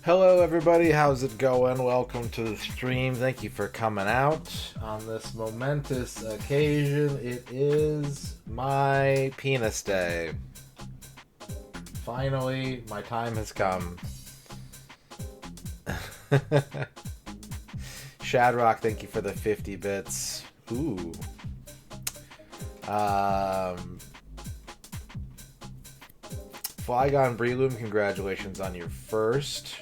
Hello everybody, how's it going? Welcome to the stream. Thank you for coming out on this momentous occasion. It is my penis day. Finally, my time has come. Shadrock, thank you for the 50 bits. Ooh. Flygon Breloom, congratulations on your first.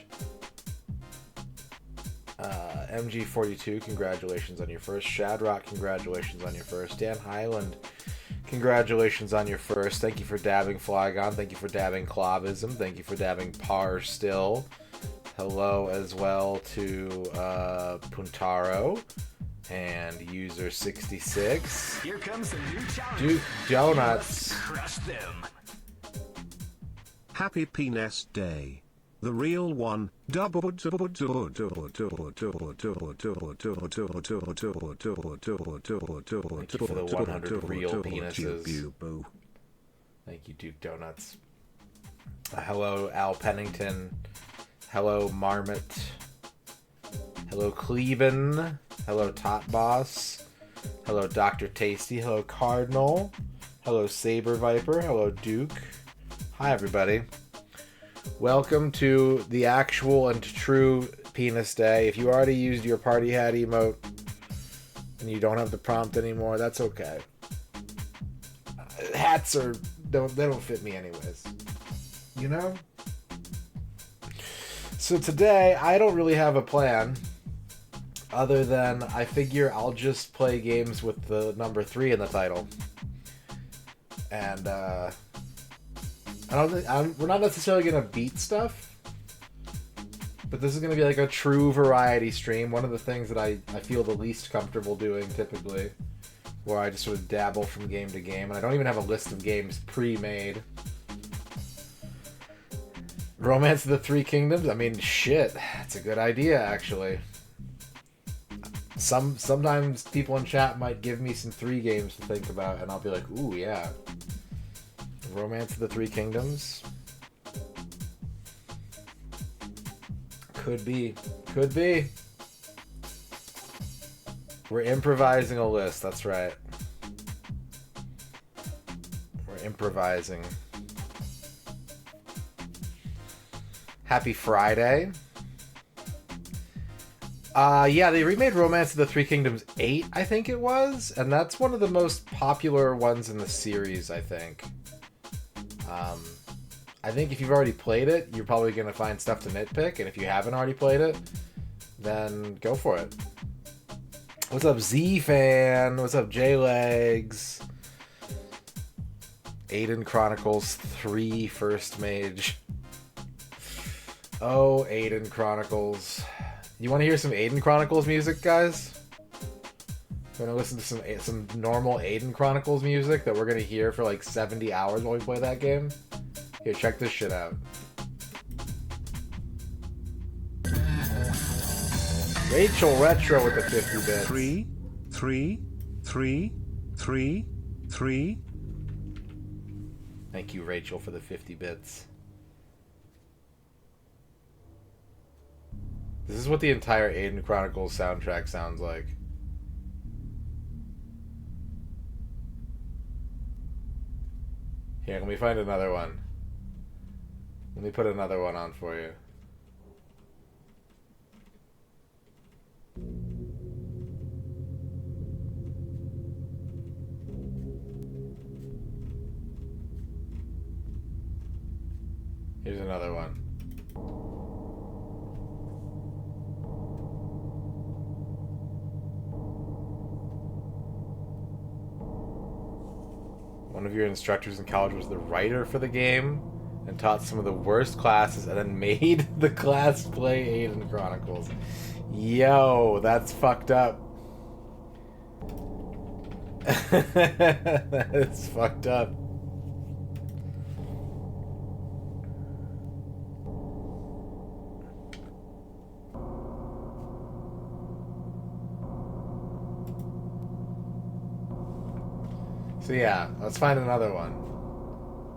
MG42, congratulations on your first. Shadrock, congratulations on your first. Dan Highland, congratulations on your first. Thank you for dabbing Flygon. Thank you for dabbing Clavism. Thank you for dabbing Par Still. Hello as well to Puntaro and user 66. Here comes the new challenge. Duke Donuts. Crush them. Happy Penis Day. The real one. Thank you for the 100 real penises. Thank you, Duke Donuts. Hello, Al Pennington. Hello, Marmot. Hello, Cleven. Hello, Top Boss. Hello, Dr. Tasty. Hello, Cardinal. Hello, Saber Viper. Hello, Duke. Hi, everybody. Welcome to the actual and true penis day. If you already used your party hat emote and you don't have the prompt anymore, that's okay. Hats don't fit me anyways. You know? So today, I don't really have a plan other than I figure I'll just play games with the number 3 in the title. And, we're not necessarily going to beat stuff, but this is going to be like a true variety stream. One of the things that I feel the least comfortable doing typically, where I just sort of dabble from game to game, and I don't even have a list of games pre-made. Romance of the Three Kingdoms? I mean, shit, that's a good idea, actually. Sometimes people in chat might give me some 3 games to think about, and I'll be like, ooh, yeah. Romance of the Three Kingdoms. Could be. Could be. We're improvising a list, that's right. We're improvising. Happy Friday. Yeah, they remade Romance of the Three Kingdoms 8, I think it was, and that's one of the most popular ones in the series, I think. I think if you've already played it, you're probably going to find stuff to nitpick, and if you haven't already played it, then go for it. What's up, Z-Fan? What's up, J-Legs? Aiden Chronicles 3 First Mage. Oh, Aiden Chronicles. You want to hear some Aiden Chronicles music, guys? You want to listen to some normal Aiden Chronicles music that we're going to hear for like 70 hours while we play that game? Here, check this shit out. Rachel Retro with the 50 bits. 3, 3, 3, 3, 3. Thank you, Rachel, for the 50 bits. This is what the entire Aiden Chronicles soundtrack sounds like. Here, let me find another one. Let me put another one on for you. Here's another one. One of your instructors in college was the writer for the game and taught some of the worst classes and then made the class play Aiden Chronicles. Yo, that's fucked up. That's fucked up. So yeah, let's find another one.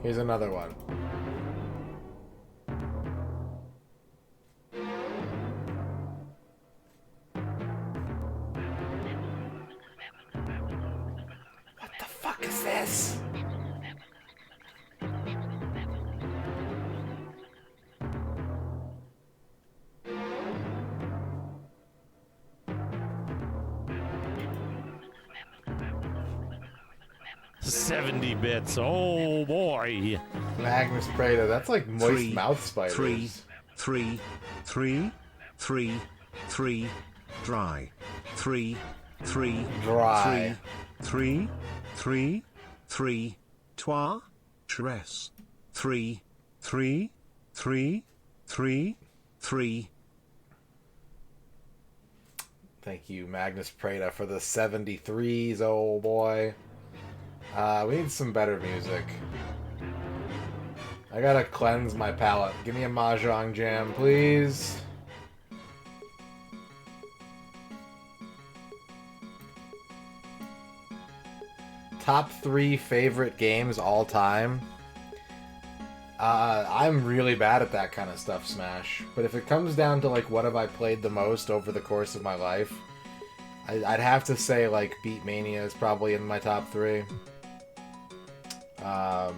Here's another one. What the fuck is this? $70 bits. Oh boy. Magnus Prada. That's like moist mouth spiders. 3, 3, 3, 3, 3, dry. 3, 3, Dry. 3, 3, 3, trois, tres. 3, 3, 3, 3, 3. Thank you, Magnus Prada, for the 73s. Oh boy. We need some better music. I gotta cleanse my palate. Give me a Mahjong Jam, please. Top 3 favorite games all time. I'm really bad at that kind of stuff, Smash. But if it comes down to like what have I played the most over the course of my life, I'd have to say like Beat Mania is probably in my top 3. I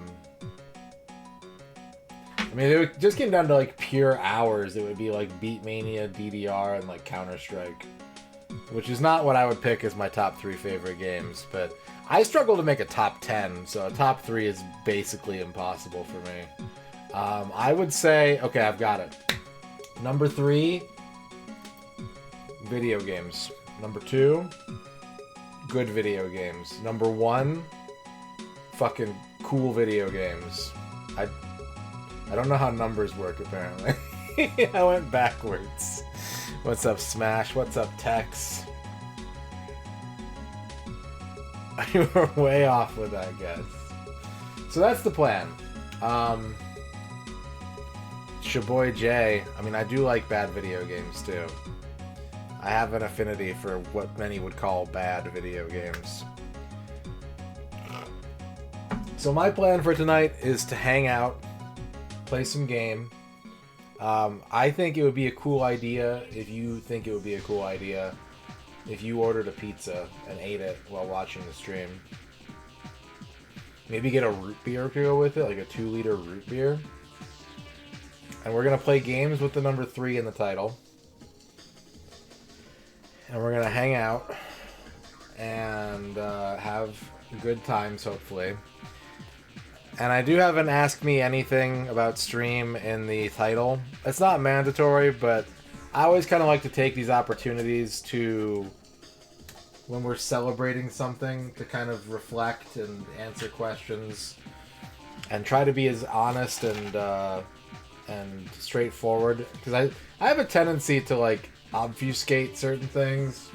mean, it would just came down to like pure hours. It would be like Beat Mania, DDR, and like Counter-Strike, which is not what I would pick as my top 3 favorite games. But I struggle to make a top 10, so a top 3 is basically impossible for me. I would say, okay, I've got it. Number 3, video games. Number 2, good video games. Number 1, fucking cool video games. I don't know how numbers work, apparently. I went backwards. What's up, Smash? What's up, Tex? You were way off with that, guess. So that's the plan. Shaboy J. I mean, I do like bad video games, too. I have an affinity for what many would call bad video games. So my plan for tonight is to hang out, play some game, I think it would be a cool idea if you think it would be a cool idea if you ordered a pizza and ate it while watching the stream. Maybe get a root beer to go with it, like a 2-liter root beer. And we're going to play games with the number 3 in the title. And we're going to hang out and have good times, hopefully. And I do have an Ask Me Anything about stream in the title. It's not mandatory, but I always kind of like to take these opportunities to, when we're celebrating something, to kind of reflect and answer questions and try to be as honest and straightforward. Because I have a tendency to, like, obfuscate certain things.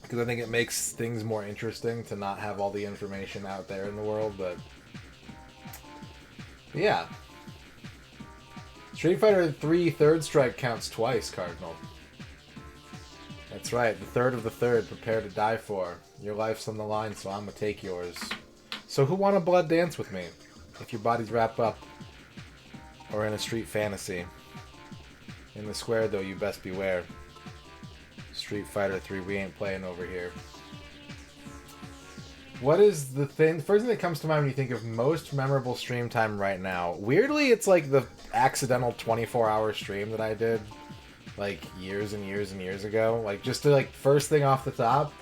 Because I think it makes things more interesting to not have all the information out there in the world, but yeah. Street Fighter 3 Third Strike counts twice, Cardinal. That's right, the third of the third, prepare to die for. Your life's on the line, so I'm gonna take yours. So who wanna blood dance with me? If your body's wrapped up, or in a street fantasy. In the square, though, you best beware. Street Fighter 3, we ain't playing over here. What is the thing? First thing that comes to mind when you think of most memorable stream time right now? Weirdly, it's like the accidental 24-hour stream that I did, like, years and years and years ago. Like, just to, like, first thing off the top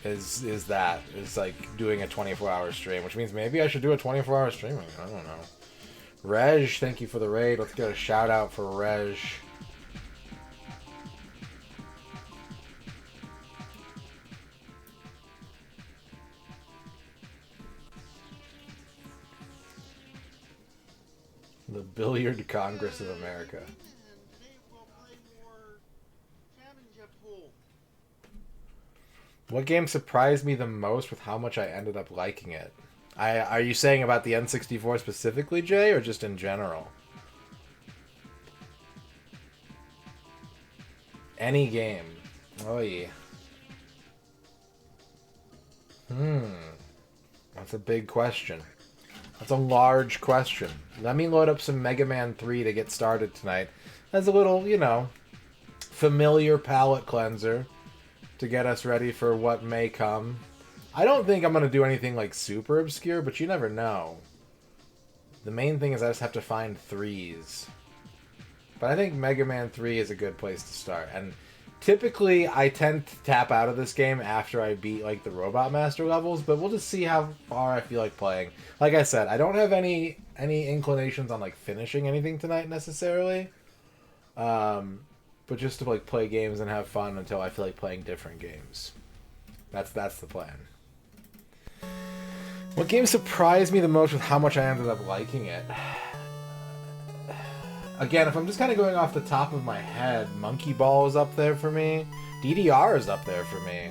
is like doing a 24-hour stream, which means maybe I should do a 24-hour stream. I don't know. Rej, thank you for the raid. Let's get a shout out for Rej. The Billiard Congress of America. What game surprised me the most with how much I ended up liking it? Are you saying about the N64 specifically, Jay, or just in general? Any game. Oh, yeah. That's a big question. That's a large question. Let me load up some Mega Man 3 to get started tonight. As a little, you know, familiar palate cleanser to get us ready for what may come. I don't think I'm going to do anything like super obscure, but you never know. The main thing is I just have to find threes. But I think Mega Man 3 is a good place to start. And typically I tend to tap out of this game after I beat like the Robot Master levels, but we'll just see how far I feel like playing. Like I said, I don't have any inclinations on like finishing anything tonight necessarily. But just to like play games and have fun until I feel like playing different games. That's the plan. What game surprised me the most with how much I ended up liking it? Again, if I'm just kind of going off the top of my head, Monkey Ball is up there for me. DDR is up there for me.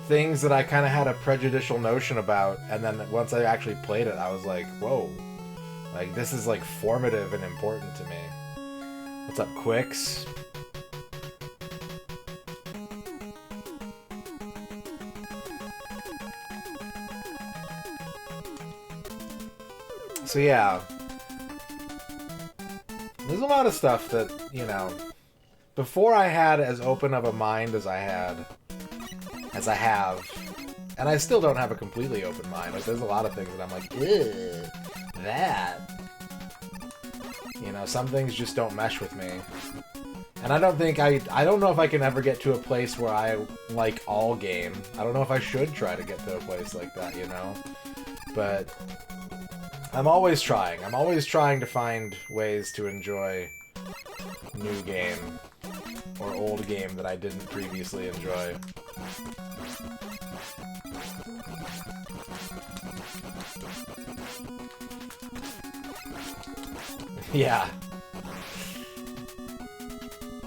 Things that I kind of had a prejudicial notion about, and then once I actually played it, I was like, whoa. Like, this is, like, formative and important to me. What's up, Quicks? So, yeah. There's a lot of stuff that, you know, before I had as open of a mind as I have, and I still don't have a completely open mind. Like, there's a lot of things that I'm like, ew, that. You know, some things just don't mesh with me. And I don't think I don't know if I can ever get to a place where I like all game. I don't know if I should try to get to a place like that, you know? But I'm always trying. I'm always trying to find ways to enjoy new game or old game that I didn't previously enjoy. Yeah.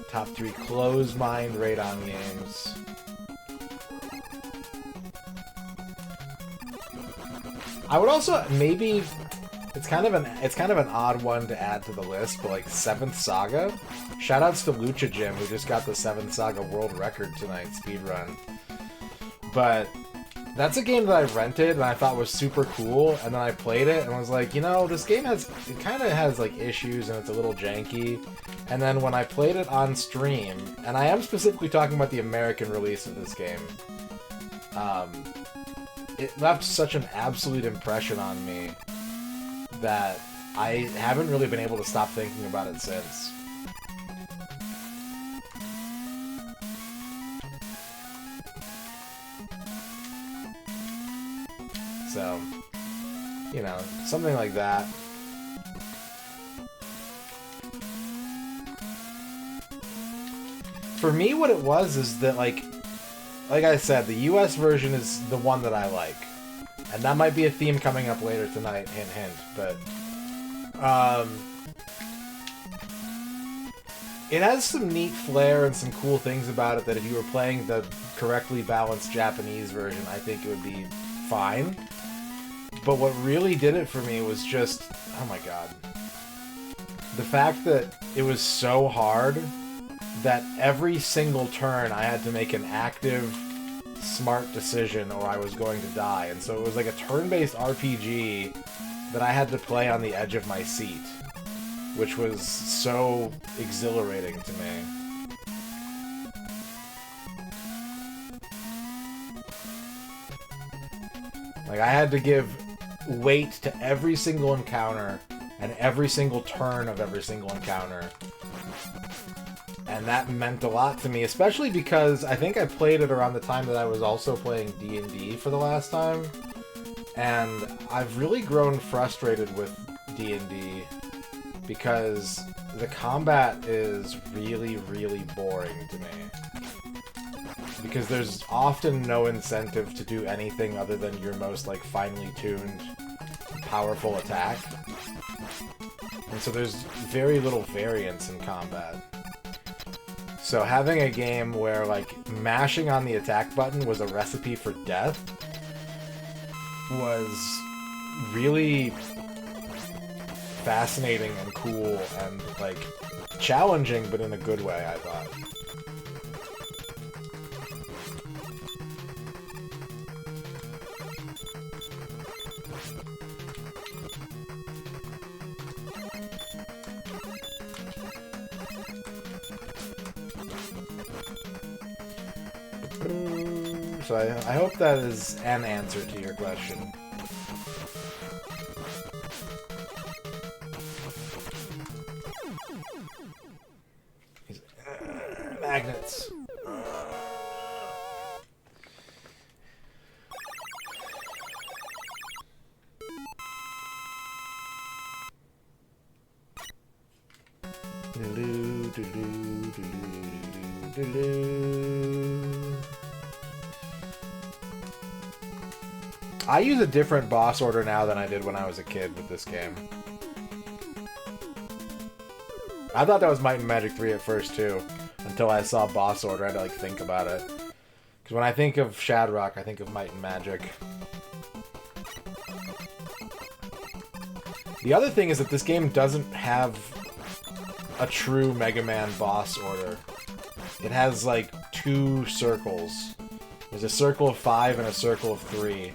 Top 3 closed mind Radon games. I would also maybe it's kind of an odd one to add to the list, but like 7th Saga. Shoutouts to Lucha Jim who just got the 7th Saga world record tonight, speedrun. But That's a game that I rented and I thought was super cool, and then I played it and was like, you know, this game kind of has like issues and it's a little janky. And then when I played it on stream, and I am specifically talking about the American release of this game, it left such an absolute impression on me that I haven't really been able to stop thinking about it since. So, you know, something like that. For me, what it was is that, like I said, the US version is the one that I like. And that might be a theme coming up later tonight, hint, hint, but... it has some neat flair and some cool things about it that if you were playing the correctly balanced Japanese version, I think it would be fine. But what really did it for me was just, oh my god. The fact that it was so hard that every single turn I had to make an active, smart decision or I was going to die. And so it was like a turn-based RPG that I had to play on the edge of my seat, which was so exhilarating to me. Like, I had to give weight to every single encounter and every single turn of every single encounter. And that meant a lot to me, especially because I think I played it around the time that I was also playing D&D for the last time. And I've really grown frustrated with D&D because the combat is really, really boring to me. Because there's often no incentive to do anything other than your most, like, finely tuned, powerful attack. And so there's very little variance in combat. So having a game where, like, mashing on the attack button was a recipe for death was really fascinating and cool and, like, challenging, but in a good way, I thought. So I hope that is an answer to your question. Magnets. I use a different boss order now than I did when I was a kid with this game. I thought that was Might and Magic 3 at first too, until I saw boss order. I had to like think about it. Because when I think of Shadrock, I think of Might and Magic. The other thing is that this game doesn't have a true Mega Man boss order. It has like 2 circles. There's a circle of 5 and a circle of 3.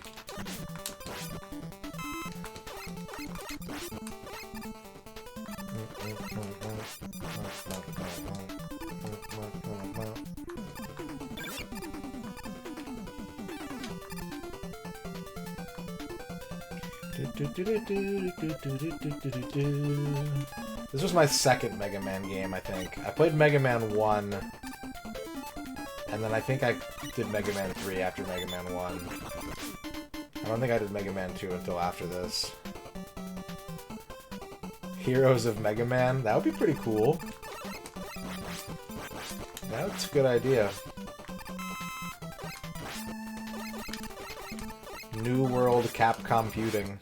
This was my second Mega Man game, I think. I played Mega Man 1, and then I think I did Mega Man 3 after Mega Man 1. I don't think I did Mega Man 2 until after this. Heroes of Mega Man? That would be pretty cool. That's a good idea. New World Capcom Computing.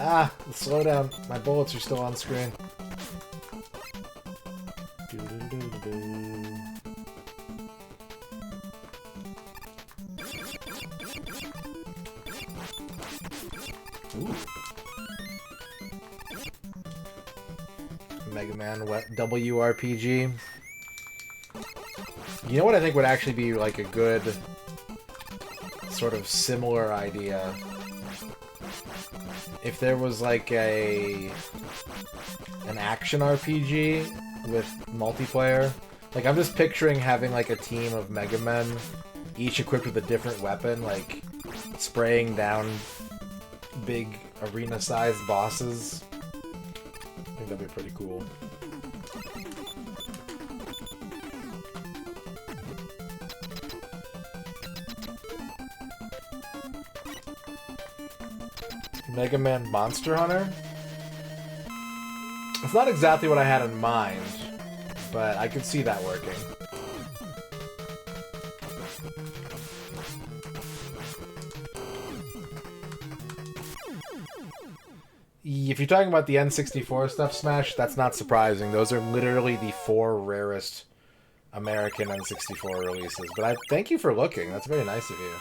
Ah, slow down. My bullets are still on screen. Ooh. Mega Man WRPG. You know what I think would actually be like a good sort of similar idea? If there was like an action RPG with multiplayer. Like I'm just picturing having like a team of Mega Men, each equipped with a different weapon, like spraying down big arena-sized bosses. I think that'd be pretty cool. Mega Man Monster Hunter? It's not exactly what I had in mind, but I could see that working. If you're talking about the N64 stuff, Smash, that's not surprising. Those are literally the 4 rarest American N64 releases. But I thank you for looking. That's very nice of you.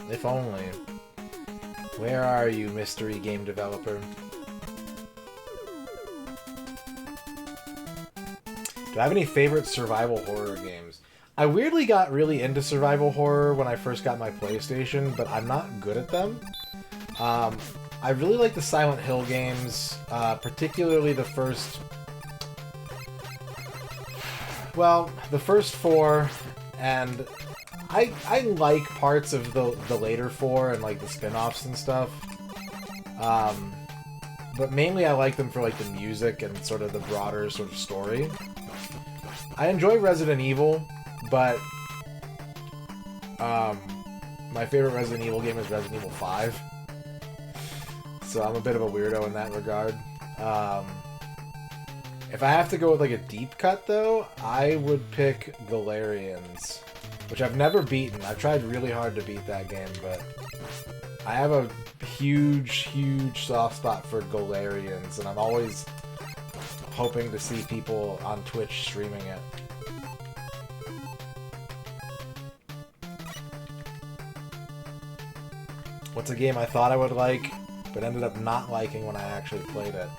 If only. Where are you, mystery game developer? Do I have any favorite survival horror games? I weirdly got really into survival horror when I first got my PlayStation, but I'm not good at them. I really like the Silent Hill games, particularly the first... Well, the first 4, and I like parts of the later 4 and like the spin-offs and stuff. But mainly I like them for like the music and sort of the broader sort of story. I enjoy Resident Evil, but my favorite Resident Evil game is Resident Evil 5. So I'm a bit of a weirdo in that regard. If I have to go with like a deep cut though, I would pick Galarians, which I've never beaten. I've tried really hard to beat that game, but I have a huge soft spot for Galarians, and I'm always hoping to see people on Twitch streaming it. What's a game I thought I would like, but ended up not liking when I actually played it?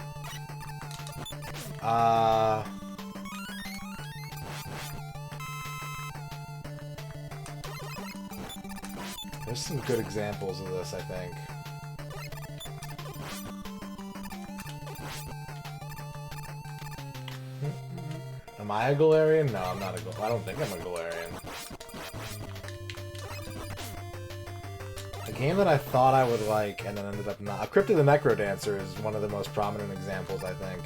There's some good examples of this, I think. Am I a Galarian? No, I'm not a Galarian. I don't think I'm a Galarian. A game that I thought I would like and then ended up not... Crypt of the Necrodancer is one of the most prominent examples, I think.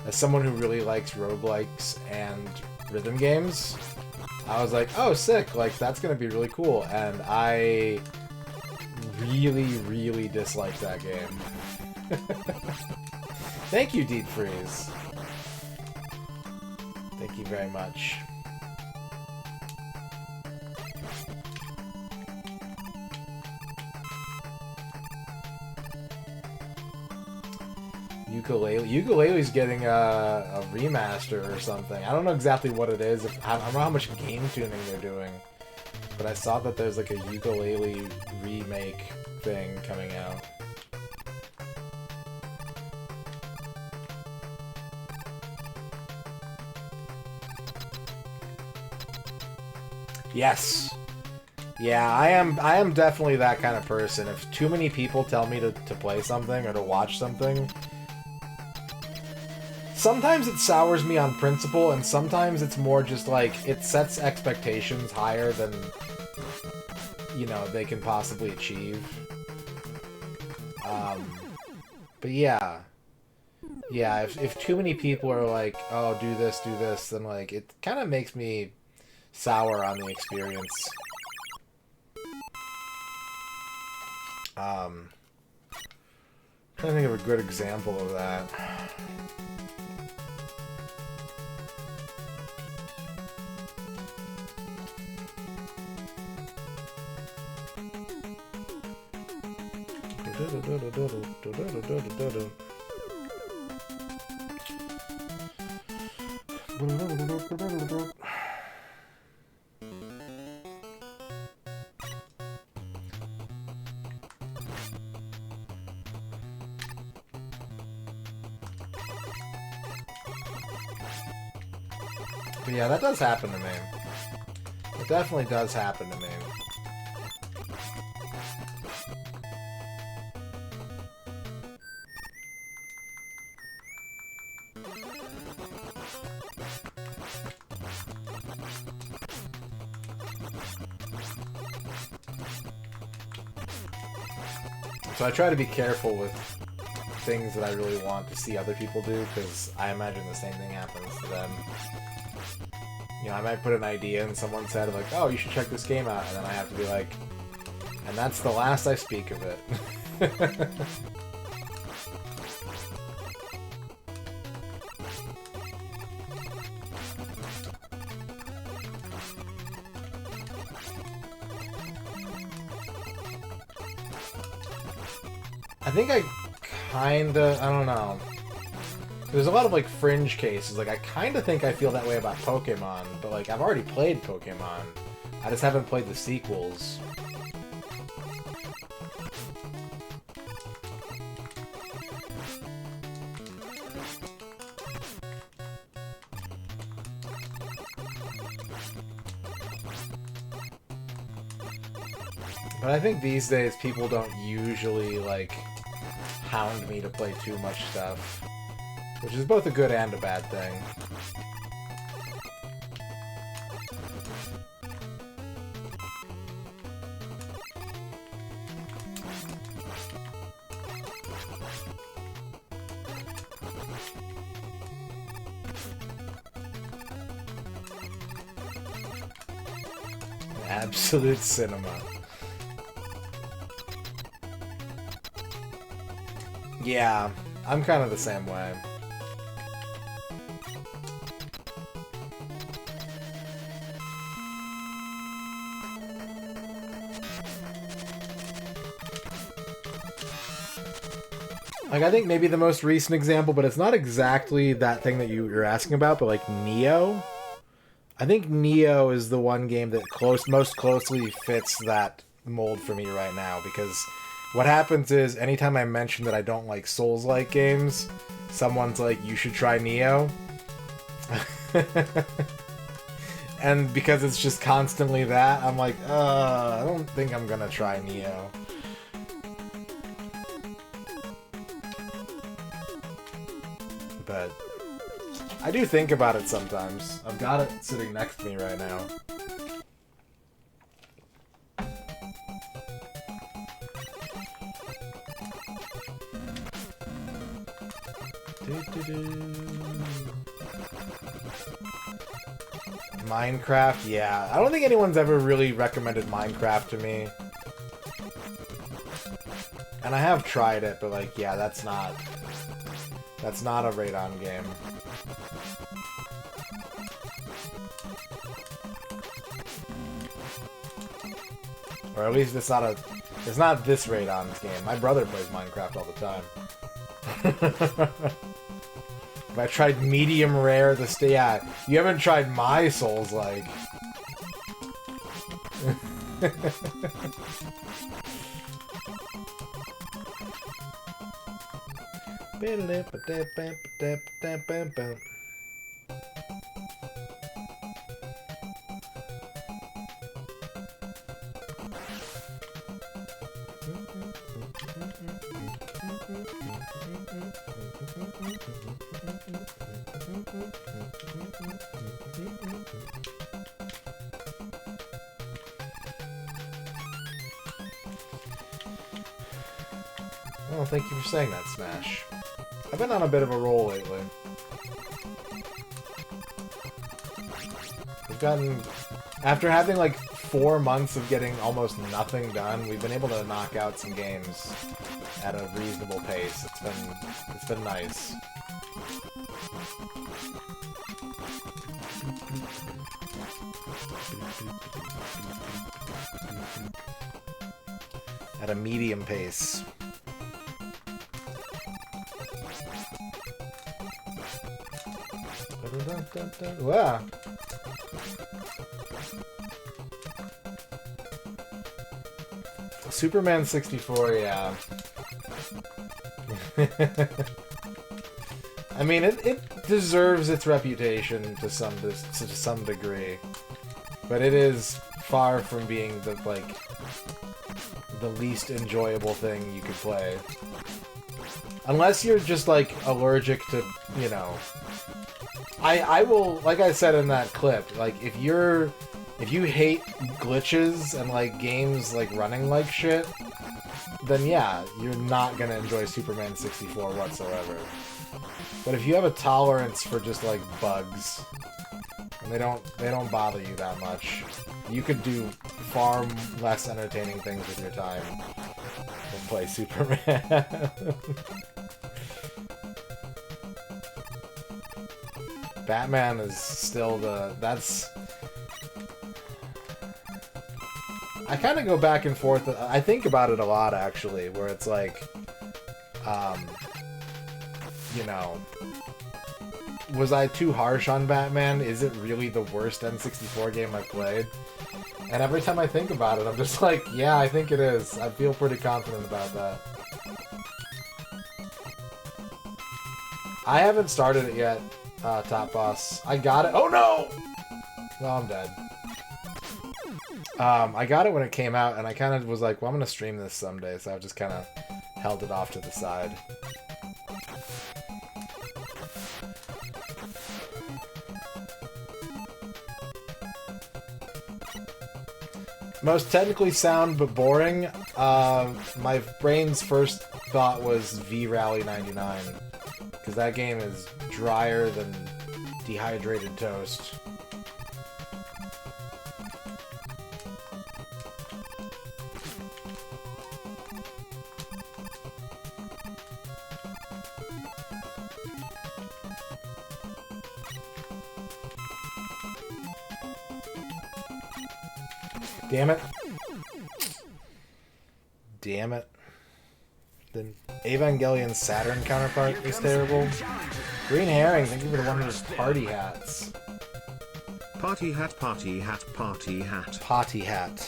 As someone who really likes roguelikes and rhythm games, I was like, oh, sick, like, that's gonna be really cool. And I really dislike that game. Thank you, Deep Freeze. Thank you very much. Ukulele's getting a remaster or something. I don't know exactly what it is. I don't know how much game tuning they're doing, but I saw that there's like a ukulele remake thing coming out. Yes. Yeah, I am definitely that kind of person. If too many people tell me to play something or to watch something, sometimes it sours me on principle, and sometimes it's more just like it sets expectations higher than, you know, they can possibly achieve. But yeah. Yeah, if too many people are like, oh, do this, then like it kind of makes me sour on the experience. I think of a good example of that. But yeah, that does happen to me. It definitely does happen to me. So I try to be careful with things that I really want to see other people do, because I imagine the same thing happens to them. You know, I might put an idea and someone said, like, oh, you should check this game out, and then I have to be like, and that's the last I speak of it. I think I kinda, I don't know. There's a lot of, like, fringe cases. Like, I kinda think I feel that way about Pokemon, but, like, I've already played Pokemon. I just haven't played the sequels. But I think these days people don't usually, like, hound me to play too much stuff. Which is both a good and a bad thing. Absolute cinema. Yeah, I'm kind of the same way. Like, I think maybe the most recent example, but it's not exactly that thing that you're asking about, but like Neo. I think Neo is the one game that most closely fits that mold for me right now, because what happens is anytime I mention that I don't like Souls-like games, someone's like, you should try Neo. And because it's just constantly that, I'm like, I don't think I'm gonna try Neo. But I do think about it sometimes. I've got it sitting next to me right now. Minecraft, yeah. I don't think anyone's ever really recommended Minecraft to me. And I have tried it, but like, yeah, that's not a Radon game. Or at least it's not this Radon's game. My brother plays Minecraft all the time. But I tried medium rare yeah, you haven't tried my Souls-like. Well, thank you for saying that, Smash. I've been on a bit of a roll lately. I've gotten... After having, like, 4 months of getting almost nothing done, we've been able to knock out some games at a reasonable pace. It's been nice. At a medium pace. Wow. Superman 64, yeah. I mean, it deserves its reputation to some degree, but it is far from being the least enjoyable thing you could play. Unless you're just like allergic to, you know. I will, like I said in that clip, like if you hate glitches and like games like running like shit, then yeah, you're not gonna enjoy Superman 64 whatsoever. But if you have a tolerance for just like bugs, and they don't bother you that much, you could do far less entertaining things with your time than play Superman. Batman is still I kind of go back and forth. I think about it a lot, actually, where it's like, you know, was I too harsh on Batman? Is it really the worst N64 game I've played? And every time I think about it, I'm just like, yeah, I think it is. I feel pretty confident about that. I haven't started it yet, Top Boss. I got it. Oh no! Well, I'm dead. I got it when it came out, and I kind of was like, well, I'm going to stream this someday, so I've just kind of held it off to the side. Most technically sound but boring. My brain's first thought was V-Rally 99, because that game is drier than dehydrated toast. Damn it. Damn it. The Evangelion Saturn counterpart is terrible. Green Herring, thank you for the 100 party hats. Party hat, party hat, party hat. Potty hat.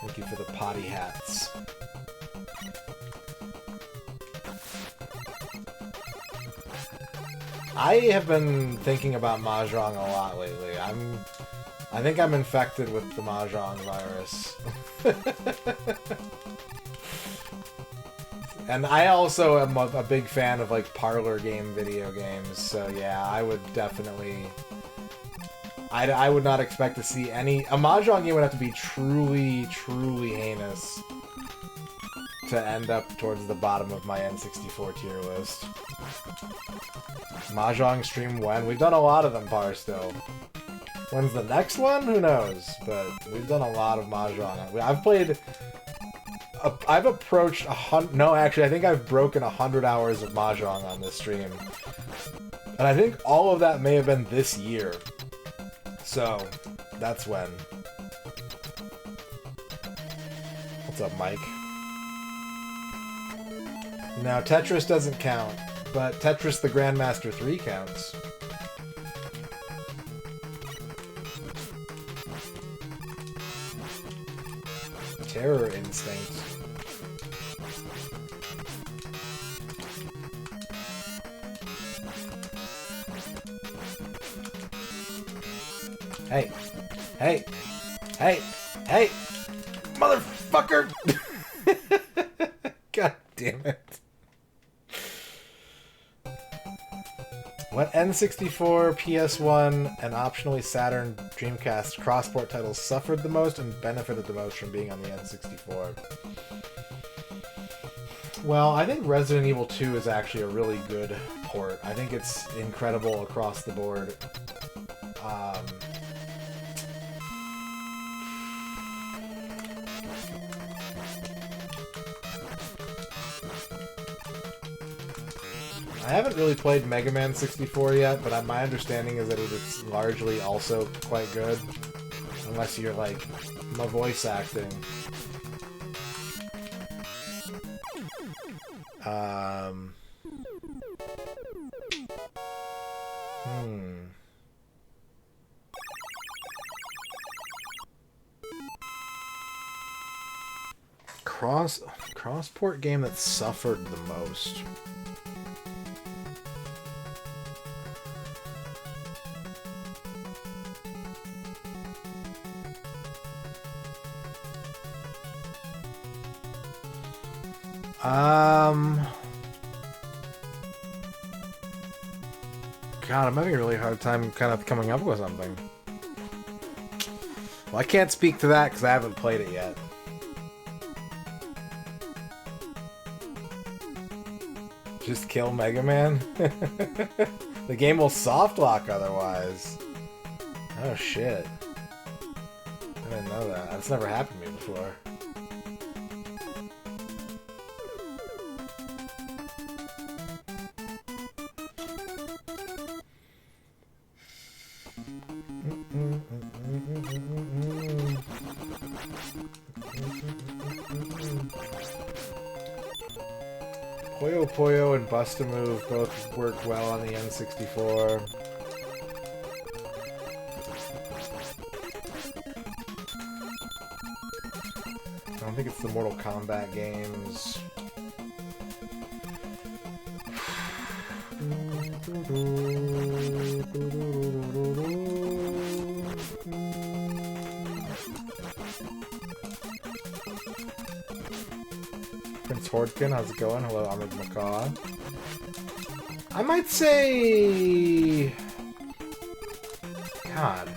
Thank you for the potty hats. I have been thinking about Mahjong a lot lately. I think I'm infected with the Mahjong virus. And I also am a big fan of like parlor game video games, so yeah, I would definitely... I would not expect to see any... A Mahjong game would have to be truly, truly heinous to end up towards the bottom of my N64 tier list. Mahjong stream when? We've done a lot of them, Par, still. When's the next one? Who knows? But we've done a lot of Mahjong. I've played... I've approached 100... No, actually, I think I've broken 100 hours of Mahjong on this stream. And I think all of that may have been this year. So, that's when. What's up, Mike? Now, Tetris doesn't count, but Tetris the Grandmaster 3 counts. Terror Instinct. Hey. Hey. Hey. Hey. Motherfucker! God damn it. What N64, PS1, and optionally Saturn Dreamcast cross-port titles suffered the most and benefited the most from being on the N64? Well, I think Resident Evil 2 is actually a really good port. I think it's incredible across the board. I haven't really played Mega Man 64 yet, but my understanding is that it's largely also quite good. Unless you're, like, my voice acting. Crossport game that suffered the most. God, I'm having a really hard time kind of coming up with something. Well, I can't speak to that because I haven't played it yet. Just kill Mega Man? The game will soft lock otherwise. Oh shit. I didn't know that. That's never happened to me before. Puyo Puyo and Bust-A-Move both work well on the N64. I don't think it's the Mortal Kombat games. Prince Hordkin, how's it going? Hello, Armored Macaw. I might say... God.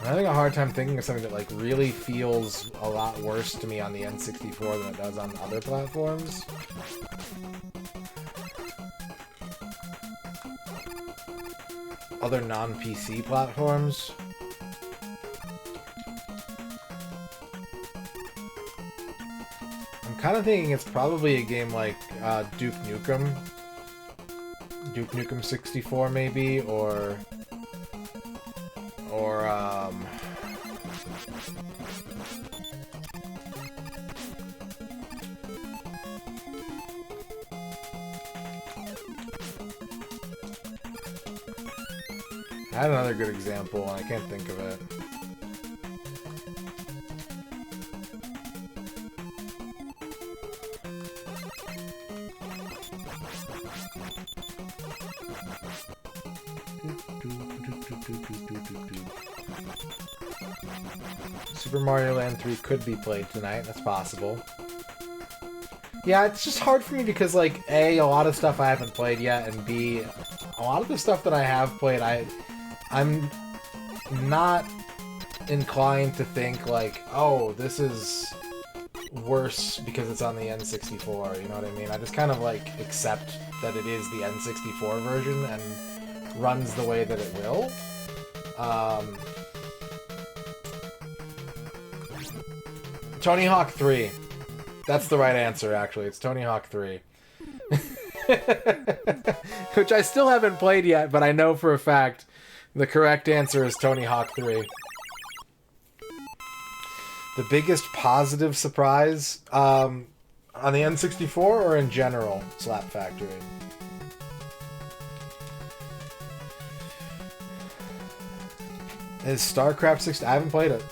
I'm having a hard time thinking of something that like really feels a lot worse to me on the N64 than it does on other platforms. Other non-PC platforms. I'm kind of thinking it's probably a game like Duke Nukem. Duke Nukem 64 maybe, or I had another good example and I can't think of it. Super Mario Land 3 could be played tonight, that's possible. Yeah, it's just hard for me because, like, A, a lot of stuff I haven't played yet, and B, a lot of the stuff that I have played, I'm not inclined to think, like, oh, this is worse because it's on the N64, you know what I mean? I just kind of, like, accept that it is the N64 version and runs the way that it will. Tony Hawk 3. That's the right answer, actually. It's Tony Hawk 3. Which I still haven't played yet, but I know for a fact the correct answer is Tony Hawk 3. The biggest positive surprise on the N64 or in general, Slap Factory? Is StarCraft 60? I haven't played it.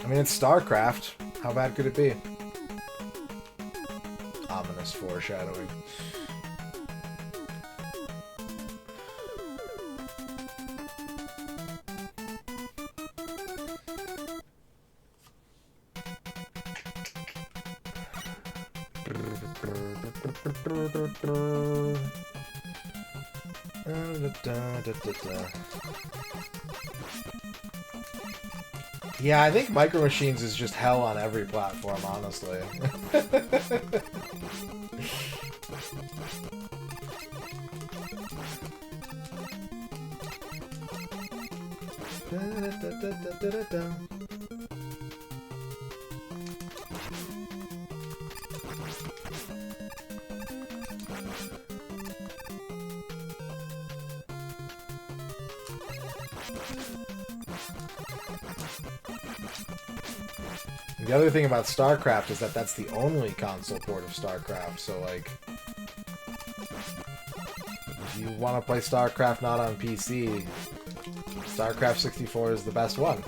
I mean, it's StarCraft. How bad could it be? Ominous foreshadowing. Yeah, I think Micro Machines is just hell on every platform, honestly. The other thing about StarCraft is that that's the only console port of StarCraft, so like, if you want to play StarCraft not on PC, StarCraft 64 is the best one.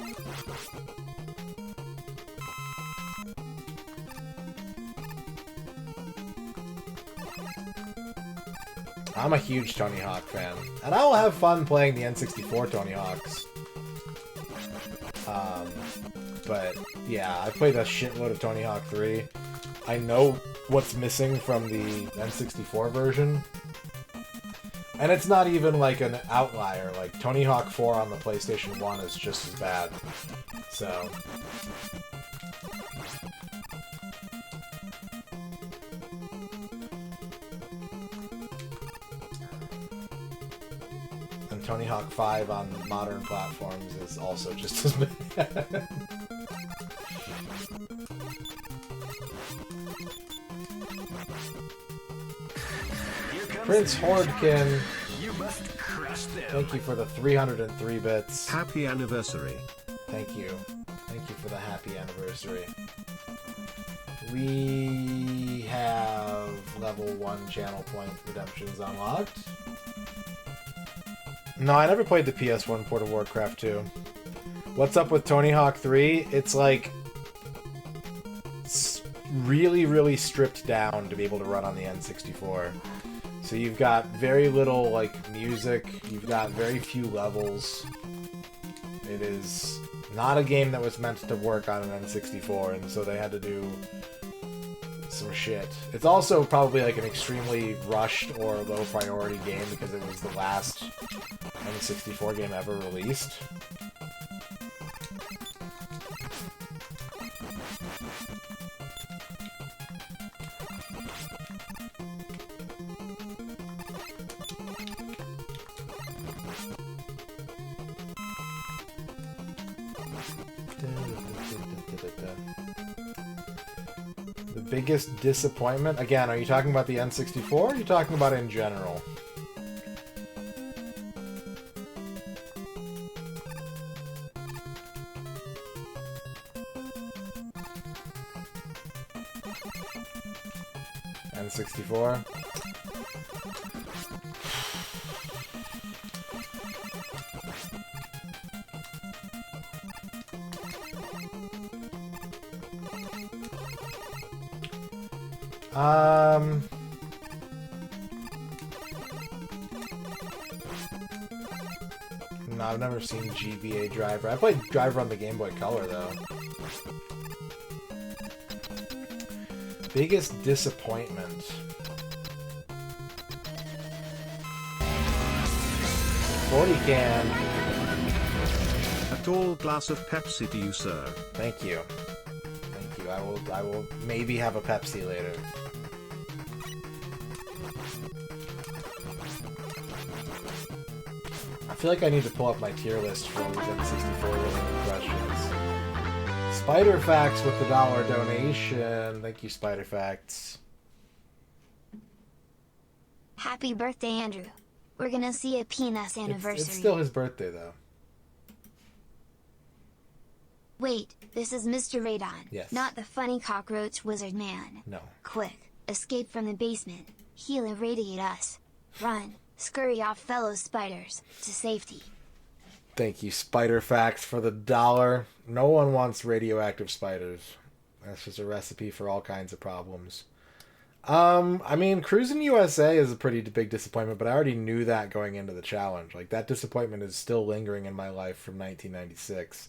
I'm a huge Tony Hawk fan, and I will have fun playing the N64 Tony Hawks. But yeah, I played a shitload of Tony Hawk 3. I know what's missing from the N64 version. And it's not even like an outlier. Like, Tony Hawk 4 on the PlayStation 1 is just as bad. So... and Tony Hawk 5 on modern platforms is also just as bad. Prince Hordkin, You must crush them. thank you for the 303 bits. Happy anniversary. Thank you. Thank you for the happy anniversary. We have level 1 channel point redemptions unlocked. No, I never played the PS1 port of Warcraft 2. What's up with Tony Hawk 3? It's like... it's really, really stripped down to be able to run on the N64. So you've got very little, like, music. You've got very few levels. It is not a game that was meant to work on an N64, and so they had to do some shit. It's also probably, like, an extremely rushed or low priority game because it was the last N64 game ever released. The biggest disappointment? Again, are you talking about the N64 or are you talking about in general? N64? No, I've never seen GBA Driver. I played Driver on the Game Boy Color, though. Biggest disappointment. 40 can. A tall glass of Pepsi to you, sir. Thank you. Thank you. I will maybe have a Pepsi later. I feel like I need to pull up my tier list for these N64 related questions. Spider Facts with the $1 donation. Thank you, Spider Facts. Happy birthday, Andrew. We're gonna see a penis anniversary. It's still his birthday, though. Wait, this is MisterRadon. Yes. Not the funny cockroach wizard man. No. Quick, escape from the basement. He'll irradiate us. Run, scurry off fellow spiders, to safety. Thank you, Spider Facts, for the $1. No one wants radioactive spiders. That's just a recipe for all kinds of problems. I mean, Cruising USA is a pretty big disappointment, but I already knew that going into the challenge. Like, that disappointment is still lingering in my life from 1996.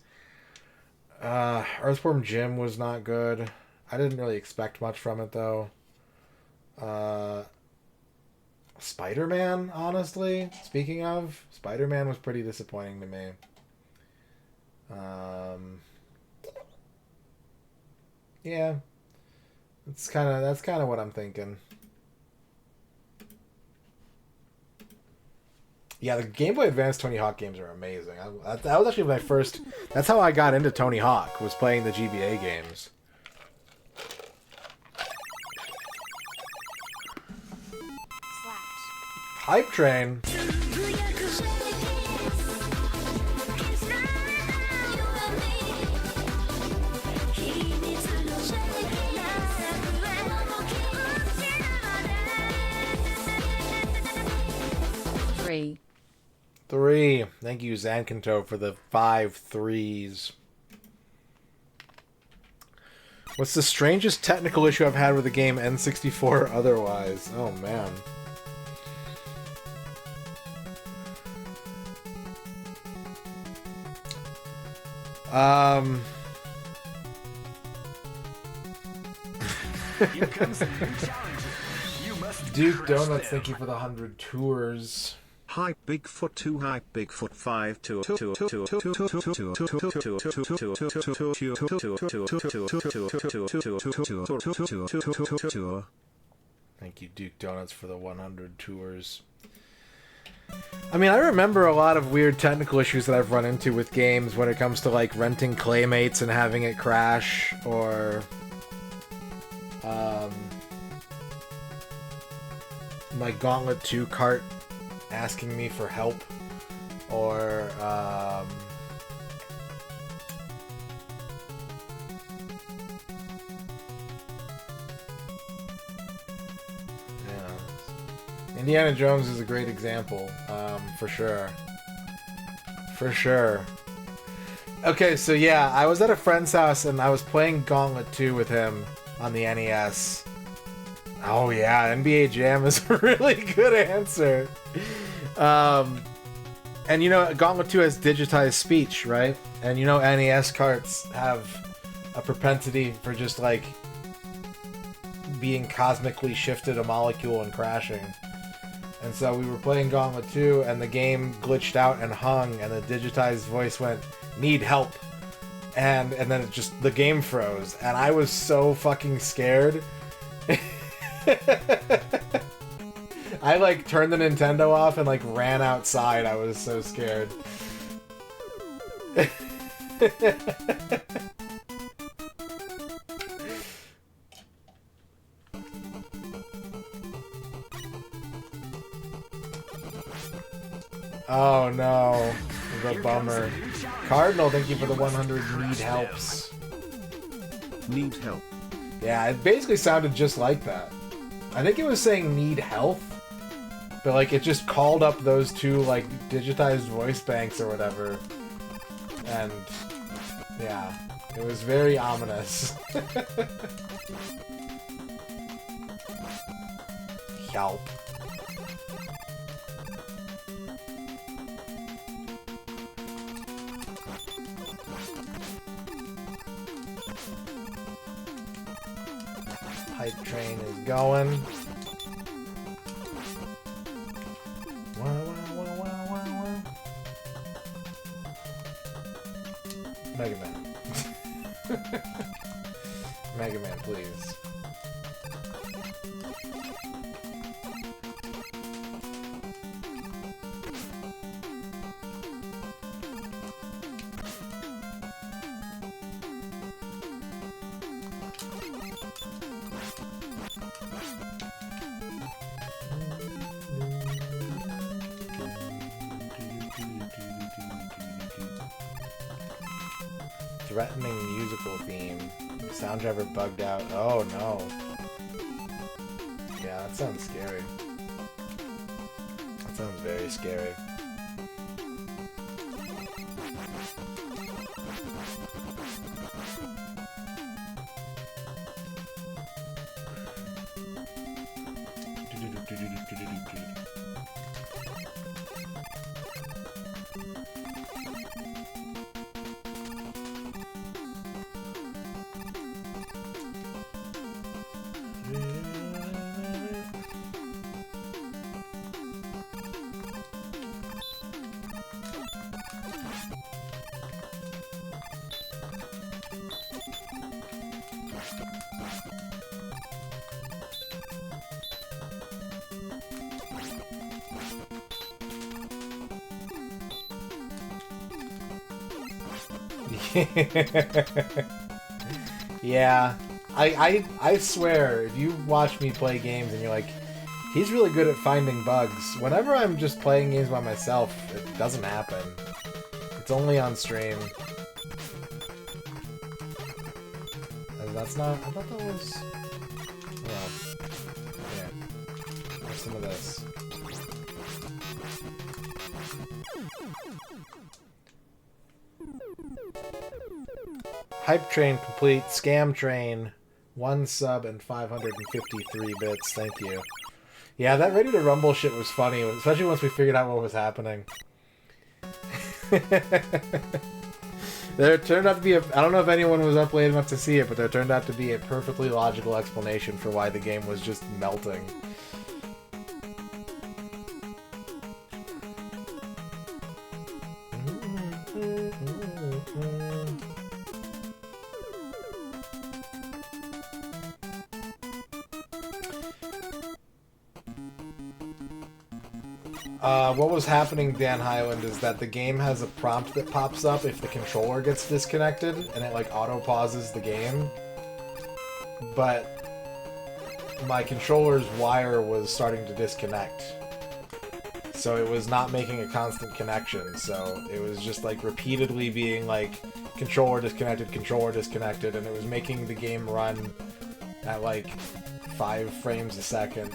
Earthworm Jim was not good. I didn't really expect much from it, though. Spider-Man, honestly, speaking of, Spider-Man was pretty disappointing to me. Yeah, that's kind of what I'm thinking. Yeah, the Game Boy Advance Tony Hawk games are amazing. That was actually my first. That's how I got into Tony Hawk, was playing the GBA games. Hype Train. Three. Thank you, Zankanto, for the 5 threes. What's the strangest technical issue I've had with the game N64 or otherwise? Oh, man. Here comes the new challenger. You must Duke crush Donuts, them. thank you for the 100 tours. Hype Bigfoot 2 Hype Bigfoot 5 2 Thank you, Duke Donuts, for the 100 tours. I mean, I remember a lot of weird technical issues that I've run into with games when it comes to, like, renting Claymates and having it crash, or... my Gauntlet 2 cart asking me for help, or Indiana Jones is a great example, for sure. For sure. Okay, so yeah, I was at a friend's house and I was playing Gauntlet 2 with him on the NES. Oh yeah, NBA Jam is a really good answer. And you know, Gauntlet 2 has digitized speech, right? And you know, NES carts have a propensity for just like being cosmically shifted a molecule and crashing. And so we were playing Gauntlet 2 and the game glitched out and hung and the digitized voice went, "Need help." And then it just, the game froze. And I was so fucking scared. I like turned the Nintendo off and like ran outside. I was so scared. Oh no. The bummer. Cardinal, thank you for the 100 need helps. Need help. Yeah, it basically sounded just like that. I think it was saying need health, but like it just called up those two like digitized voice banks or whatever. And yeah, it was very ominous. Help. Hype train is going. Mega Man. Mega Man, please. Threatening musical theme. Sound driver bugged out. Oh no. Yeah, that sounds scary. That sounds very scary. Yeah, I swear, if you watch me play games and you're like, He's really good at finding bugs. Whenever I'm just playing games by myself, it doesn't happen. It's only on stream. And that's not... I thought that was... Well... Yeah. There's some of this. Hype train complete. Scam train. 1 sub and 553 bits. Thank you. Yeah, that Ready to Rumble shit was funny, especially once we figured out what was happening. There turned out to be a... I don't know if anyone was up late enough to see it, but there turned out to be a perfectly logical explanation for why the game was just melting. What was happening, Dan Highland, is that the game has a prompt that pops up if the controller gets disconnected, and it, like, auto-pauses the game. But my controller's wire was starting to disconnect. So it was not making a constant connection, so it was just, like, repeatedly being, like, controller disconnected, and it was making the game run at, like, 5 frames a second.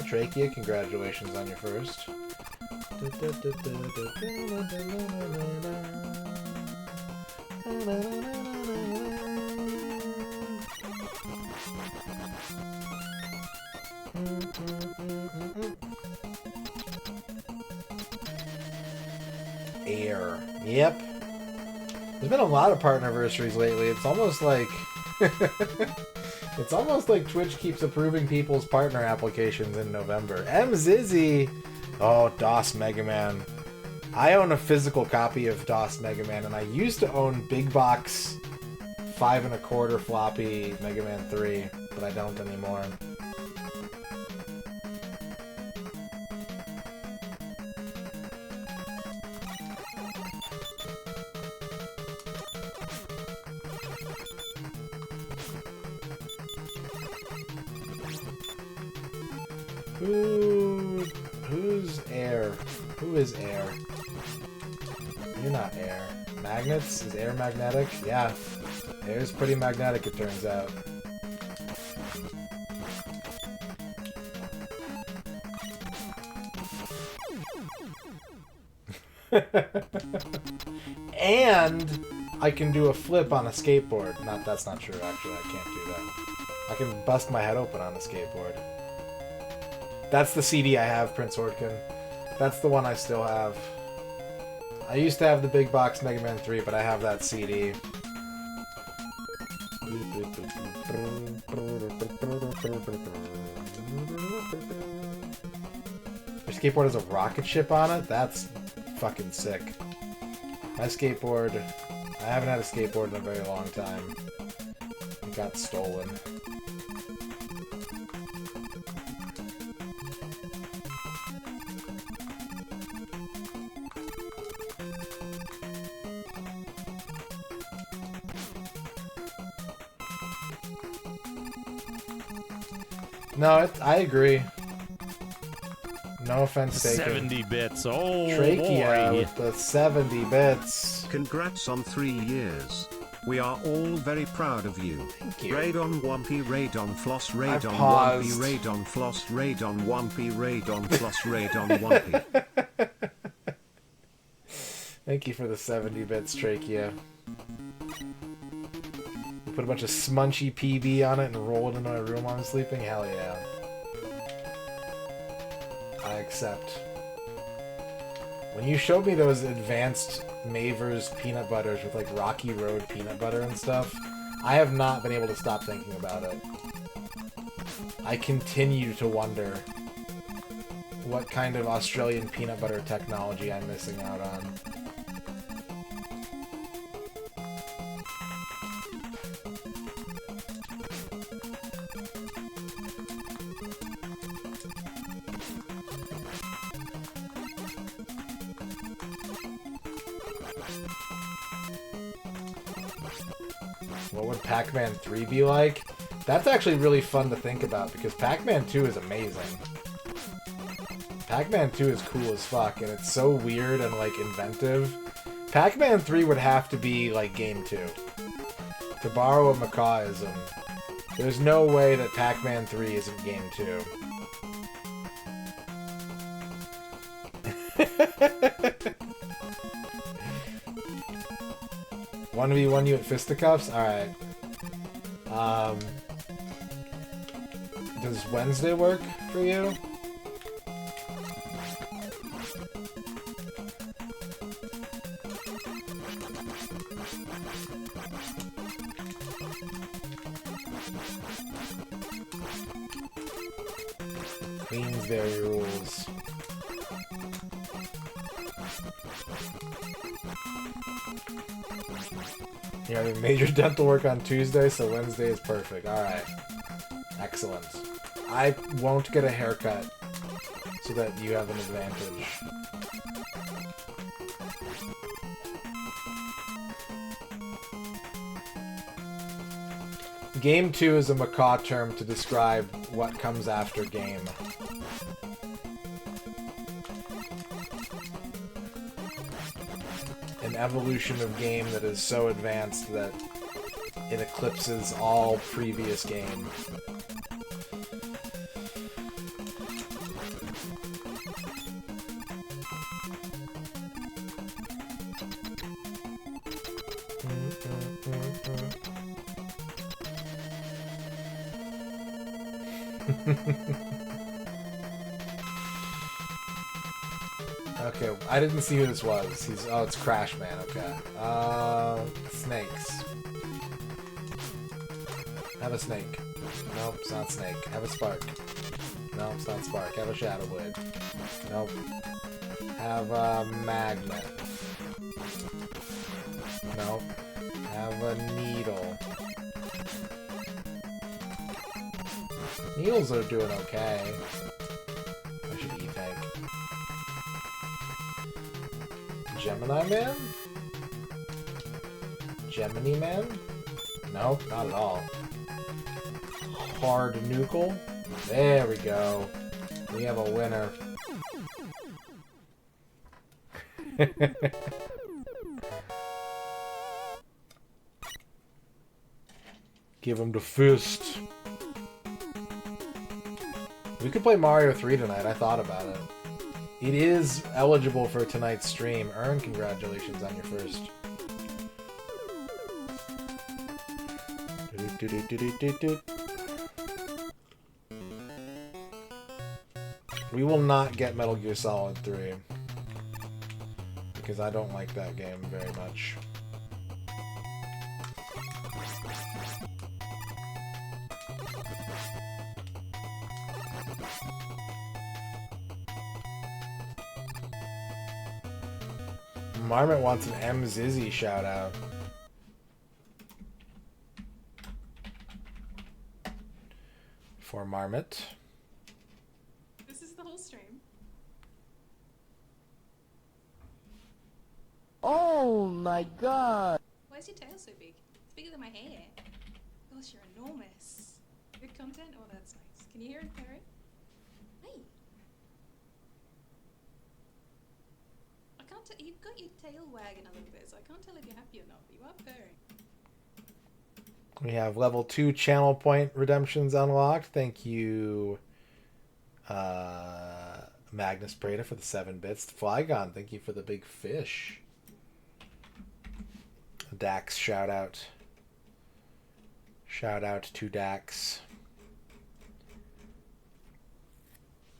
Trachea, congratulations on your first. Air. Yep. There's been a lot of partnerversaries lately. It's almost like... It's almost like Twitch keeps approving people's partner applications in November. M. Zizzy! Oh, DOS Mega Man. I own a physical copy of DOS Mega Man, and I used to own big box 5 1/4 floppy Mega Man 3, but I don't anymore. Who's air? Who is air? You're not air. Magnets? Is air magnetic? Yeah. Air's pretty magnetic, it turns out. And I can do a flip on a skateboard. That's not true, actually. I can't do that. I can bust my head open on a skateboard. That's the CD I have, Prince Ortkin. That's the one I still have. I used to have the big box Mega Man 3, but I have that CD. Your skateboard has a rocket ship on it? That's fucking sick. My skateboard... I haven't had a skateboard in a very long time. It got stolen. No, I agree. No offense taken. 70 bits. Oh, Trachea boy. with the 70 bits. Congrats on 3 years. We are all very proud of you. Thank you. Radon Wumpy, Radon Floss, Radon Wumpy, paused. Radon Floss, Radon Wumpy, Radon Floss, Radon Wumpy. Thank you for the 70 bits, Trachea. You put a bunch of smunchy PB on it and roll it into my room while I'm sleeping? Hell yeah. I accept. When you showed me those advanced Maver's peanut butters with like Rocky Road peanut butter and stuff, I have not been able to stop thinking about it. I continue to wonder what kind of Australian peanut butter technology I'm missing out on. What would Pac-Man 3 be like? That's actually really fun to think about because Pac-Man 2 is amazing. Pac-Man 2 is cool as fuck and it's so weird and like inventive. Pac-Man 3 would have to be like Game 2. To borrow a Macawism, there's no way that Pac-Man 3 isn't Game 2. 1v1 you at fisticuffs? Alright. Does Wednesday work for you? Queensberry rules. You're having major dental work on Tuesday, so Wednesday is perfect. Alright. Excellent. I won't get a haircut so that you have an advantage. Game 2 is a macaw term to describe what comes after game. An evolution of game that is so advanced that it eclipses all previous game. Okay, I didn't see who this was. Oh, it's Crash Man, okay. Snakes. Have a snake. Nope, it's not snake. Have a spark. Nope, it's not spark. Have a shadow blade. Nope. Have a magnet. Nope. Have a needle. Needles are doing okay. I should e-tank. Gemini Man? Gemini Man? Nope, not at all. Hard Nucle? There we go. We have a winner. Give him the fist. We could play Mario 3 tonight, I thought about it. It is eligible for tonight's stream. Ern, congratulations on your first. We will not get Metal Gear Solid 3. Because I don't like that game very much. Marmot wants an M. Zizzy shout out. For Marmot. This is the whole stream. Oh my god! Why is your tail so big? It's bigger than my hair. Gosh, you're enormous. Good content? Oh, that's nice. Can you hear it, Perry? Hey. I can't tell. You've got your tail wagging a little bit, so I can't tell if you're happy or not, but you are purring. We have level 2 channel point redemptions unlocked. Thank you, Magnus Prada for the 7 bits. Flygon, thank you for the big fish. Dax, shout out. Shout out to Dax.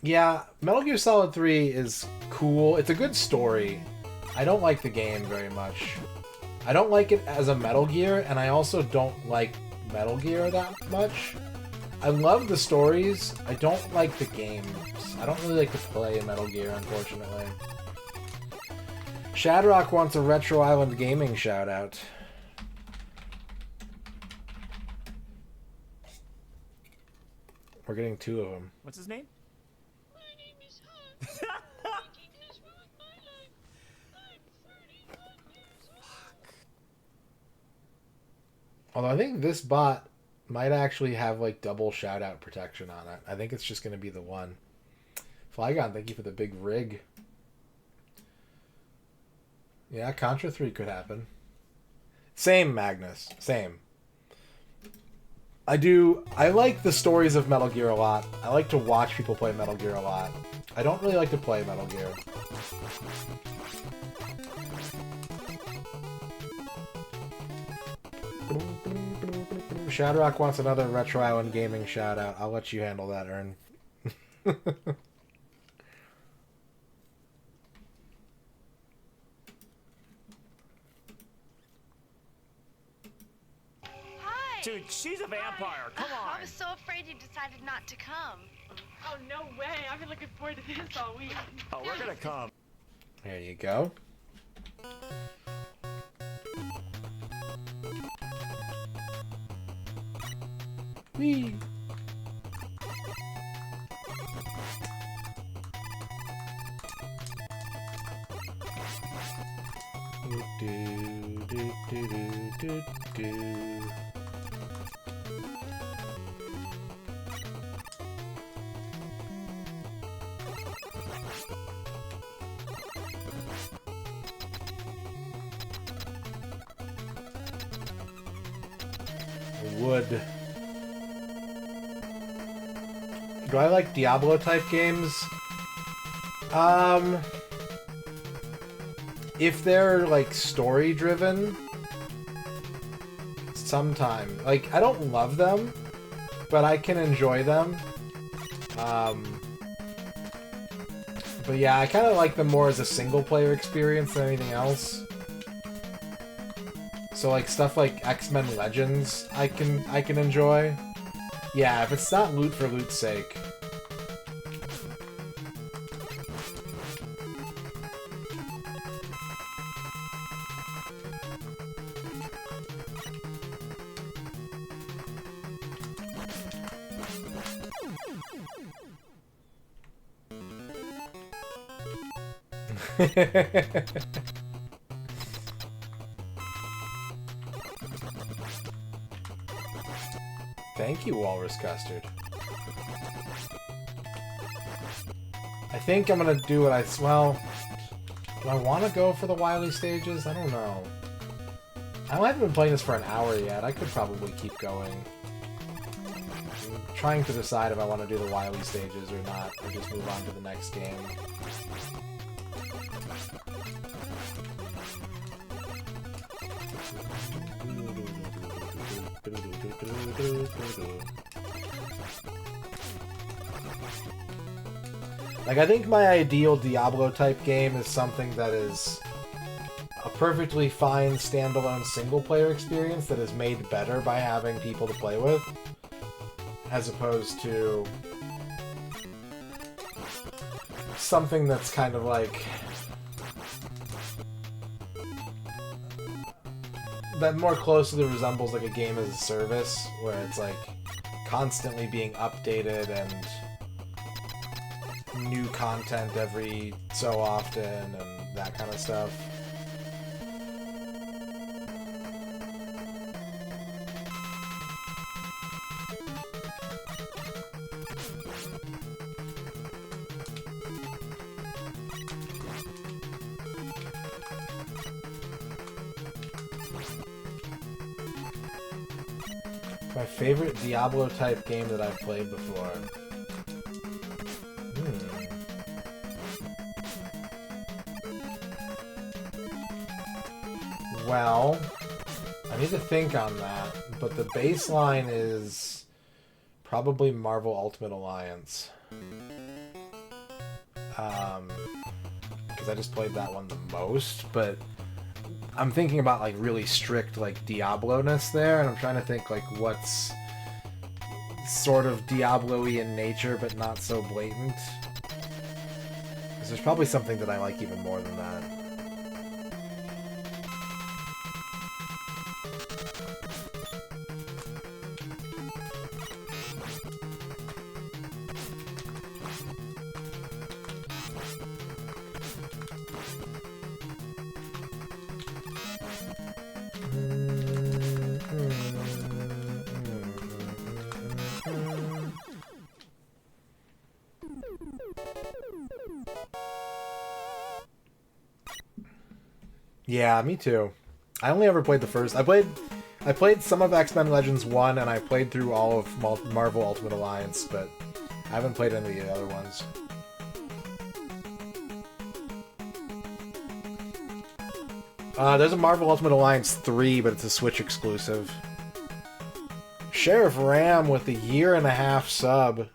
Yeah, Metal Gear Solid 3 is cool. It's a good story. I don't like the game very much. I don't like it as a Metal Gear, and I also don't like Metal Gear that much. I love the stories. I don't like the games. I don't really like to play Metal Gear, unfortunately. Shadrock wants a Retro Island Gaming shout-out. We're getting 2 of them. What's his name? My name is Hans. Making has ruined my life. I'm 31 years old. Although I think this bot might actually have like double shout-out protection on it. I think it's just going to be the one. Flygon, thank you for the big rig. Yeah, Contra 3 could happen. Same, Magnus. Same. I like the stories of Metal Gear a lot. I like to watch people play Metal Gear a lot. I don't really like to play Metal Gear. Shadrock wants another Retro Island Gaming shout out. I'll let you handle that, Ern. Hi. Dude, she's a vampire. Come on. I was so afraid you decided not to come. Oh, no way. I've been looking forward to this all week. Oh, we're gonna come. There you go. Whee! Do, do, do, do, do, do. Wood. Do I like Diablo type games? If they're like story driven, sometime. Like, I don't love them, but I can enjoy them. But yeah, I kind of like them more as a single player experience than anything else. So like stuff like X-Men Legends, I can enjoy. Yeah, if it's not loot for loot's sake. Thank you, Walrus Custard. I think I'm gonna do what well, do I want to go for the Wily stages? I don't know. I haven't been playing this for an hour yet. I could probably keep going. I'm trying to decide if I want to do the Wily stages or not, or just move on to the next game. Like, I think my ideal Diablo type game is something that is a perfectly fine standalone single player experience that is made better by having people to play with, as opposed to something that's kind of like that more closely resembles like a game as a service, where it's like constantly being updated and new content every so often and that kind of stuff. My favorite Diablo type game that I've played before. Well, I need to think on that, but the baseline is probably Marvel Ultimate Alliance. Because I just played that one the most, but I'm thinking about like really strict like Diablo-ness there, and I'm trying to think like what's sort of Diablo-y in nature, but not so blatant. Because there's probably something that I like even more than that. Yeah, me too. I only ever played the first. I played some of X-Men Legends 1, and I played through all of Marvel Ultimate Alliance, but I haven't played any of the other ones. There's a Marvel Ultimate Alliance 3, but it's a Switch exclusive. Sheriff Ram with a 1.5-year sub.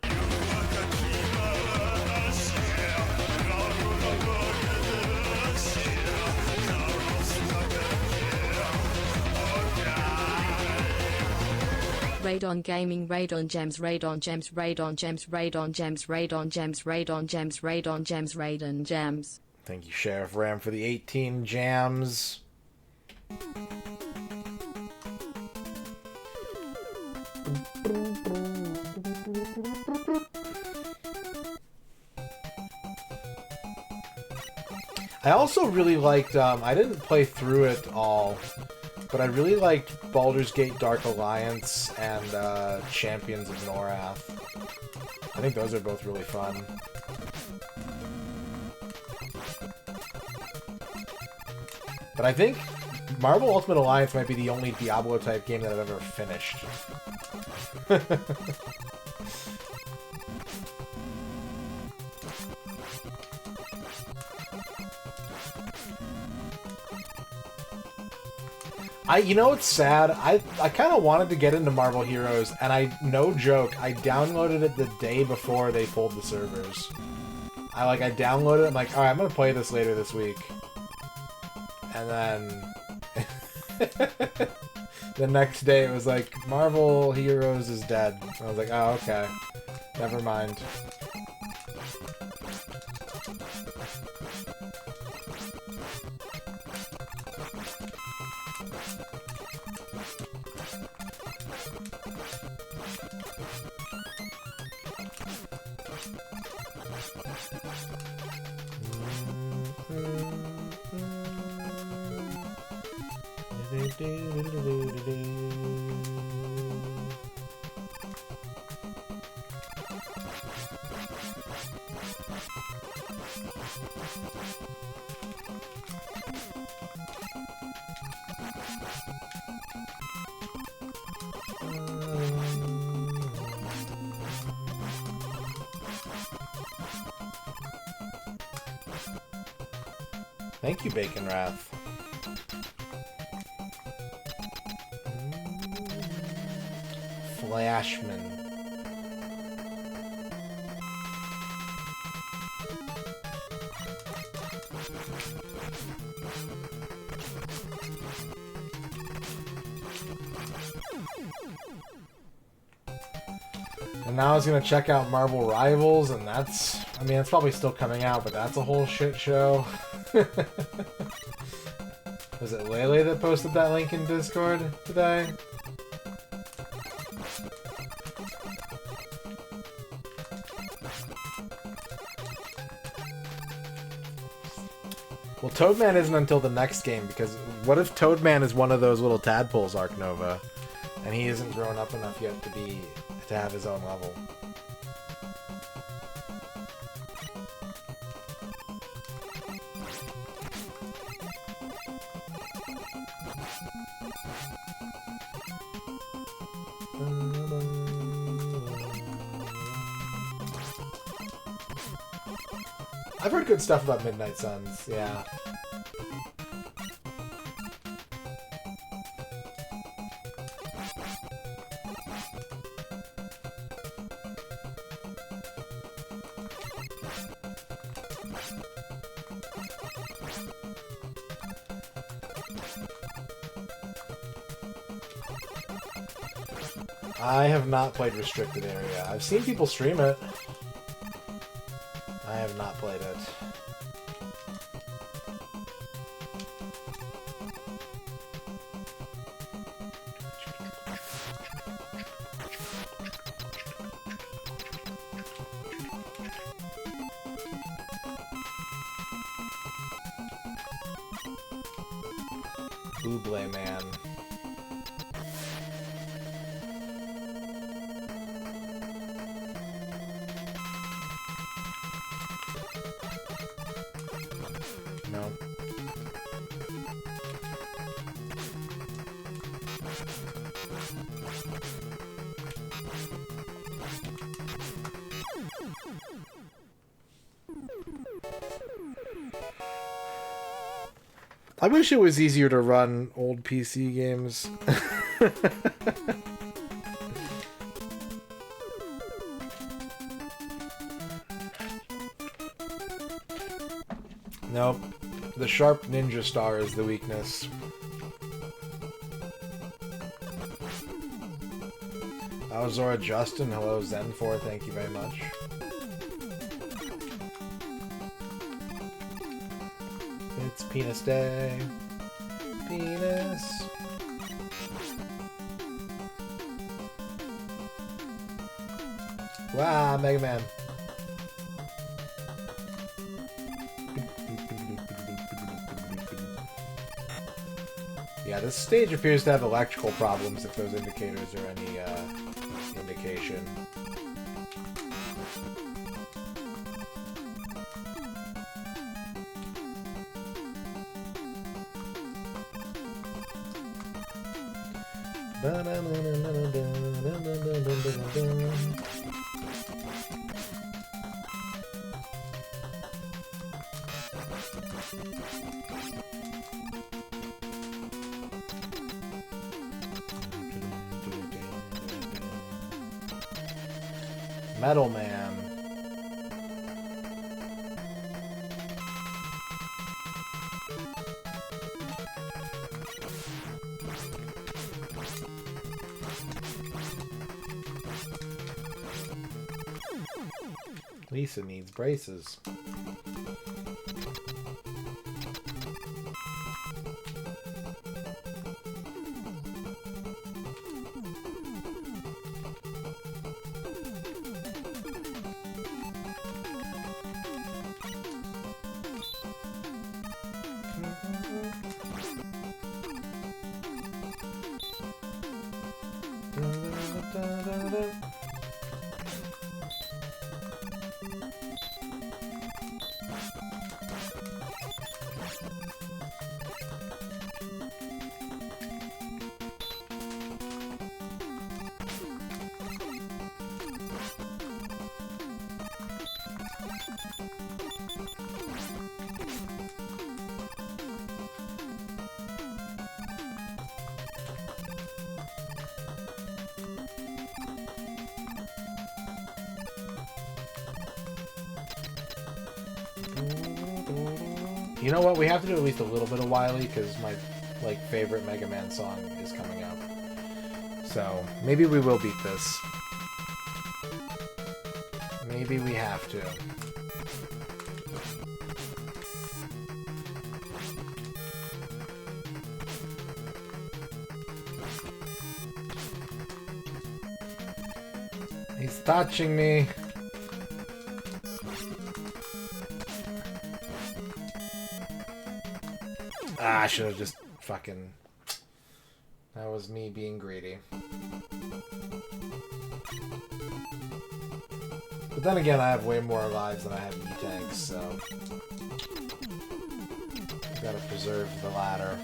Radon Gaming, Radon Gems, Radon Gems, Radon Gems, Radon Gems, Radon Gems, Radon Gems, Radon Gems, Radon Gems. Thank you, Sheriff Ram, for the 18 jams. I also really liked, I didn't play through it all, but I really liked Baldur's Gate Dark Alliance and Champions of Norath. I think those are both really fun. But I think Marvel Ultimate Alliance might be the only Diablo-type game that I've ever finished. You know what's sad? I kind of wanted to get into Marvel Heroes, and no joke, I downloaded it the day before they pulled the servers. I downloaded it, I'm like, alright, I'm gonna play this later this week. And then the next day it was like, Marvel Heroes is dead. And I was like, oh, okay. Never mind. Thank you, Bacon Wrath. Flashman. And now I was gonna check out Marvel Rivals, and that's, I mean, it's probably still coming out, but that's a whole shit show. Was it Lele that posted that link in Discord today? Well, Toadman isn't until the next game, because what if Toadman is one of those little tadpoles, Arc Nova, and he isn't grown up enough yet to have his own level? I've heard good stuff about Midnight Suns, yeah. I have not played Restricted Area. I've seen people stream it. I have not played it. Buble Man. No. I wish it was easier to run old PC games. Nope. The sharp ninja star is the weakness. Zora Justin, hello Zen4, thank you very much. It's penis day. Penis. Wow, Mega Man. Yeah, this stage appears to have electrical problems if those indicators are any indication. Metal Man. Lisa needs braces. You know what? We have to do at least a little bit of Wily because my favorite Mega Man song is coming up. So maybe we will beat this. Maybe we have to. He's touching me. I should have just fucking... That was me being greedy. But then again, I have way more lives than I have E-tanks, so... Gotta preserve the latter.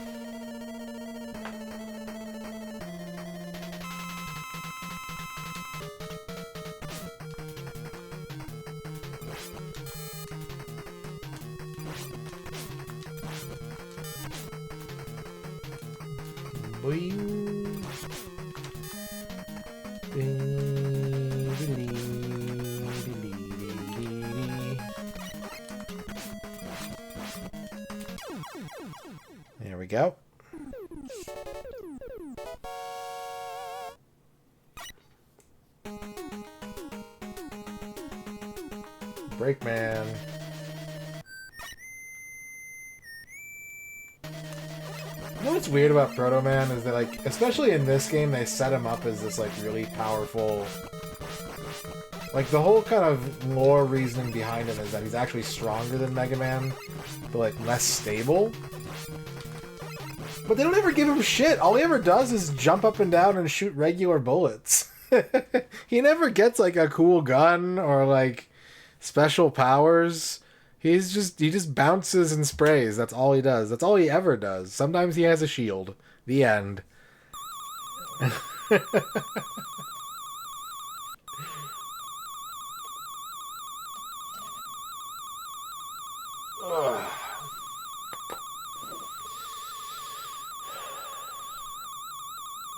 There we go. Breakman. You know what's weird about Proto Man is that, like, especially in this game, they set him up as this, like, really powerful... Like, the whole kind of lore reasoning behind him is that he's actually stronger than Mega Man, but, like, less stable. But they don't ever give him shit. All he ever does is jump up and down and shoot regular bullets. He never gets, like, a cool gun or, like, special powers. He just bounces and sprays. That's all he does. That's all he ever does. Sometimes he has a shield. The end.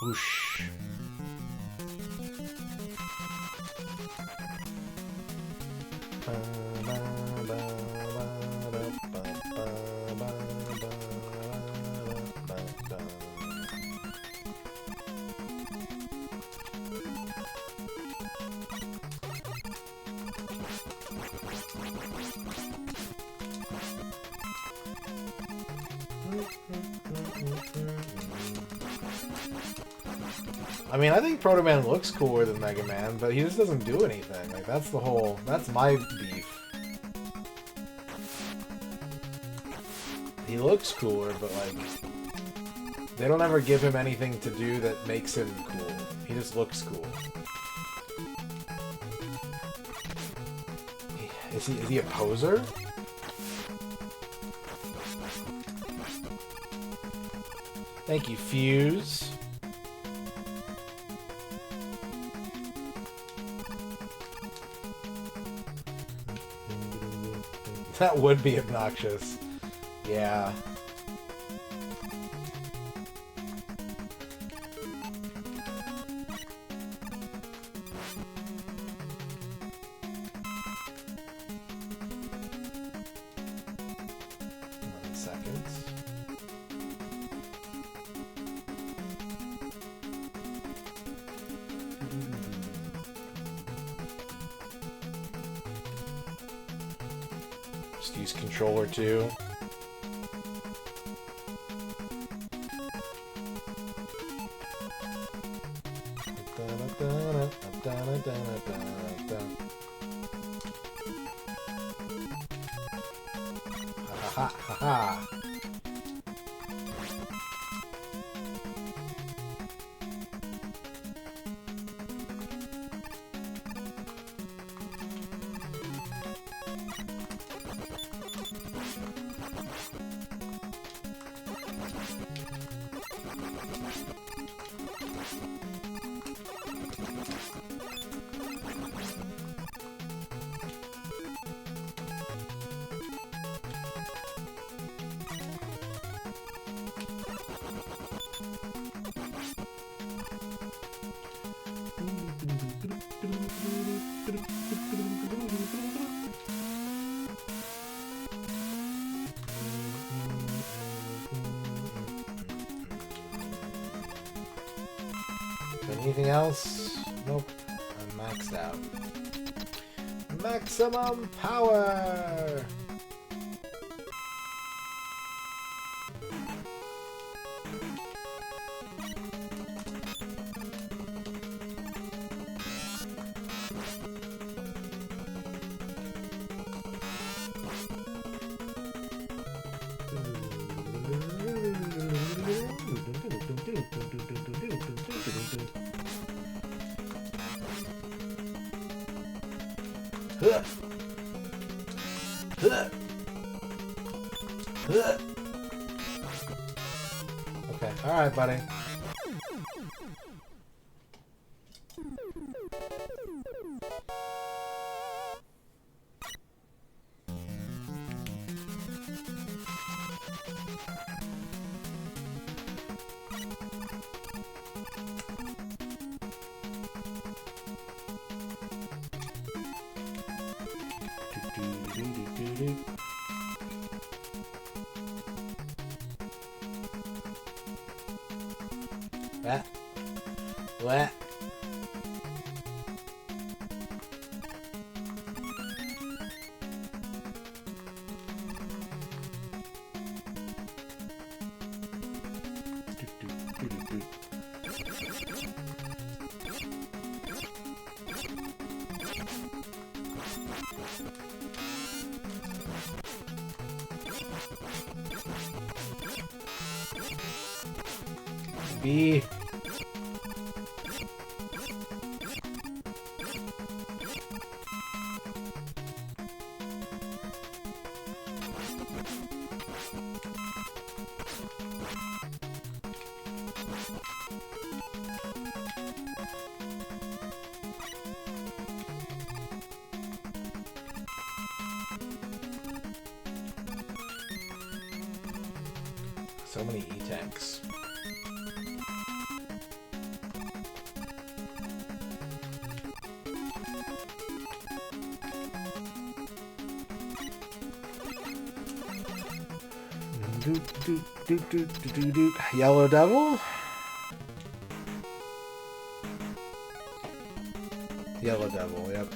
Whoosh. I mean, I think Proto Man looks cooler than Mega Man, but he just doesn't do anything. Like, that's my beef. He looks cooler, but, like, they don't ever give him anything to do that makes him cool. He just looks cool. Is he a poser? Thank you, Fuse. That would be obnoxious. Yeah. Seconds. Just use controller 2. Ha ha ha ha. Anything else? Nope. I'm maxed out. Maximum power! Okay, alright, buddy. What? B. So many E-tanks. Yellow Devil? Yellow Devil, yep.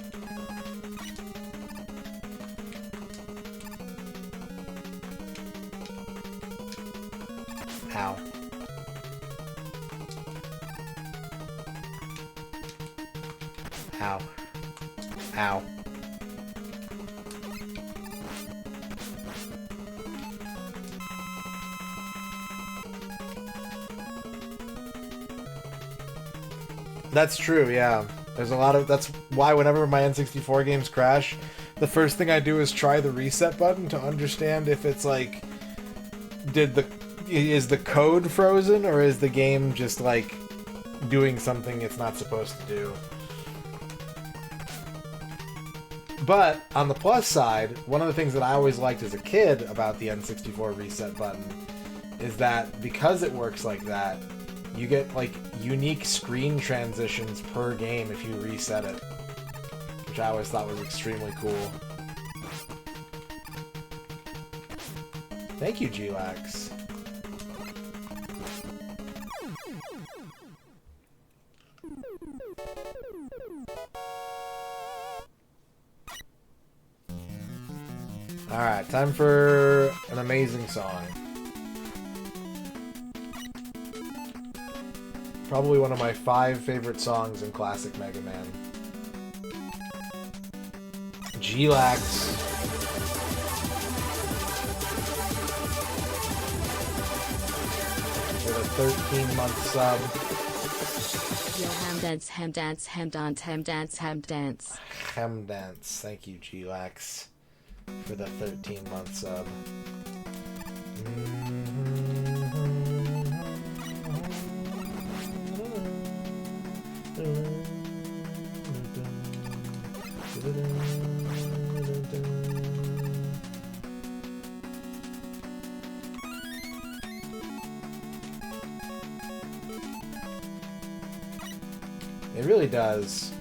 Ow. Ow. Ow. That's true, yeah. There's a lot of... That's why whenever my N64 games crash, the first thing I do is try the reset button to understand if it's like... Is the code frozen, or is the game just, like, doing something it's not supposed to do? But, on the plus side, one of the things that I always liked as a kid about the N64 reset button is that because it works like that, you get, like, unique screen transitions per game if you reset it. Which I always thought was extremely cool. Thank you, G-Lax. Alright, time for an amazing song. Probably one of my 5 favorite songs in classic Mega Man. G-Lax. With a 13-month sub. Yo, ham dance, ham dance, ham dance, ham dance, ham dance. Ham dance. Thank you, G-Lax, for the 13-month sub. It really does.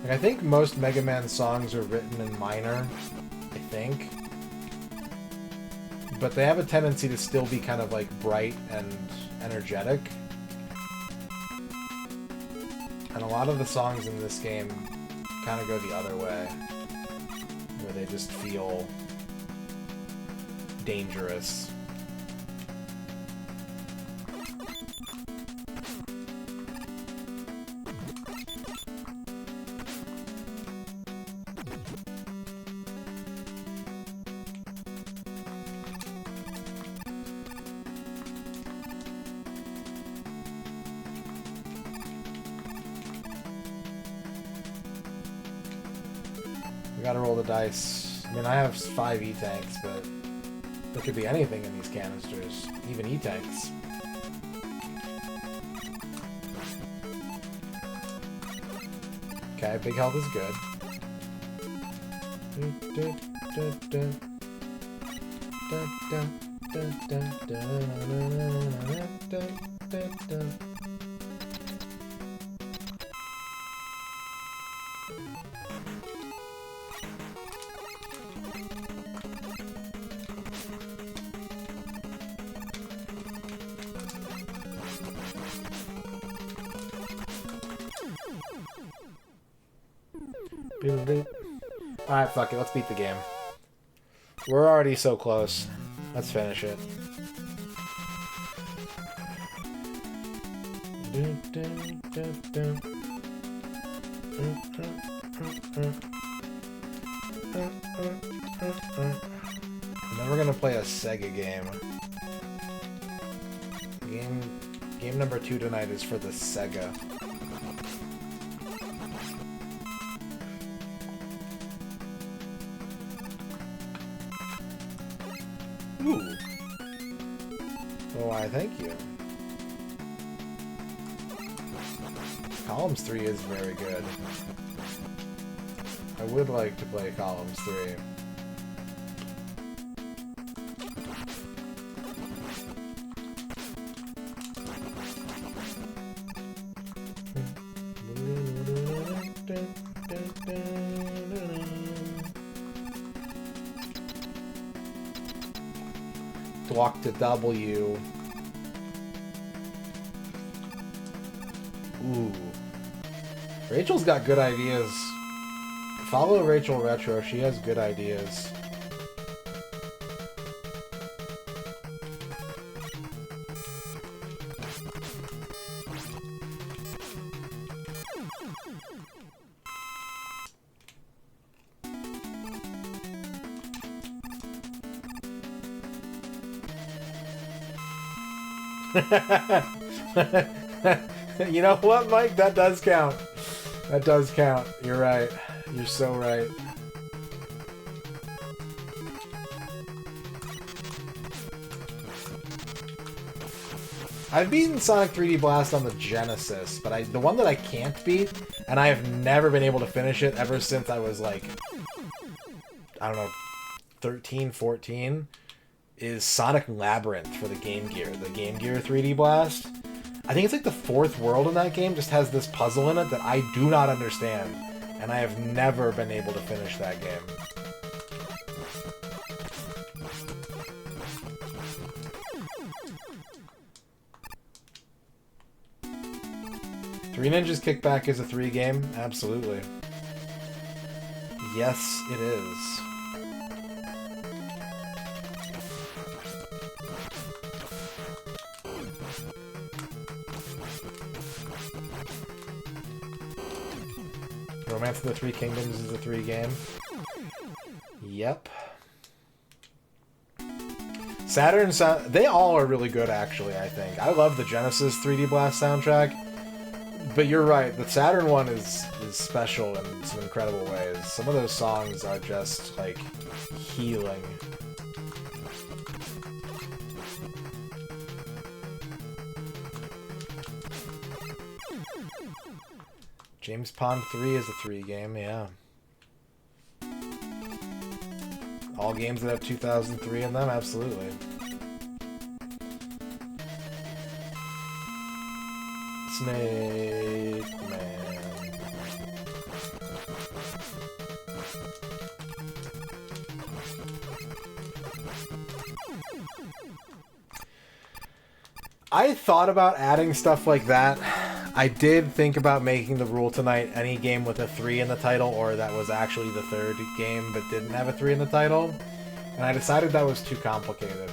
Like, I think most Mega Man songs are written in minor, I think. But they have a tendency to still be kind of like bright and energetic. And a lot of the songs in this game kind of go the other way, where they just feel dangerous. We gotta roll the dice. I mean, I have 5 E-tanks, but there could be anything in these canisters, even E-tanks. Okay, big health is good. Alright, fuck it. Let's beat the game. We're already so close. Let's finish it. Then we're gonna play a Sega game. Game number 2 tonight is for the Sega. Ooh. Oh, why, thank you. Columns 3 is very good. I would like to play Columns 3. Walk to W. Ooh. Rachel's got good ideas. Follow Rachel Retro, she has good ideas. You know what, Mike? That does count. That does count. You're right. You're so right. I've beaten Sonic 3D Blast on the Genesis, but the one that I can't beat, and I have never been able to finish it ever since I was like, I don't know, 13, 14, is Sonic Labyrinth for the Game Gear. The Game Gear 3D Blast. I think it's like the 4th world in that game just has this puzzle in it that I do not understand. And I have never been able to finish that game. Three Ninjas Kickback is a 3 game? Absolutely. Yes, it is. Romance of the Three Kingdoms is a 3 game. Yep. Saturn sound, they all are really good actually, I think. I love the Genesis 3D Blast soundtrack. But you're right, the Saturn one is special in some incredible ways. Some of those songs are just like healing. James Pond 3 is a 3 game, yeah. All games that have 2003 in them, absolutely. Snake Man. I thought about adding stuff like that. I did think about making the rule tonight any game with a 3 in the title, or that was actually the 3rd game but didn't have a 3 in the title. And I decided that was too complicated.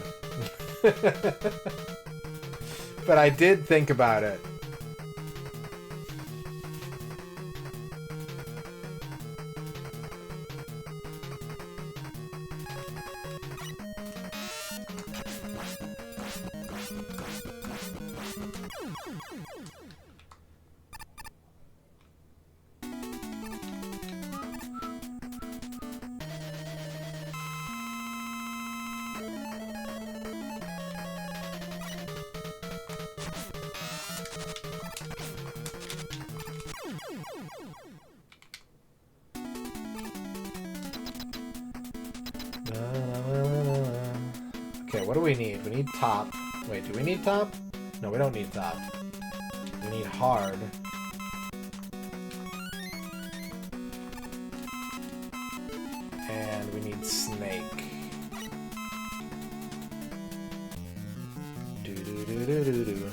But I did think about it. Okay, what do we need? We need top. Wait, do we need top? No, we don't need top. We need hard. And we need snake. Do-do-do-do-do-do.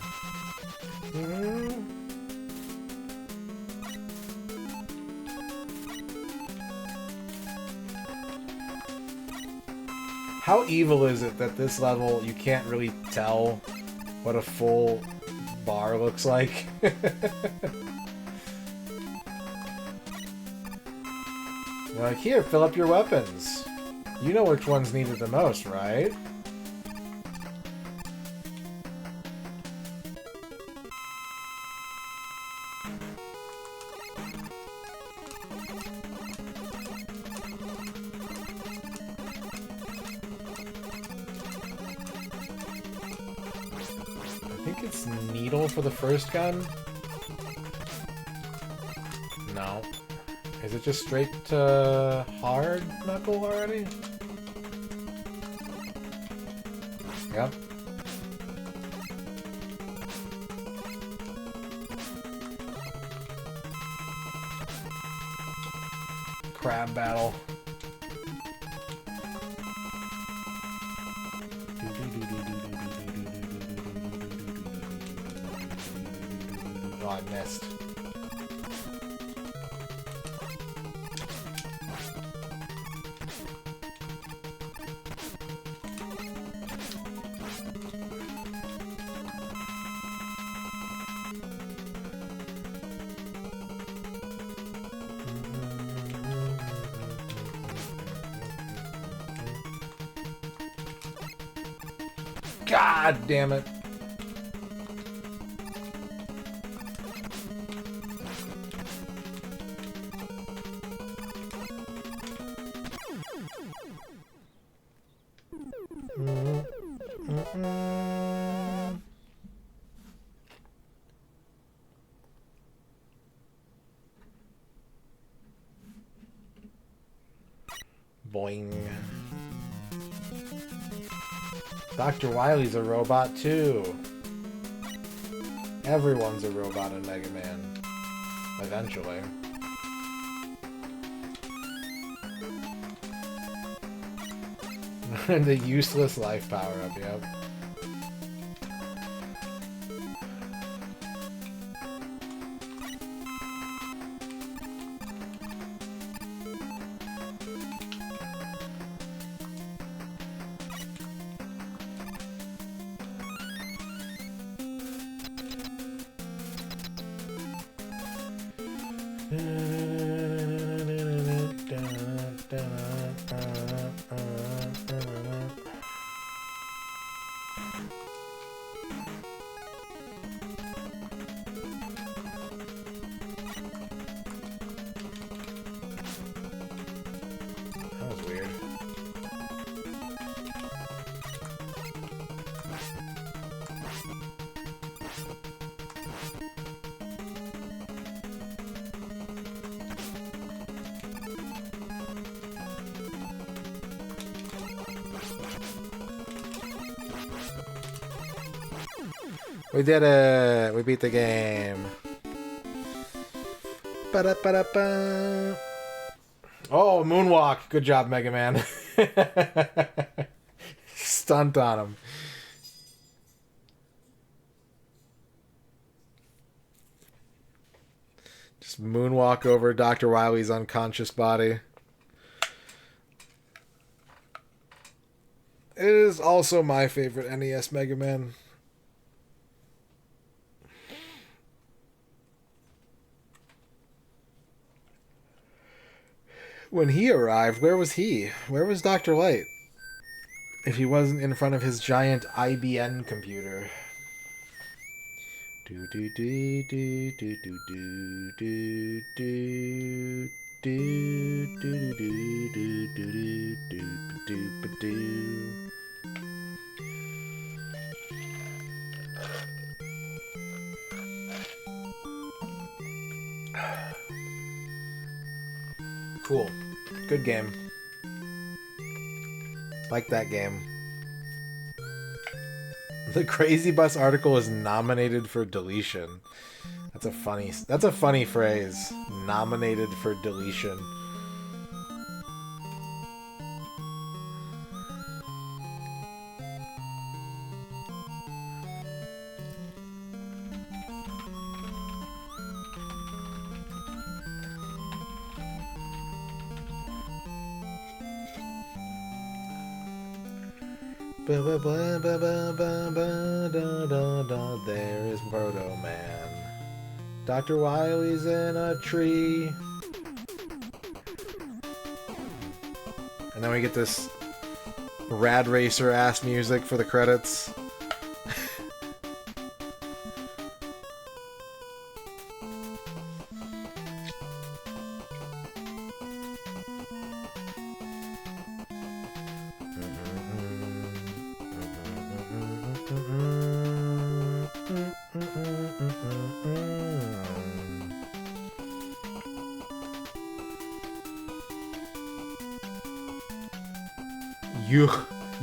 How evil is it that this level you can't really tell what a full bar looks like? You're like, here, fill up your weapons. You know which one's needed the most, right? I think it's needle for the first gun. No. Is it just straight to hard knuckle already? Yep. Crab battle. Oh, I missed. God damn it. Boing. Dr. Wily's a robot too. Everyone's a robot in Mega Man. Eventually. The useless life power-up, yep. That was weird. We did it! We beat the game. Ba-da-ba-da-ba. Oh, moonwalk. Good job, Mega Man. Stunt on him. Just moonwalk over Dr. Wily's unconscious body. It is also my favorite NES Mega Man. When he arrived, where was he? Where was Dr. Light? If he wasn't in front of his giant IBM computer. Do do do do do do do do do do do do do do do do. Cool. Good game. Like that game. The Crazy Bus article is nominated for deletion. That's a funny phrase. Nominated for deletion. There is Proto Man. Dr. Wily's in a tree. And then we get this Rad Racer ass music for the credits.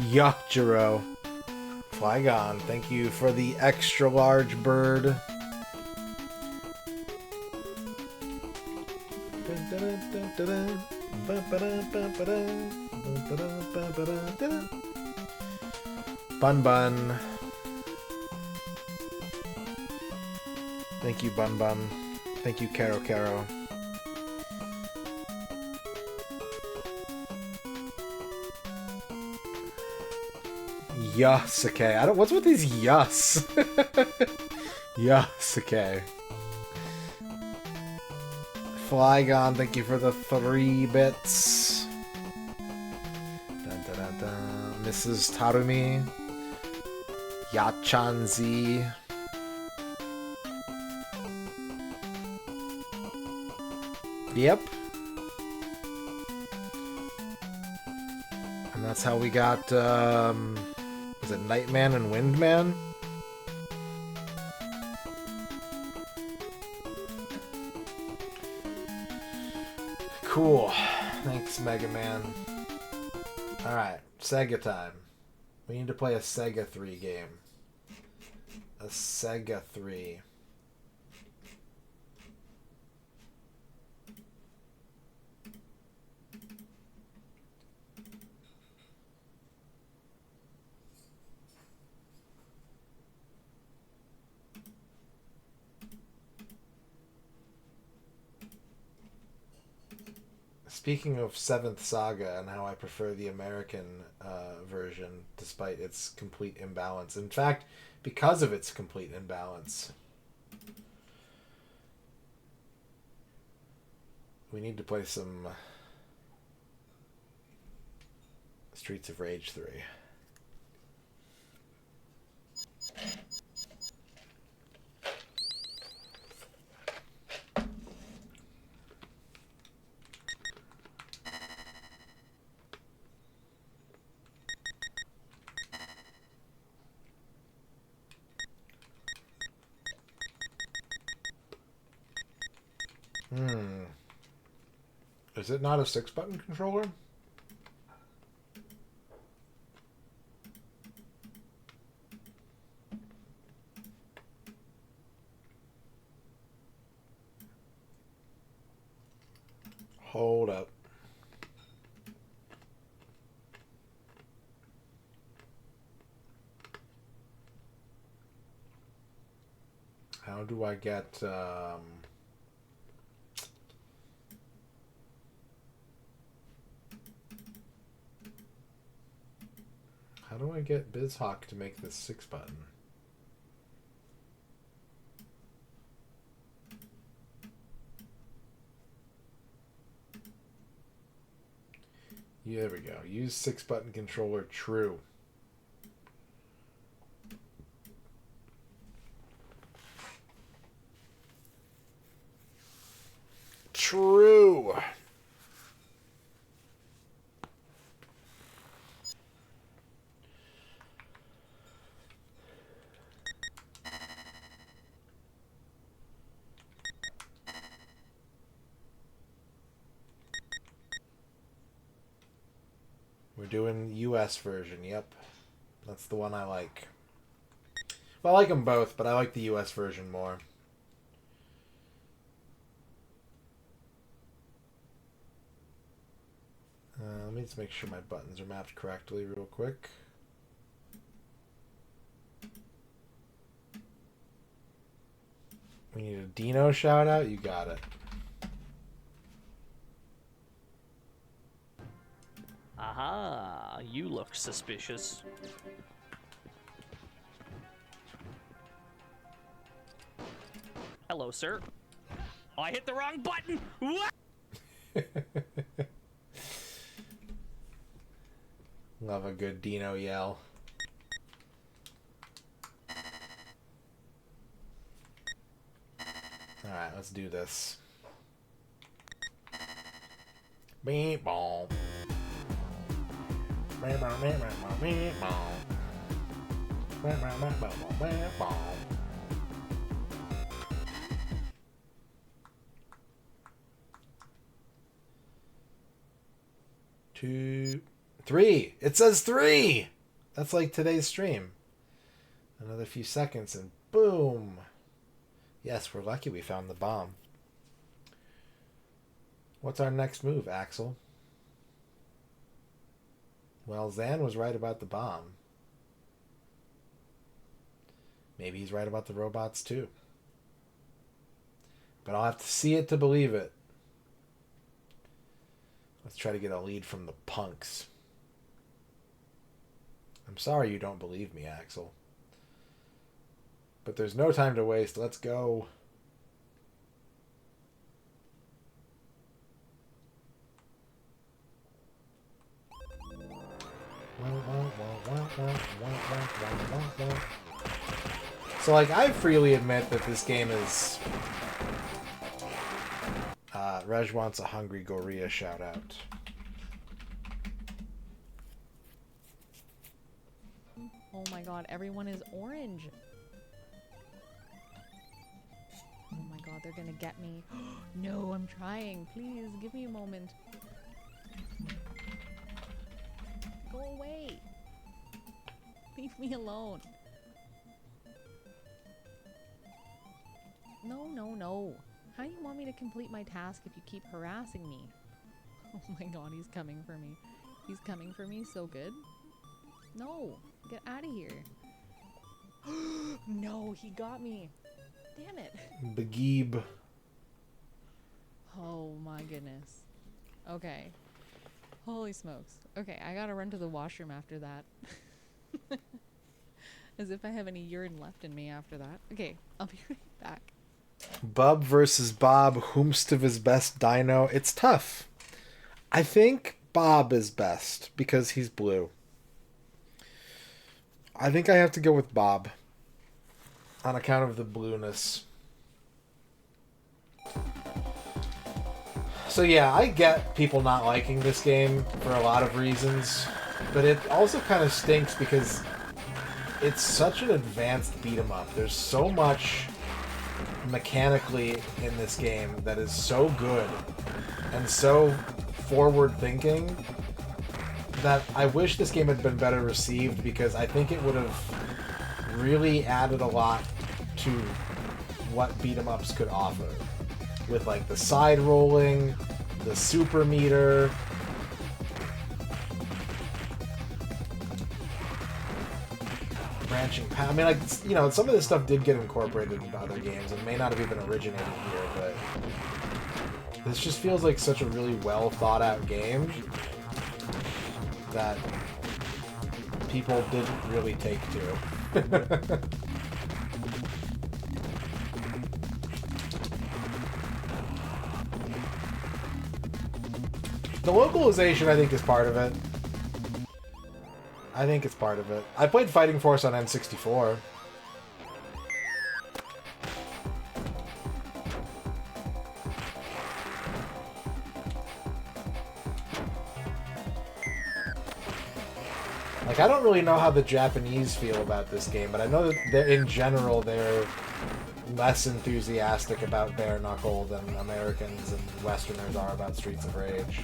Yachiro. Flygon, thank you for the extra large bird. Bun Bun. Thank you, Bun Bun. Thank you, Caro Caro. Yasuke. I don't. What's with these yas? Yasuke. Flygon, thank you for the 3 bits. Dun, dun, dun, dun. Mrs. Tarumi. Yachanzi. Yep. And that's how we got, is it Nightman and Windman? Cool. Thanks, Mega Man. Alright, Sega time. We need to play a Sega 3 game. A Sega 3. Speaking of 7th Saga and how I prefer the American version despite its complete imbalance. In fact, because of its complete imbalance, we need to play some Streets of Rage 3. Is it not a 6-button controller? Hold up. How do I get, how do I get BizHawk to make this 6-button? Yeah, there we go. Use 6-button controller, true. True. We're doing US version, yep. That's the one I like. Well, I like them both, but I like the US version more. Let me just make sure my buttons are mapped correctly real quick. We need a Dino shout out? You got it. Aha, you look suspicious. Hello, sir. Oh, I hit the wrong button! What? Love a good Dino yell. Alright, let's do this. Beep bom. Beep bom, beep bom, beep bom. Beep bom, beep bom, beep bom. Two, three. It says 3. That's like today's stream. Another few seconds and boom. Yes, we're lucky we found the bomb. What's our next move, Axel? Well, Zan was right about the bomb. Maybe he's right about the robots too. But I'll have to see it to believe it. Let's try to get a lead from the punks. I'm sorry you don't believe me, Axel. But there's no time to waste. Let's go. So, like, I freely admit that this game is... Rej wants a Hungry Gorilla shout out. Oh my god, everyone is orange. Oh my god, they're gonna get me. No, I'm trying. Please, give me a moment. Go away. Leave me alone. No, no, no. How do you want me to complete my task if you keep harassing me? Oh my god, he's coming for me. He's coming for me so good. No, get out of here. No, he got me. Damn it. Begeeb. Oh my goodness. Okay. Holy smokes. Okay, I gotta run to the washroom after that. As if I have any urine left in me after that. Okay, I'll be right back. Bub versus Bob. Whomst is best dino? It's tough. I think Bob is best because he's blue. I think I have to go with Bob on account of the blueness. So yeah, I get people not liking this game for a lot of reasons, but it also kind of stinks because it's such an advanced beat 'em up. There's so much mechanically in this game that is so good and so forward thinking that I wish this game had been better received, because I think it would have really added a lot to what beat 'em ups could offer, with like the side rolling, the super meter, branching path. I mean, like, you know, some of this stuff did get incorporated into other games and may not have even originated here, but this just feels like such a really well thought out game that people didn't really take to. The localization, I think, is part of it. I think it's part of it. I played Fighting Force on N64. Like, I don't really know how the Japanese feel about this game, but I know that in general they're less enthusiastic about Bare Knuckle than Americans and Westerners are about Streets of Rage.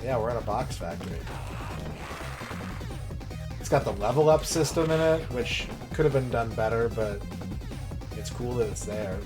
Yeah, we're in a box factory. It's got the level up system in it, which could have been done better, but it's cool that it's there.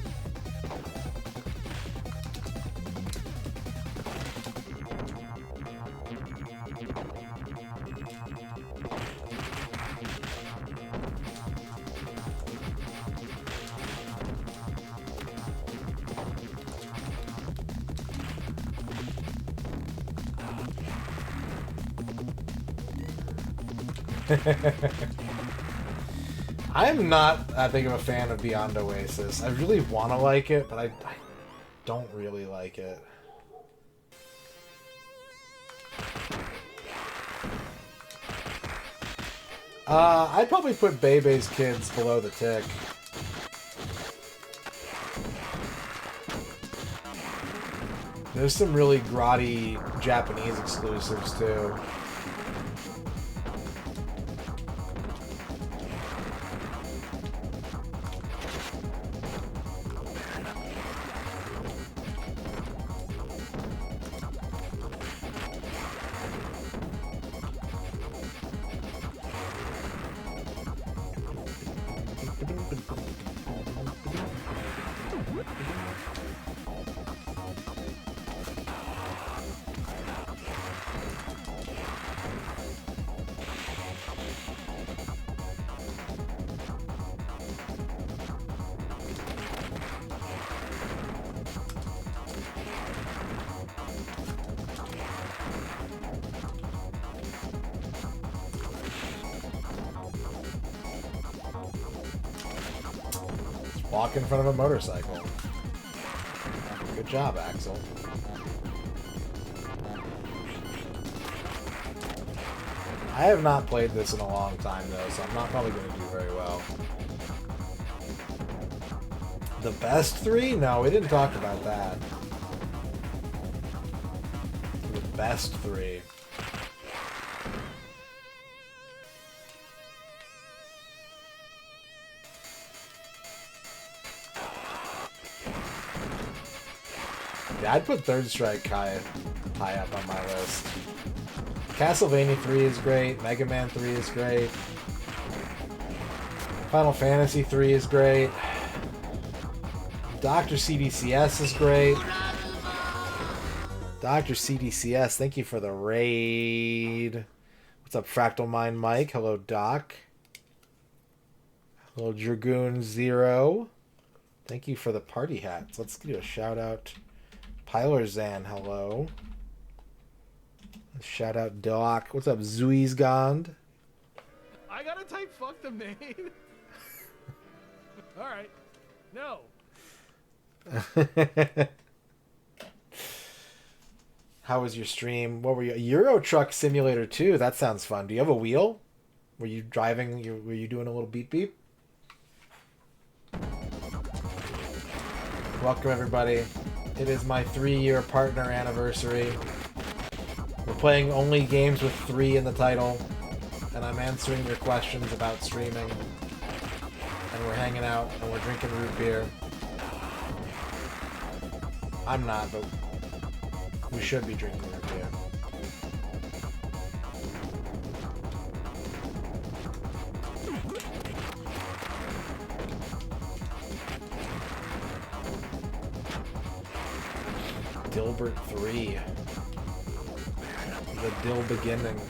I am not that big of a fan of Beyond Oasis. I really want to like it, but I don't really like it. I'd probably put Bebe's Kids below the Tick. There's some really grotty Japanese exclusives too. Walk in front of a motorcycle. Good job, Axel. I have not played this in a long time, though, so I'm not probably going to do very well. The best three? No, we didn't talk about that. The best three. Yeah, I'd put Third Strike high up on my list. Castlevania 3 is great. Mega Man 3 is great. Final Fantasy 3 is great. Dr. CDCS is great. Dr. CDCS, thank you for the raid. What's up, Fractal Mind Mike? Hello, Doc. Hello, Dragoon Zero. Thank you for the party hats. Let's do a shout out. Pylerzan, hello. Shout out Doc. What's up, Zuizgond? I gotta type fuck the main. Alright. No. How was your stream? What were you? Euro Truck Simulator 2. That sounds fun. Do you have a wheel? Were you driving? Were you doing a little beep beep? Welcome, everybody. It is my 3-year partner anniversary. We're playing only games with 3 in the title, and I'm answering your questions about streaming. And we're hanging out, and we're drinking root beer. I'm not, but we should be drinking root beer. Dilbert 3. The Dill beginning.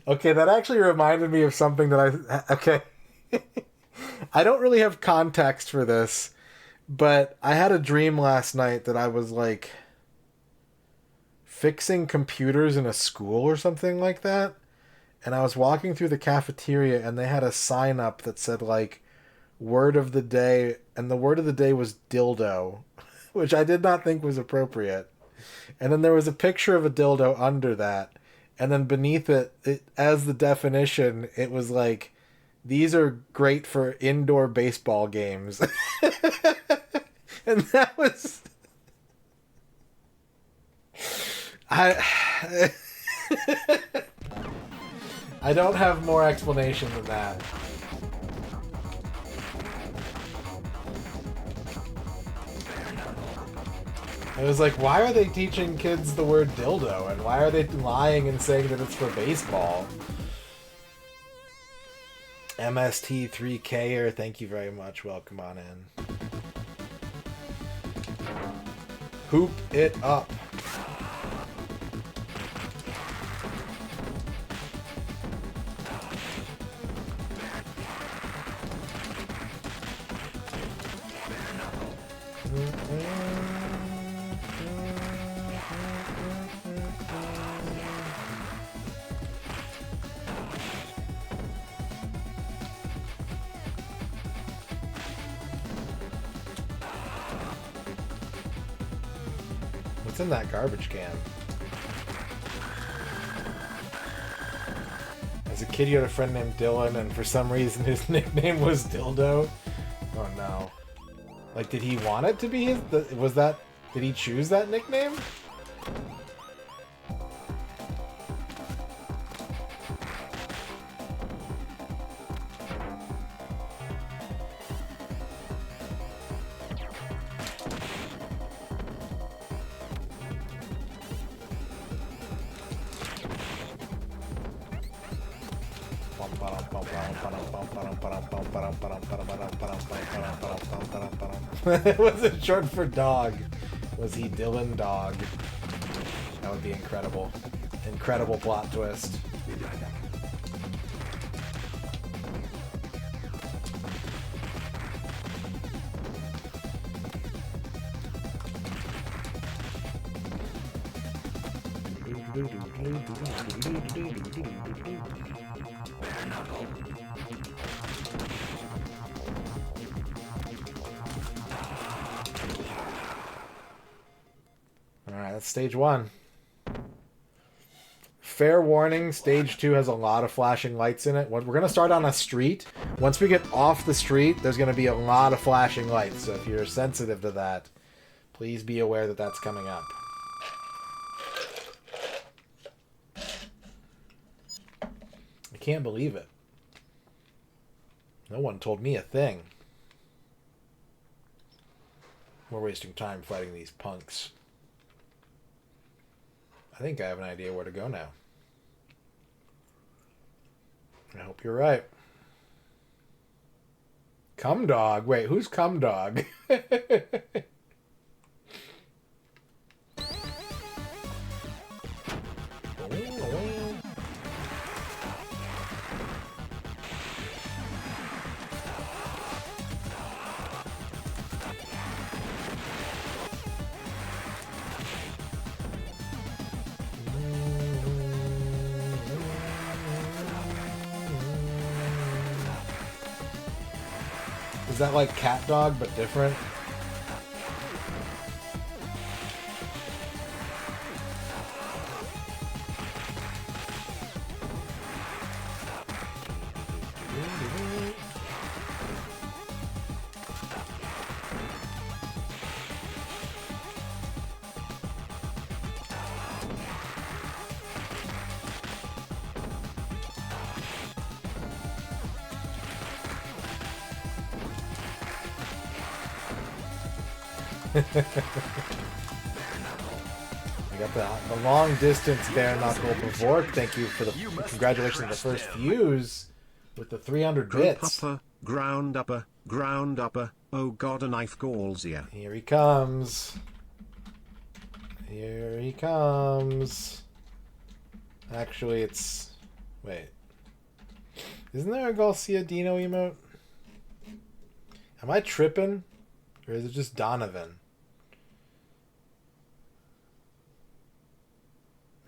Okay, that actually reminded me of something that okay. I don't really have context for this, but I had a dream last night that I was like fixing computers in a school or something like that. And I was walking through the cafeteria and they had a sign up that said like word of the day, and the word of the day was dildo, which I did not think was appropriate. And then there was a picture of a dildo under that. And then beneath it, as the definition, it was like, these are great for indoor baseball games. And that was... I don't have more explanation than that. I was like, why are they teaching kids the word dildo? And why are they lying and saying that it's for baseball? MST3Ker, thank you very much. Welcome on in. Hoop it up. What's in that garbage can? As a kid, you had a friend named Dylan, and for some reason his nickname was Dildo. Oh no. Like, did he want it to be his? Was that... Did he choose that nickname? Was it short for dog? Was he Dylan Dog? That would be incredible. Incredible plot twist. Alright, that's stage 1. Fair warning, stage 2 has a lot of flashing lights in it. We're going to start on a street. Once we get off the street, there's going to be a lot of flashing lights. So if you're sensitive to that, please be aware that that's coming up. I can't believe it. No one told me a thing. We're wasting time fighting these punks. I think I have an idea where to go now. I hope you're right. Cum Dog? Wait, who's Cum Dog? Is that like Cat Dog, but different? I got the long distance bare knuckle before. Thank you for the congratulations on the first fuse with the 300 bits. Ground upper. Oh god, a knife galls ya. Here he comes. Here he comes. Actually, it's... Wait. Isn't there a Garcia Dino emote? Am I tripping? Or is it just Donovan?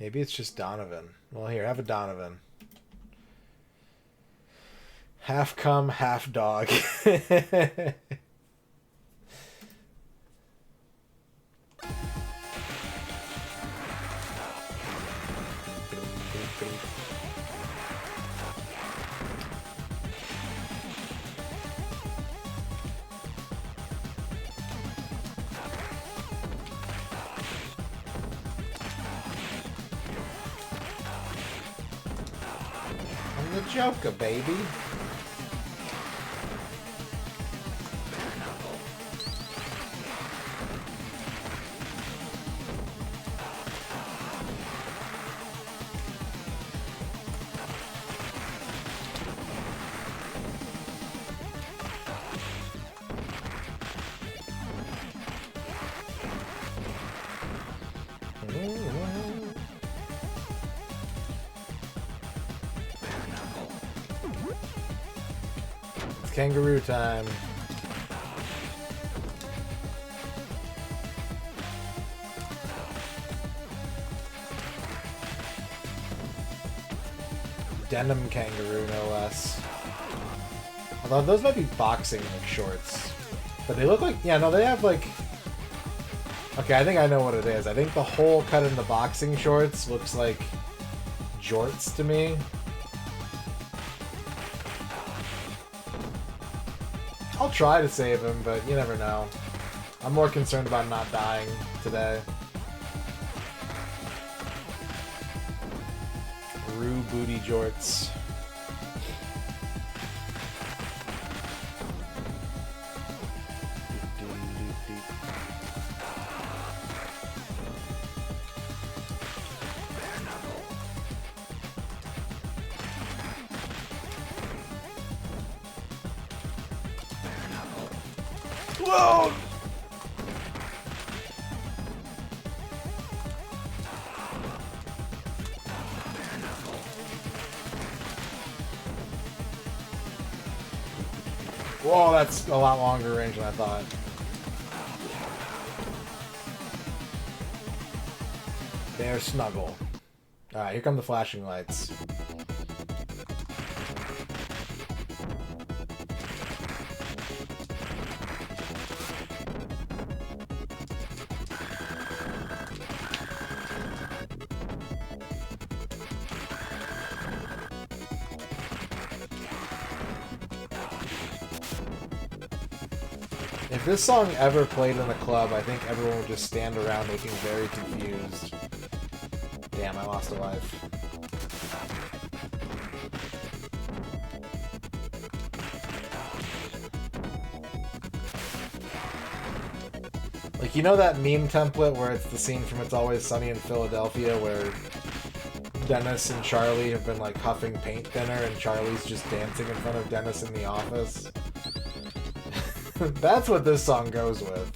Maybe it's just Donovan. Well, here, have a Donovan. Half cum, half dog. I'm the Joker, baby. It's kangaroo time. denim kangaroo, no less. Although those might be boxing like shorts. But they look like, yeah, no, they have like... Okay, I think I know what it is. I think the hole cut in the boxing shorts looks like jorts to me. I'll try to save him, but you never know. I'm more concerned about not dying today. Rue booty jorts. Whoa! Whoa, that's a lot longer range than I thought. They're snuggle. Alright, here come the flashing lights. If this song ever played in a club, I think everyone would just stand around looking very confused. Damn, I lost a life. Like, you know that meme template where it's the scene from It's Always Sunny in Philadelphia where Dennis and Charlie have been like huffing paint thinner and Charlie's just dancing in front of Dennis in the office? That's what this song goes with.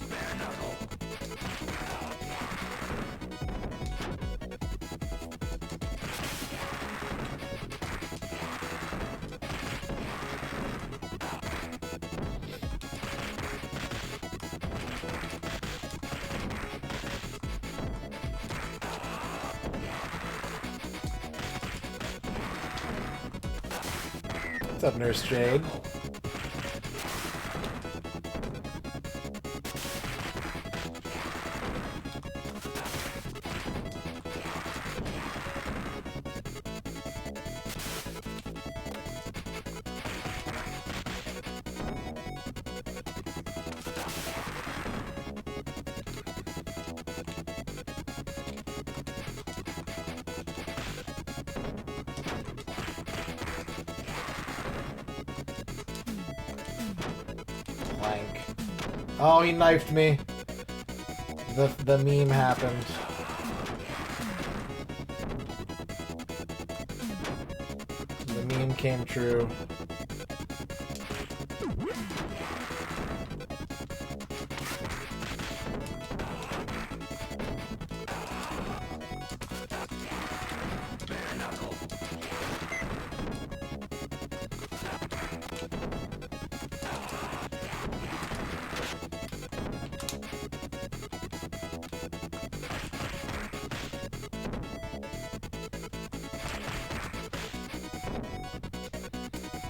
What's up, Nurse Jade? Oh, he knifed me. The meme happened. The meme came true.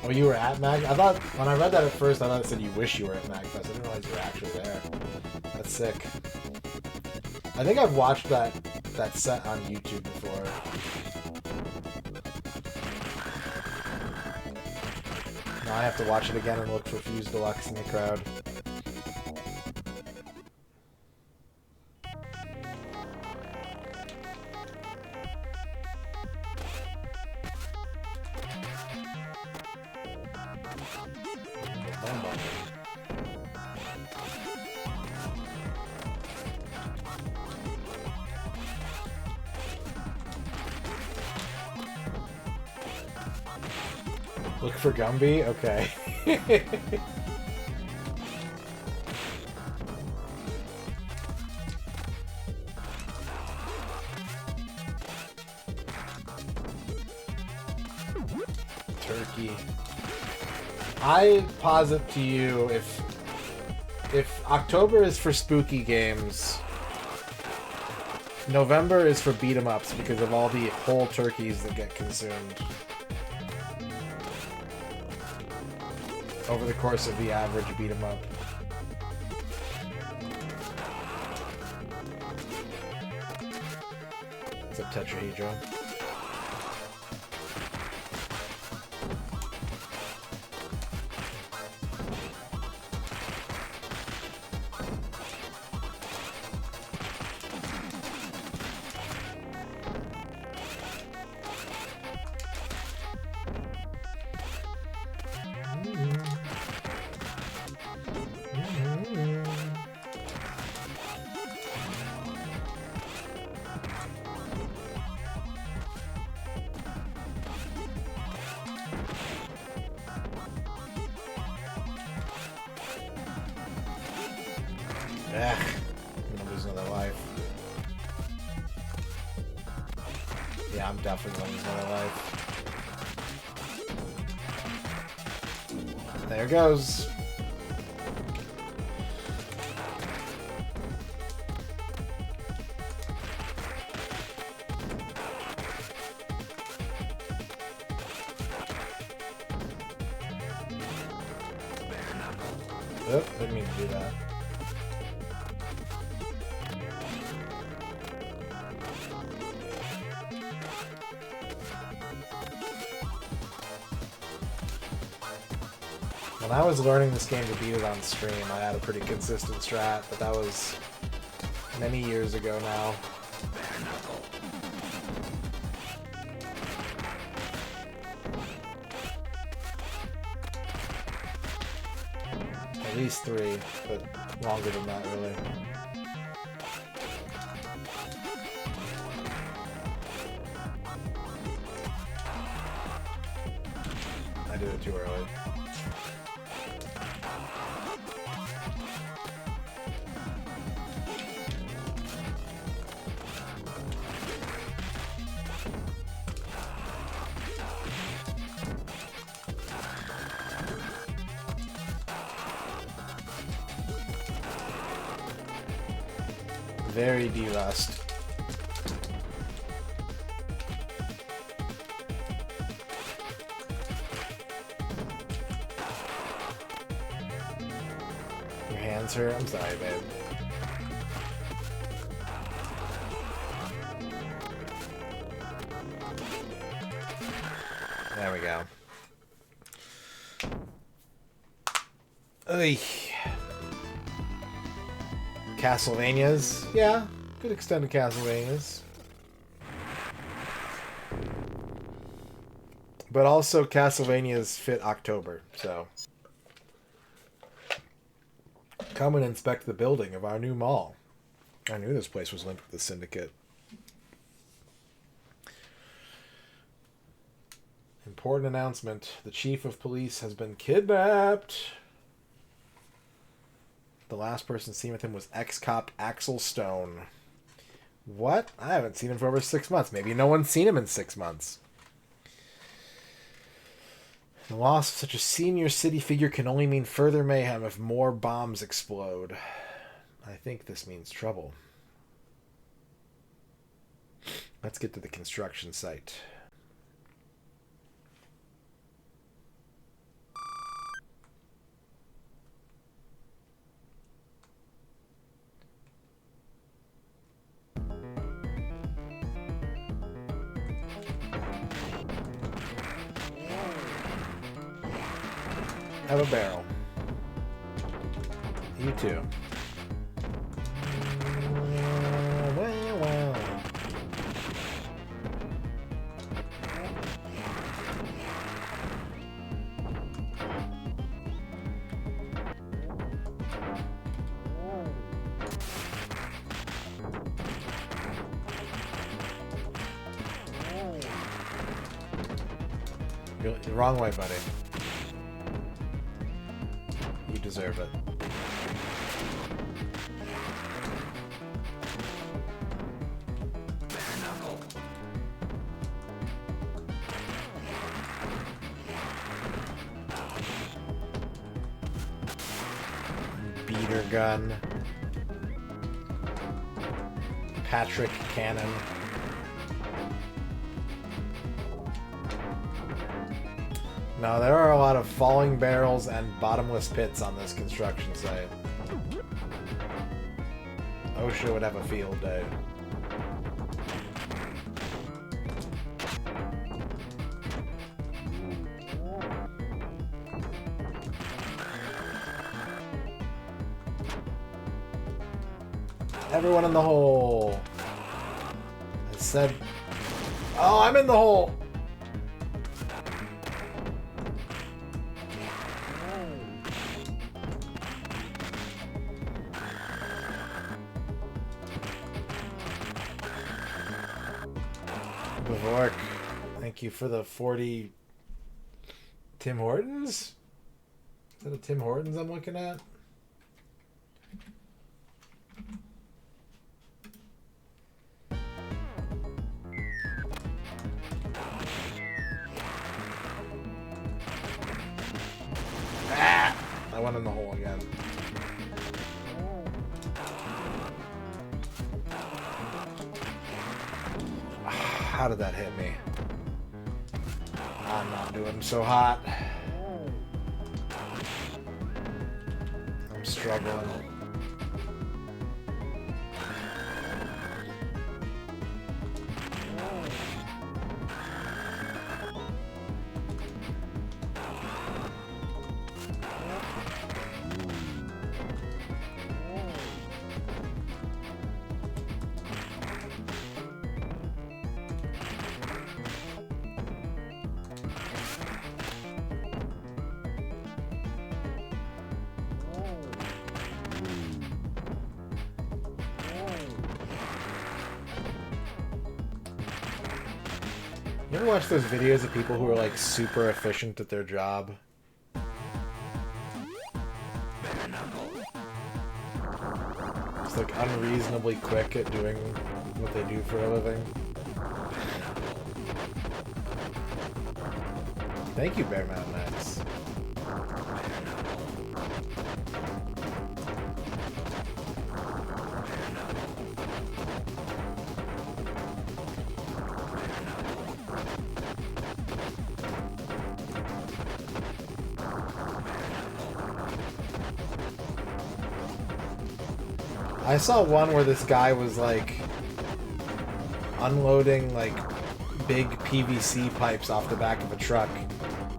Oh, you were at Mag? I thought, when I read that at first, I thought it said you wish you were at MagFest. I didn't realize you were actually there. That's sick. I think I've watched that set on YouTube before. Now I have to watch it again and look for Fuse Deluxe in the crowd. Look for Gumby? Okay. Turkey. I posit to you, if October is for spooky games, November is for beat 'em ups because of all the whole turkeys that get consumed. over the course of the average beat 'em up. Except tetrahedron. Ugh, I'm gonna lose another life. Yeah, I'm definitely gonna lose another life. There it goes. Oh, didn't mean to do that. When I was learning this game to beat it on stream, I had a pretty consistent strat, but that was many years ago now. At least 3, but longer than that, really. I did it too early. Very D-Rust. Your hands hurt? I'm sorry, babe. There we go. Oy. Castlevanias? Yeah, good extended Castlevanias. But also Castlevanias fit October, so. Come and inspect the building of our new mall. I knew this place was linked with the Syndicate. Important announcement. The chief of police has been kidnapped. The last person seen with him was ex-cop Axel Stone. What? I haven't seen him for over 6 months. Maybe no one's seen him in 6 months. The loss of such a senior city figure can only mean further mayhem if more bombs explode. I think this means trouble. Let's get to the construction site. Have a barrel. You too. You're the wrong way, buddy. You deserve it. Beater gun. Patrick cannon. no, there are a lot of falling barrels and bottomless pits on this construction site. OSHA would have a field day. Everyone in the hole. I said... Oh, I'm in the hole! Bavork, thank you for the 40 Tim Hortons? Is that a Tim Hortons I'm looking at? Ah! I went in the hole again. How did that hit me? I'm not doing so hot. I'm struggling. You ever watch those videos of people who are like super efficient at their job? Just like unreasonably quick at doing what they do for a living. Thank you, Bear Mountain X. I saw one where this guy was like unloading like big PVC pipes off the back of a truck,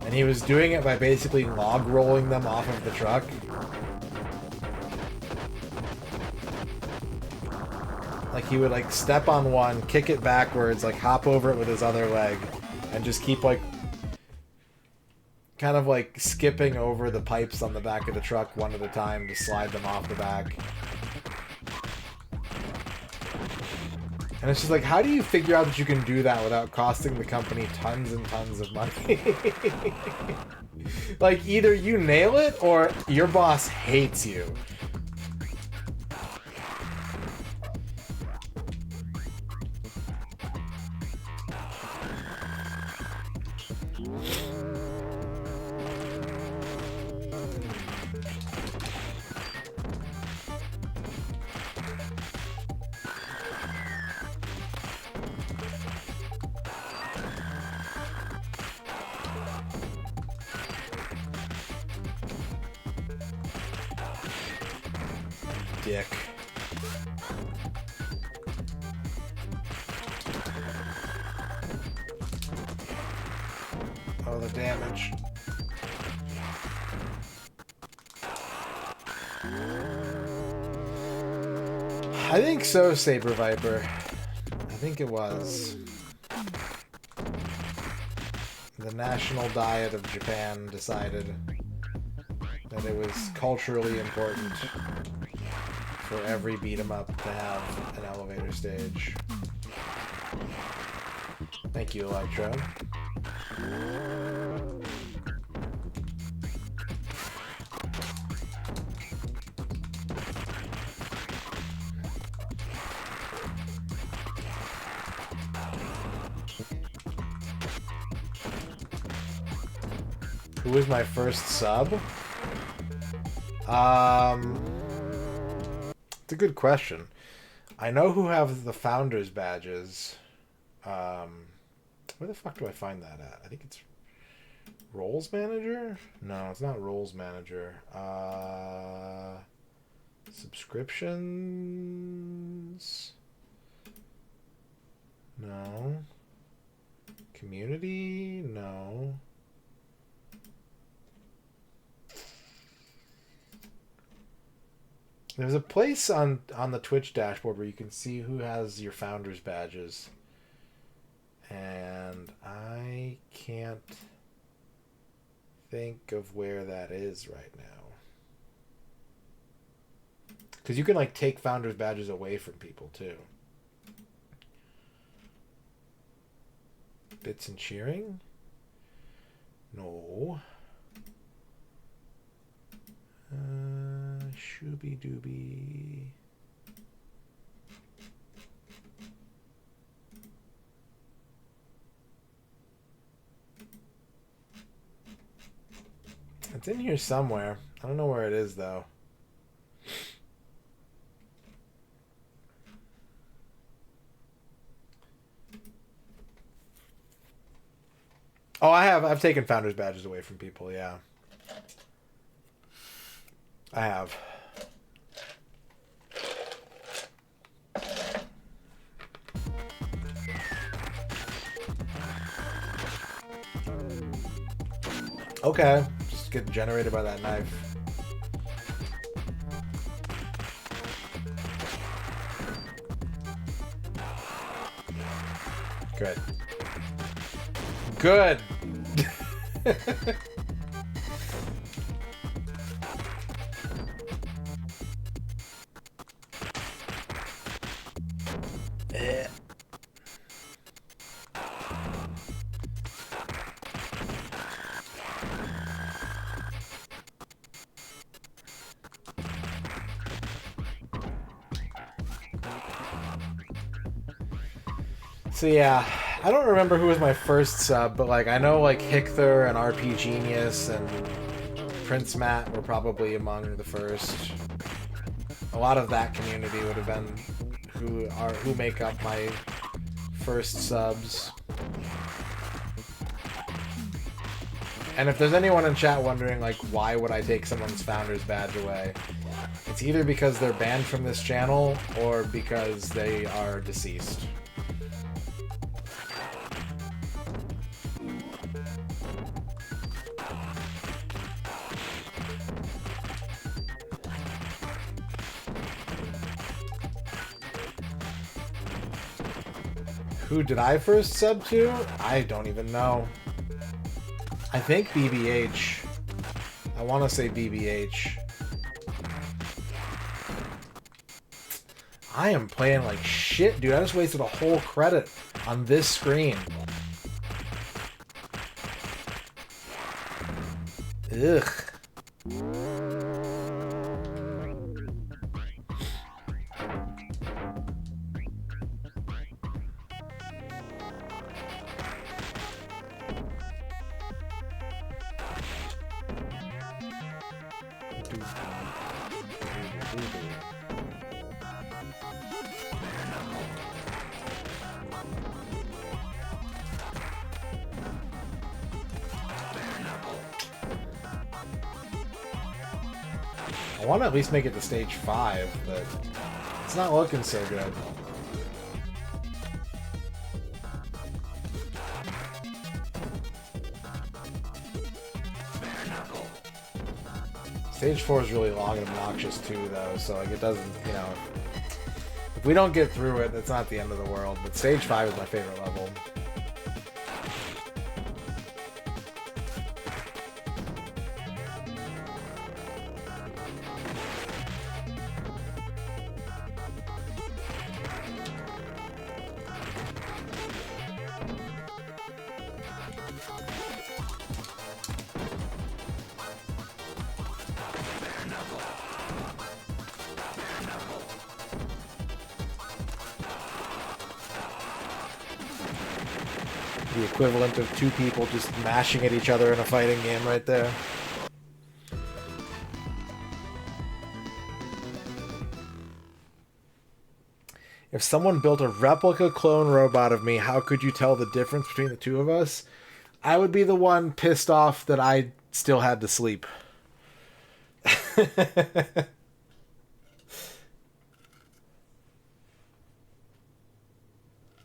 and he was doing it by basically log rolling them off of the truck. Like he would like step on one, kick it backwards, like hop over it with his other leg, and just keep like kind of like skipping over the pipes on the back of the truck one at a time to slide them off the back. And it's just like, how do you figure out that you can do that without costing the company tons and tons of money? Like, either you nail it or your boss hates you. Dick. Oh, the damage. I think so, Saber Viper. I think it was. The National Diet of Japan decided that it was culturally important for every beat 'em up to have an elevator stage. Thank you, Electro. Who was my first sub? It's a good question. I know who have the founders badges. Where the fuck do I find that at? I think it's Roles manager? No, it's not roles manager. Subscriptions? No. Community? No. There's a place on the Twitch dashboard where you can see who has your founders badges. And I can't think of where that is right now. Because you can like take founders badges away from people too. Bits and cheering? No. Shooby dooby. It's in here somewhere. I don't know where it is though. Oh, I've taken founders badges away from people, yeah. I have. Okay, just get generated by that knife. Good. Good. So yeah, I don't remember who was my first sub, but like I know like Hickther and RP Genius and Prince Matt were probably among the first. A lot of that community would have been who make up my first subs. And if there's anyone in chat wondering like why would I take someone's founder's badge away, it's either because they're banned from this channel or because they are deceased. Who did I first sub to? I don't even know. I think BBH. I want to say BBH. I am playing like shit, dude. I just wasted a whole credit on this screen. Ugh. I want to at least make it to stage 5, but it's not looking so good. Stage 4 is really long and obnoxious too, though, so like it doesn't, you know, if we don't get through it, it's not the end of the world, but stage 5 is my favorite level. The equivalent of two people just mashing at each other in a fighting game right there. If someone built a replica clone robot of me, how could you tell the difference between the two of us? I would be the one pissed off that I still had to sleep.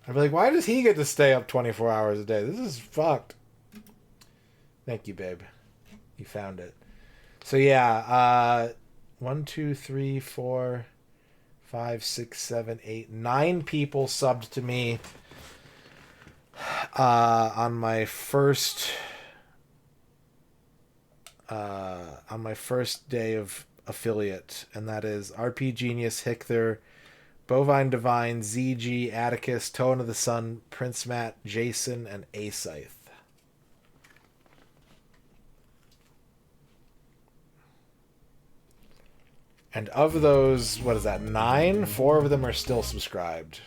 I'd be like, why does he get to stay up 24 hours a day? This is fucked. Thank you, babe. You found it. So yeah, 1, 2, 3, 4, 5, 6, 7, 8, 9 people subbed to me on my first day of affiliate, and that is RP Genius, Hichther, Bovine Divine, ZG, Atticus, Tone of the Sun, Prince Matt, Jason, and Asyth. And of those, what is that, 9? 4 of them are still subscribed.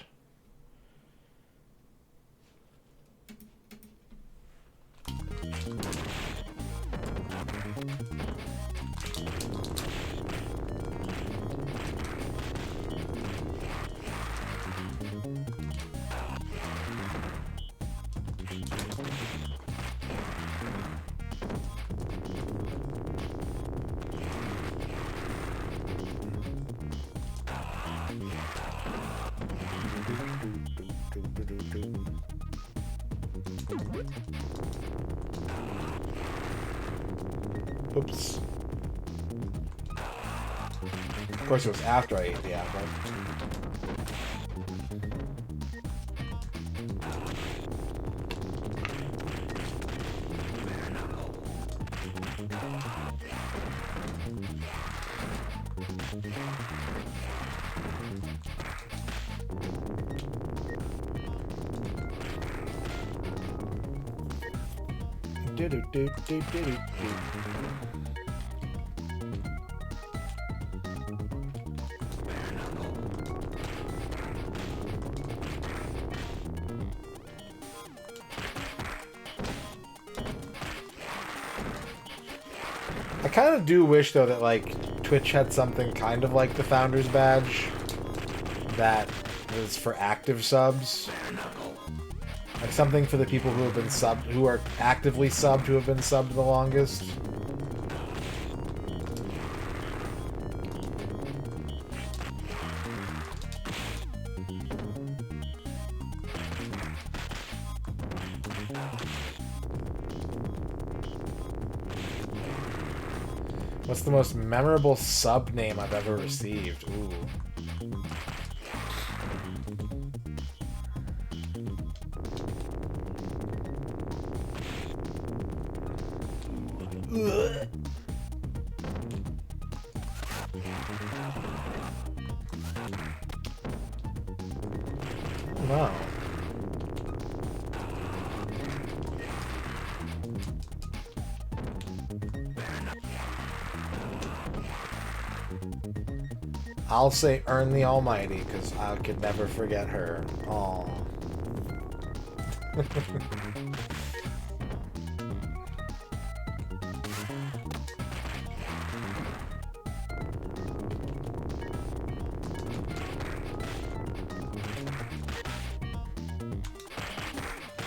Oops. Of course, it was after I ate the apple. I kind of do wish, though, that, like, Twitch had something kind of like the Founders Badge that was for active subs. Like, something for the people who have been subbed, who are actively subbed, who have been subbed the longest. What's the most memorable sub name I've ever received? Ooh. Ugh. Wow. I'll say Earn the Almighty, because I could never forget her. Aww.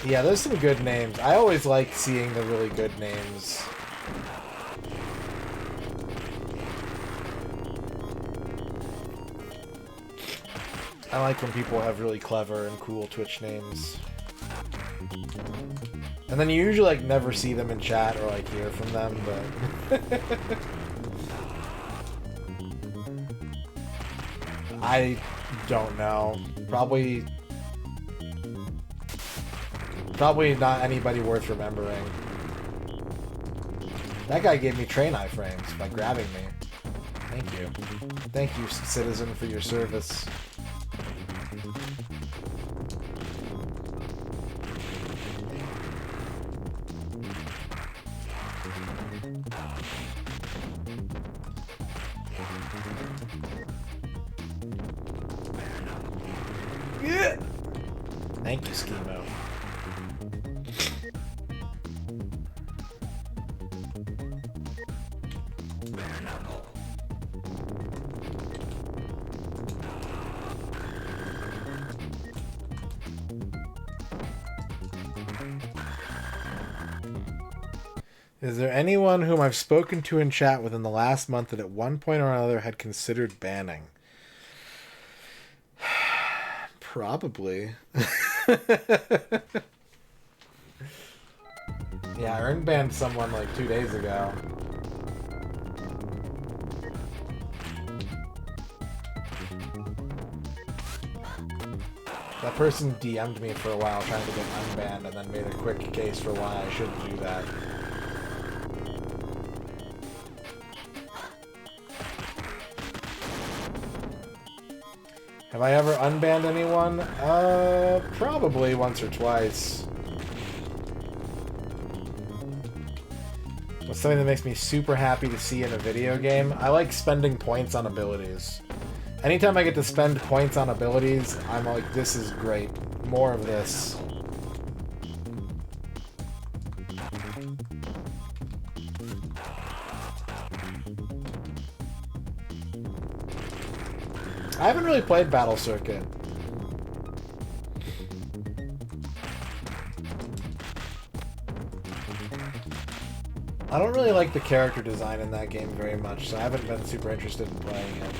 Yeah, there's some good names. I always like seeing the really good names. I like when people have really clever and cool Twitch names. And then you usually like never see them in chat or like hear from them, but I don't know. Probably not anybody worth remembering. That guy gave me train iframes by grabbing me. Thank you. Thank you, citizen, for your service. Yeah. Thank you, Schemo. Is there anyone whom I've spoken to in chat within the last month that at one point or another had considered banning? Probably. Yeah, I banned someone like 2 days ago. That person DM'd me for a while trying to get unbanned and then made a quick case for why I shouldn't do that. Have I ever unbanned anyone? Probably once or twice. What's something that makes me super happy to see in a video game? I like spending points on abilities. Anytime I get to spend points on abilities, I'm like, this is great. More of this. I haven't really played Battle Circuit. I don't really like the character design in that game very much, so I haven't been super interested in playing it.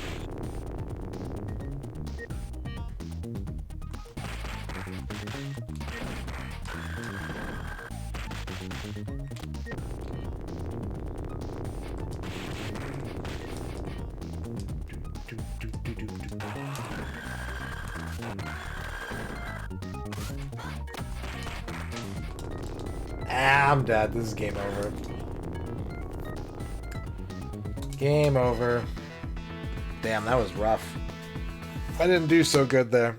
Ah, I'm dead. This is game over. Game over. Damn, that was rough. I didn't do so good there.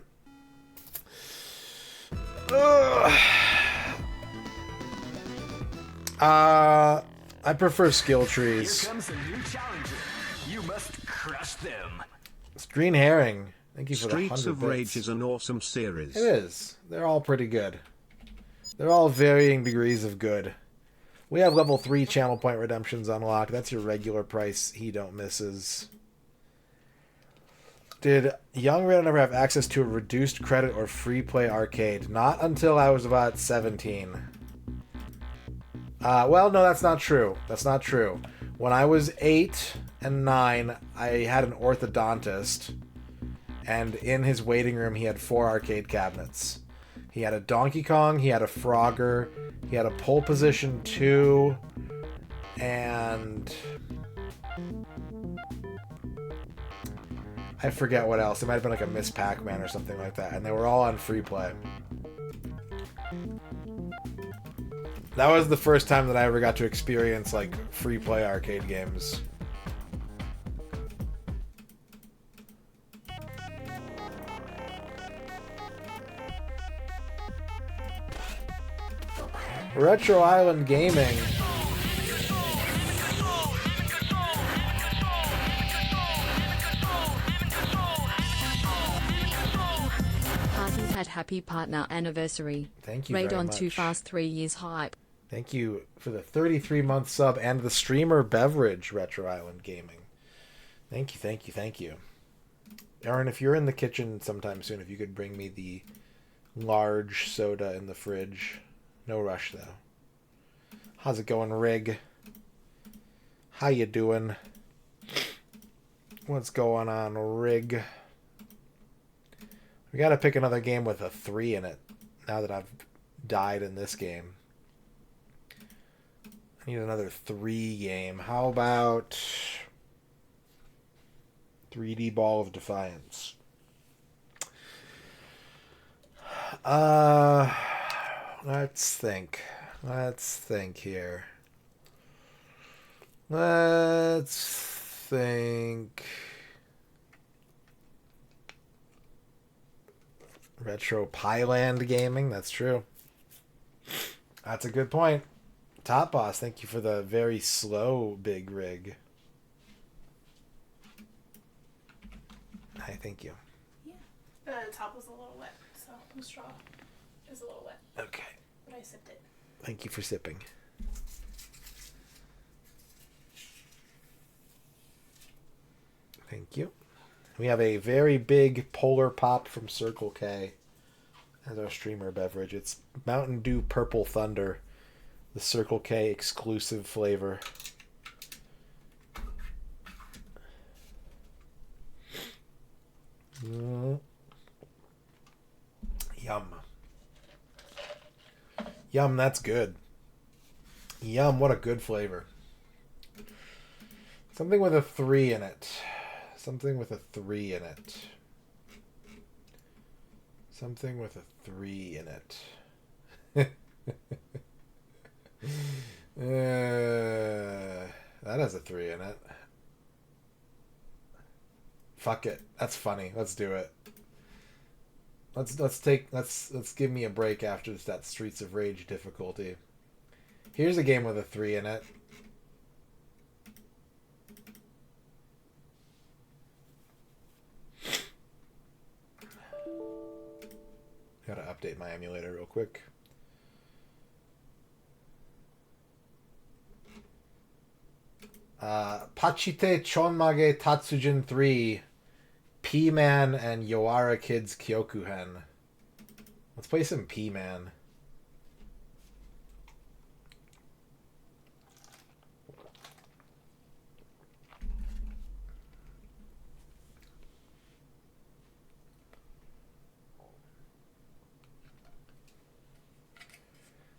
I prefer skill trees. Here comes a new challenger. You must crush them. It's Green Herring. Thank you for the 100 Streets of bits. Rage is an awesome series. It is. They're all pretty good. They're all varying degrees of good. We have level 3 channel point redemptions unlocked. That's your regular price. He don't misses. Did young Radon ever have access to a reduced credit or free play arcade? Not until I was about 17. Well, no, that's not true. That's not true. When I was 8 and 9, I had an orthodontist, and in his waiting room he had 4 arcade cabinets. He had a Donkey Kong, he had a Frogger, he had a Pole Position 2, and I forget what else. It might have been like a Miss Pac-Man or something like that, and they were all on free play. That was the first time that I ever got to experience like free play arcade games. Retro Island Gaming. Party had happy partner anniversary. Thank you very Radon much. Too Fast 3 years hype. Thank you for the 33-month sub and the streamer beverage, Retro Island Gaming. Thank you, thank you, thank you. Aaron, if you're in the kitchen sometime soon, if you could bring me the large soda in the fridge. No rush, though. How's it going, Rig? How you doing? What's going on, Rig? We gotta pick another game with a 3 in it, now that I've died in this game. I need another 3 game. How about 3D Ball of Defiance? Let's think. Let's think here. Let's think. Retro Pyland Gaming, that's true. That's a good point. Top Boss, thank you for the very slow big rig. Hi, thank you. Yeah. The top was a little wet, so the straw is a little wet. Okay. But I sipped it. Thank you for sipping. Thank you. We have a very big Polar Pop from Circle K as our streamer beverage. It's Mountain Dew Purple Thunder The Circle K exclusive flavor. Yum. Yum, that's good. Yum, what a good flavor. Something with a 3 in it. Something with a 3 in it. Something with a 3 in it. That has a 3 in it. Fuck it. That's funny. Let's do it. Let's give me a break after that Streets of Rage difficulty. Here's a game with a 3 in it. Gotta update my emulator real quick. Pachite Chonmage Tatsujin 3, P-Man and Yoara Kids Kyokuhen. Let's play some P-Man.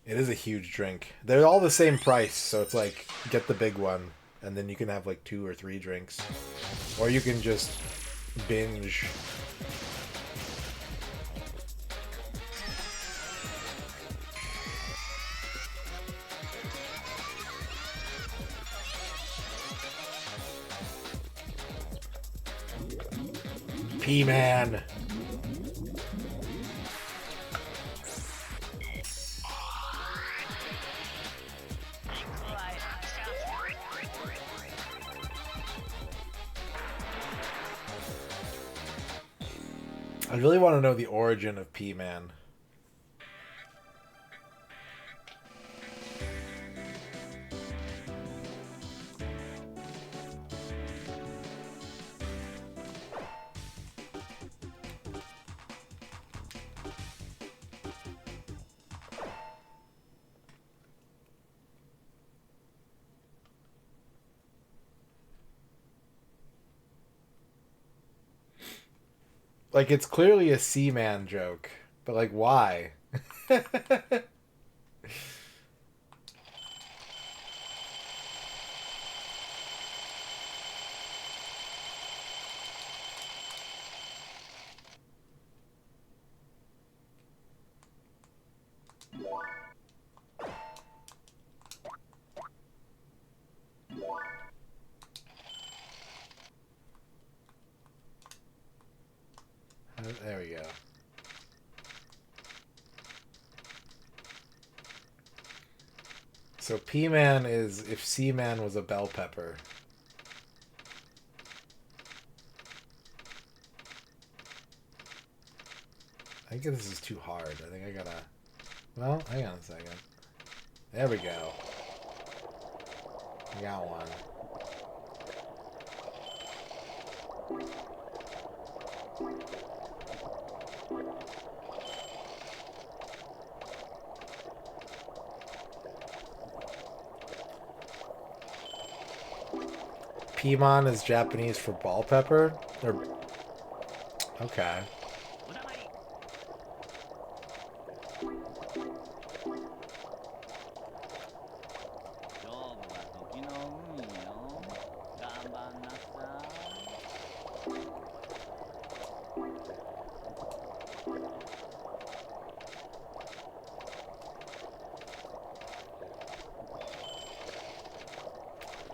It is a huge drink. They're all the same price, so it's like, get the big one, and then you can have like 2 or 3 drinks. Or you can just binge. P-Man. I really want to know the origin of P-Man. Like, it's clearly a Seaman joke, but like, why? There we go. So P-Man is if Seaman was a bell pepper. I think this is too hard. I think I gotta... Well, hang on a second. There we go. I got one. Pimon is Japanese for ball pepper? Or... Okay.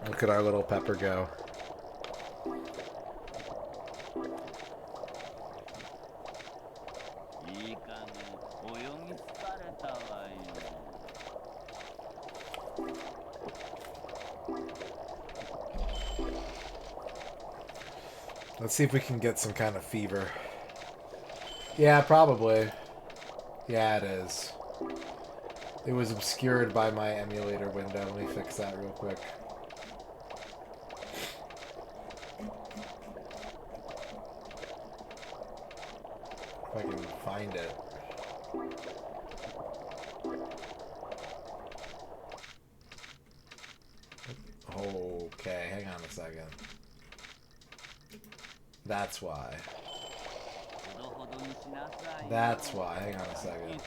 Look at our little pepper go. Let's see if we can get some kind of fever. Yeah, probably. Yeah, it is. It was obscured by my emulator window. Let me fix that real quick. If I can find it. second. That's why. That's why. Hang on a second.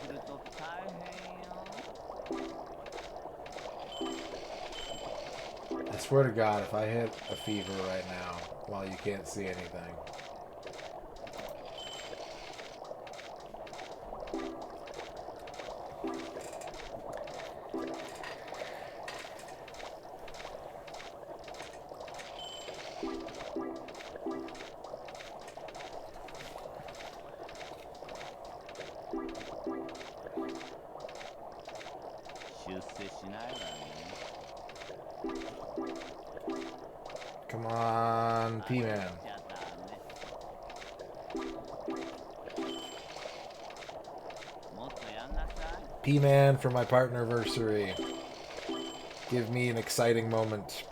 I swear to God, if I hit a fever right now while you can't see anything. Come on, P-Man. P-Man for my partnerversary. Give me an exciting moment.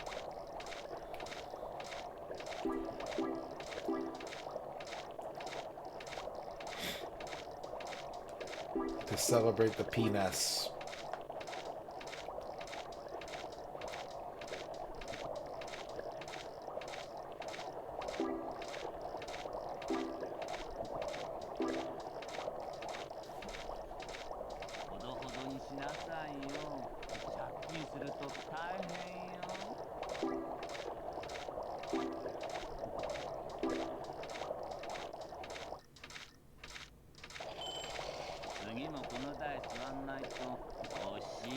To celebrate the penis.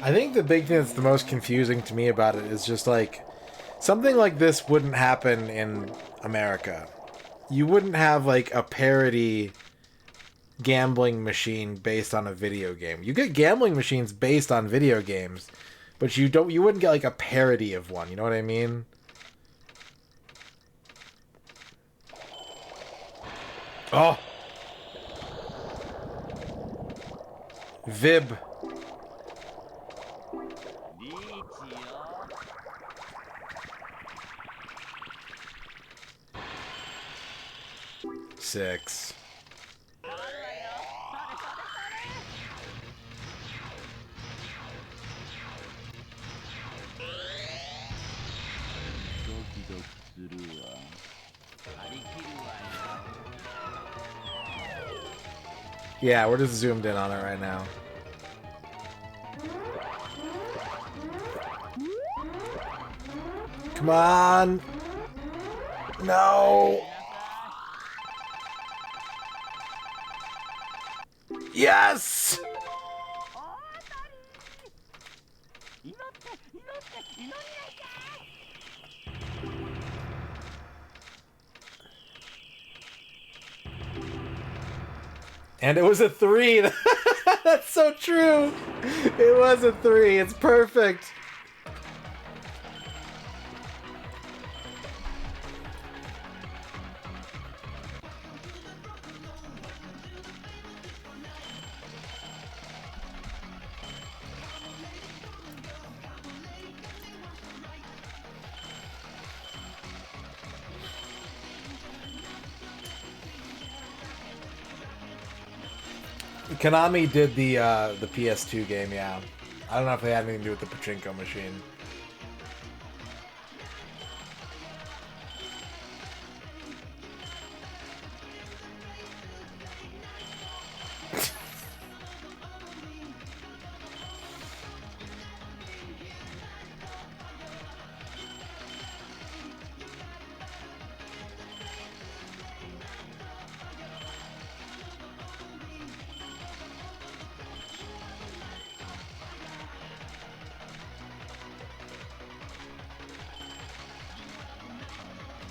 I think the big thing that's the most confusing to me about it is just like something like this wouldn't happen in America. You wouldn't have like a parody gambling machine based on a video game. You get gambling machines based on video games, but you wouldn't get like a parody of one, you know what I mean? Oh. Vib. Six. Yeah, we're just zoomed in on it right now. Come on! No! Yes! And it was a 3. That's so true. It was a 3. It's perfect. Konami did the PS2 game, yeah. I don't know if they had anything to do with the pachinko machine.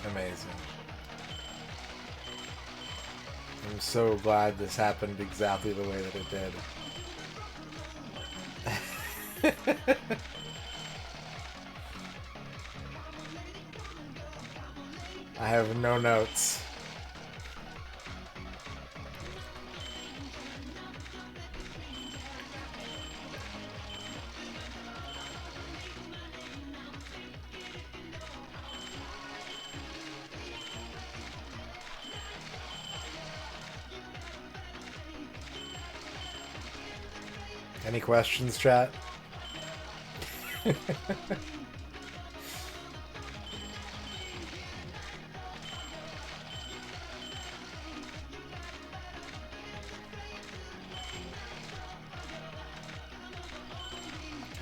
Amazing. I'm so glad this happened exactly the way that it did. I have no notes. Any questions, chat?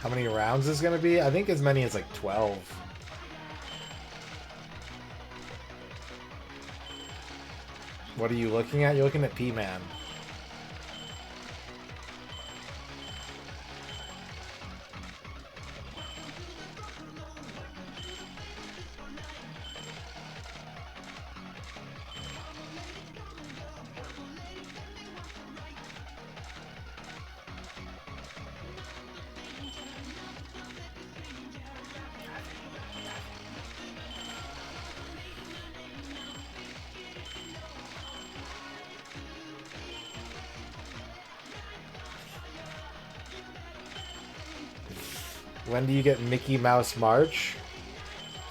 How many rounds is going to be? I think as many as like 12. What are you looking at? You're looking at P-Man. When do you get Mickey Mouse March?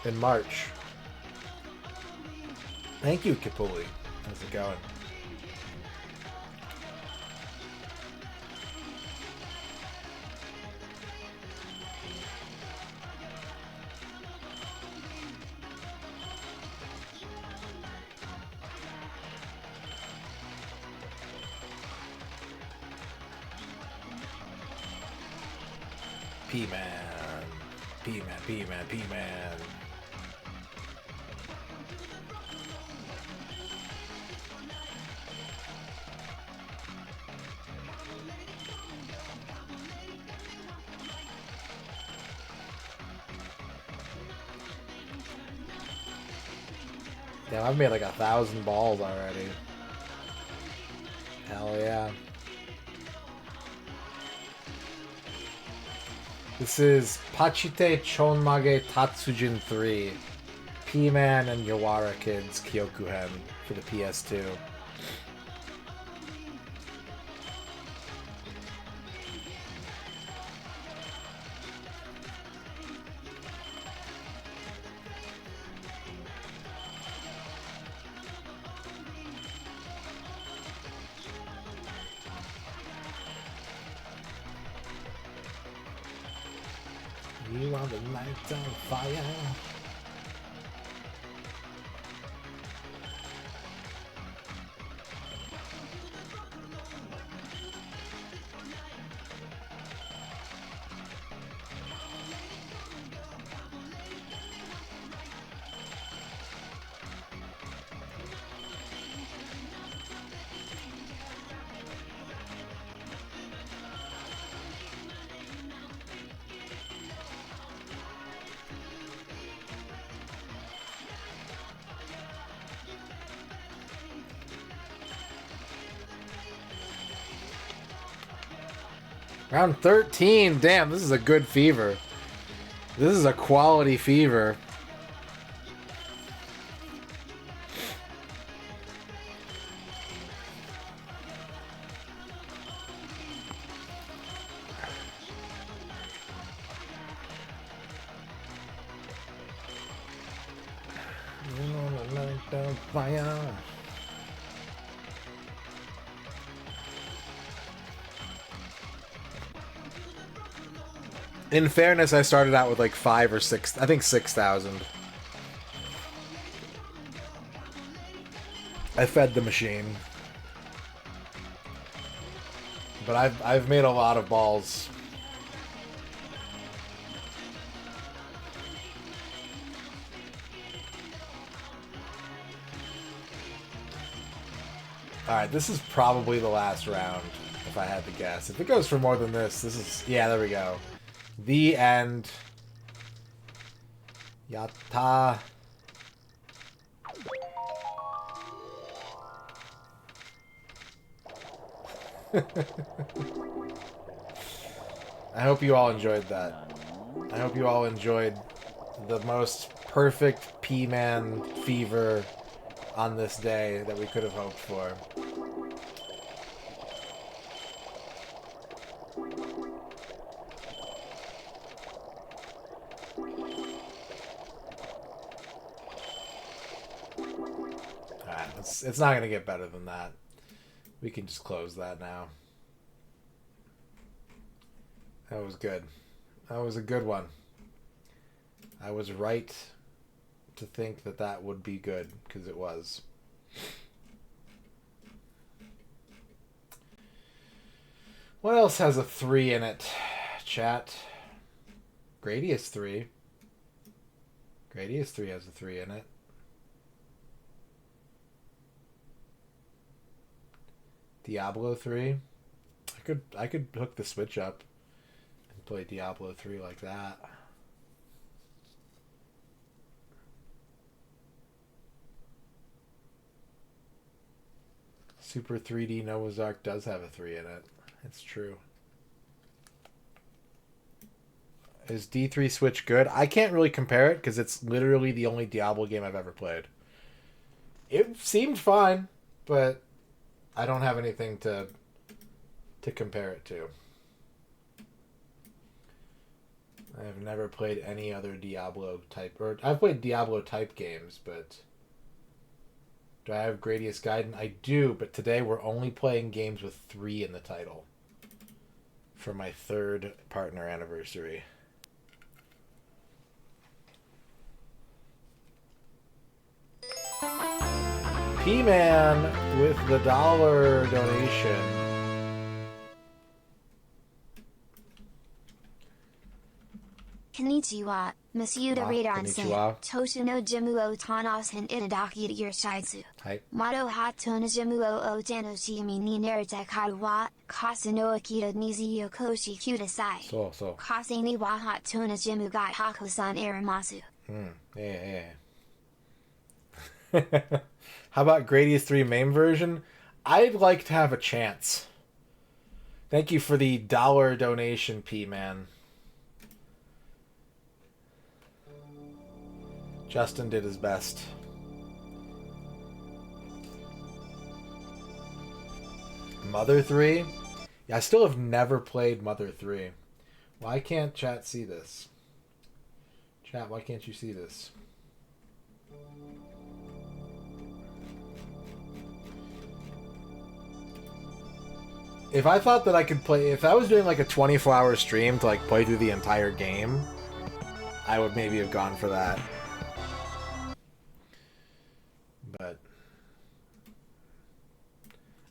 In March. Thank you, Kipuli. How's it going? P-Man. P-Man, P-Man, P-Man. Damn, I've made like 1,000 balls already. Hell yeah. This is Pachite Chonmage Tatsujin 3. P-Man and Yawara Kids Kyokuhen for the PS2. You want the night on fire? Round 13. Damn, this is a good fever. This is a quality fever. Fire. In fairness, I started out with like 5 or 6, I think 6,000. I fed the machine. But I've made a lot of balls. Alright, this is probably the last round, if I had to guess. If it goes for more than this is... Yeah, there we go. The end. Yatta. I hope you all enjoyed that. I hope you all enjoyed the most perfect P-Man fever on this day that we could have hoped for. Alright, it's not going to get better than that. We can just close that now. That was good. That was a good one. I was right to think that that would be good, because it was. What else has a 3 in it, chat? Gradius 3. Gradius 3 has a 3 in it. Diablo 3. I could hook the Switch up and play Diablo 3 like that. Super 3D Noah's Ark does have a 3 in it. It's true. Is D3 Switch good? I can't really compare it because it's literally the only Diablo game I've ever played. It seemed fine, but I don't have anything to compare it to. I have never played any other Diablo type, or I've played Diablo type games, but do I have Gradius Gaiden? I do, but today we're only playing games with 3 in the title for my 3rd partner anniversary. P-Man with the $1 donation. Konnichiwa, MisterRadon sen. Konnichiwa. Toshu no jimu o tanos and itadaki to your shizu. Hi. Mato ha tona jimu o tano shimi ni nerete karuwa, kasa no akita nizi yokoshi kudasai. So. Kase ni wa ha tona jimu gai hakusan arimasu. Yeah. How about Gradius 3 MAME version? I'd like to have a chance. Thank you for the $1 donation, P-Man. Justin did his best. Mother 3? Yeah, I still have never played Mother 3. Why can't chat see this? Chat, why can't you see this? If I thought that I could play... If I was doing like a 24-hour stream to like play through the entire game, I would maybe have gone for that. But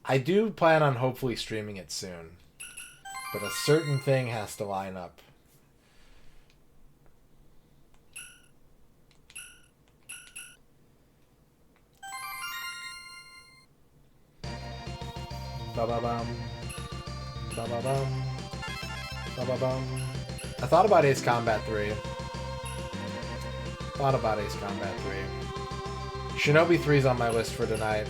I do plan on hopefully streaming it soon. But a certain thing has to line up. Ba-ba-bum. Ba-ba-bum. Ba-ba-bum. I thought about Ace Combat 3. Thought about Ace Combat 3. Shinobi 3's on my list for tonight.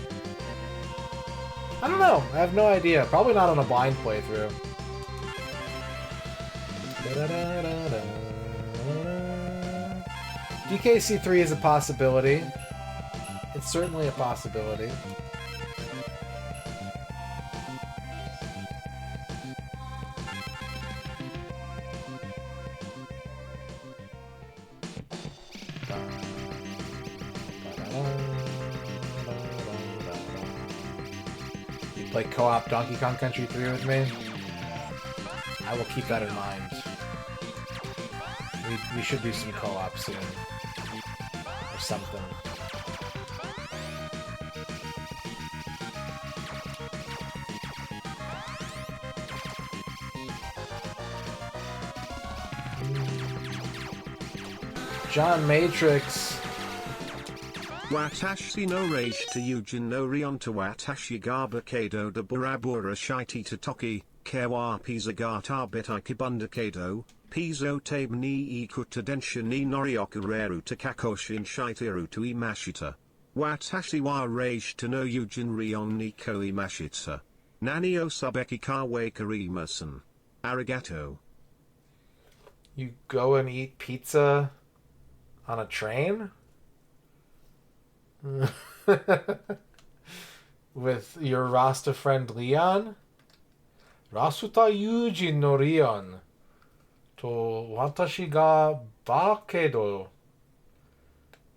I don't know. I have no idea. Probably not on a blind playthrough. DKC 3 is a possibility. It's certainly a possibility. Play co-op Donkey Kong Country 3 with me? I will keep that in mind. We should do some co-op soon. Or something. John Matrix. Watashi no rage to Yujin no rion to Watashi gaba kado de burabura shiti to toki, kewa pizza gata betai kibunda kado, pizo tabe ni ikuta densha ni noriokureru to kakoshin shitiru to imashita. Watashi wa rage to no Yujin rion ni ko imashita. Nani o sabeki kawe karimasan. Arigato. You go and eat pizza on a train? With your Rasta friend Leon? Rasuta Yujin no Rion. To watashi ga ba kedo.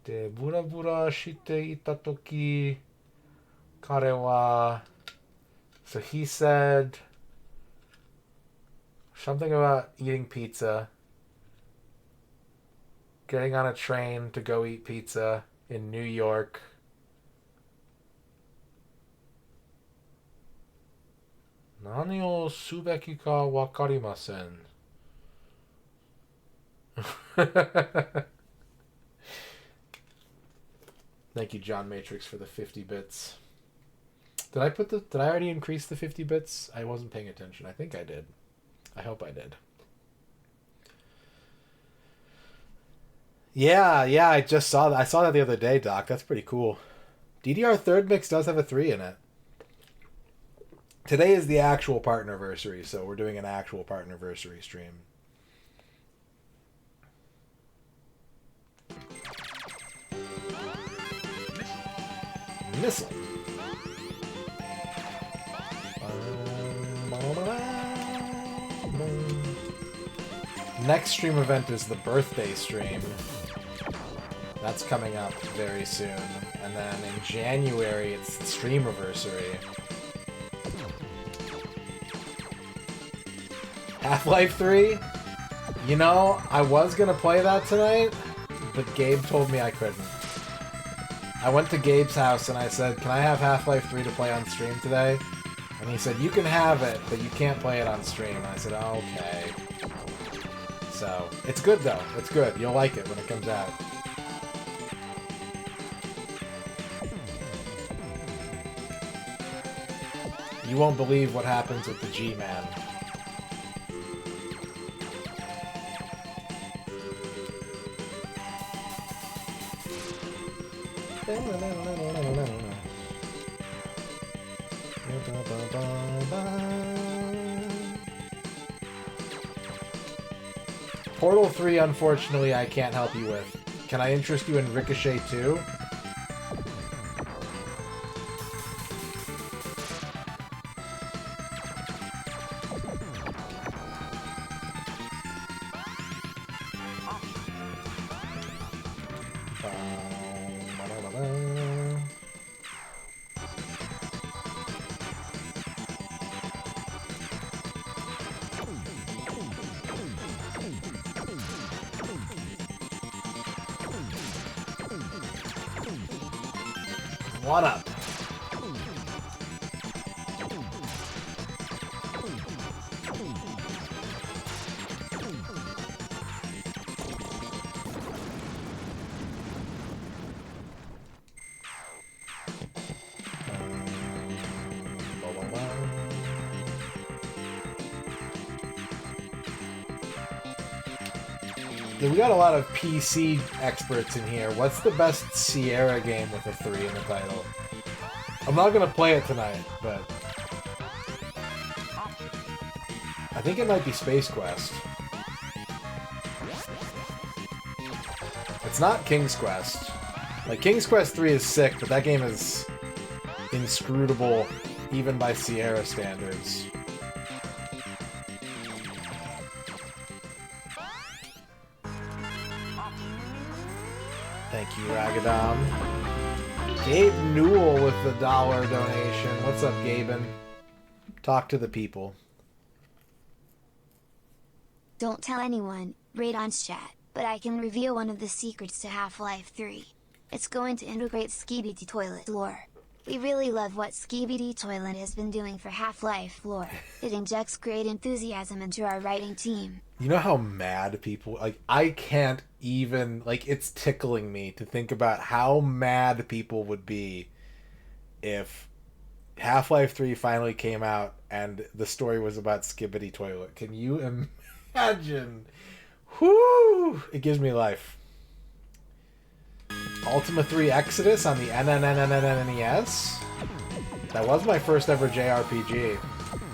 De bura bura shite ita toki kare wa. So he said something about eating pizza. Getting on a train to go eat pizza in New York. Nani o subeki ka wakarimasen. Thank you, John Matrix, for the 50 bits. Did I already increase the 50 bits? I wasn't paying attention. I think I did. I hope I did. Yeah, I just saw that. I saw that the other day, Doc. That's pretty cool. DDR third mix does have a 3 in it. Today is the actual partnerversary, so we're doing an actual partnerversary stream. Missile. Next stream event is the birthday stream. That's coming up very soon. And then in January, it's the Streamiversary. Half-Life 3? You know, I was gonna play that tonight, but Gabe told me I couldn't. I went to Gabe's house and I said, can I have Half-Life 3 to play on stream today? And he said, you can have it, but you can't play it on stream. And I said, okay. So, it's good though. It's good. You'll like it when it comes out. You won't believe what happens with the G-Man. Portal 3, unfortunately, I can't help you with. Can I interest you in Ricochet 2? What up? Yeah, we got a lot of PC experts in here. What's the best Sierra game with a 3 in the title? I'm not gonna play it tonight, but I think it might be Space Quest. It's not King's Quest. Like, King's Quest 3 is sick, but that game is inscrutable even by Sierra standards. Thank you, Ragadam. Gabe Newell with the $1 donation. What's up, Gaben? Talk to the people. Don't tell anyone, Radon's chat, but I can reveal one of the secrets to Half-Life 3. It's going to integrate Skibidi Toilet lore. We really love what Skibidi Toilet has been doing for Half-Life lore. It injects great enthusiasm into our writing team. You know how mad people... Like, I can't even... Like, it's tickling me to think about how mad people would be if Half-Life 3 finally came out and the story was about Skibidi Toilet. Can you imagine? Whoo! It gives me life. Ultima 3 Exodus on the NES? That was my first ever JRPG.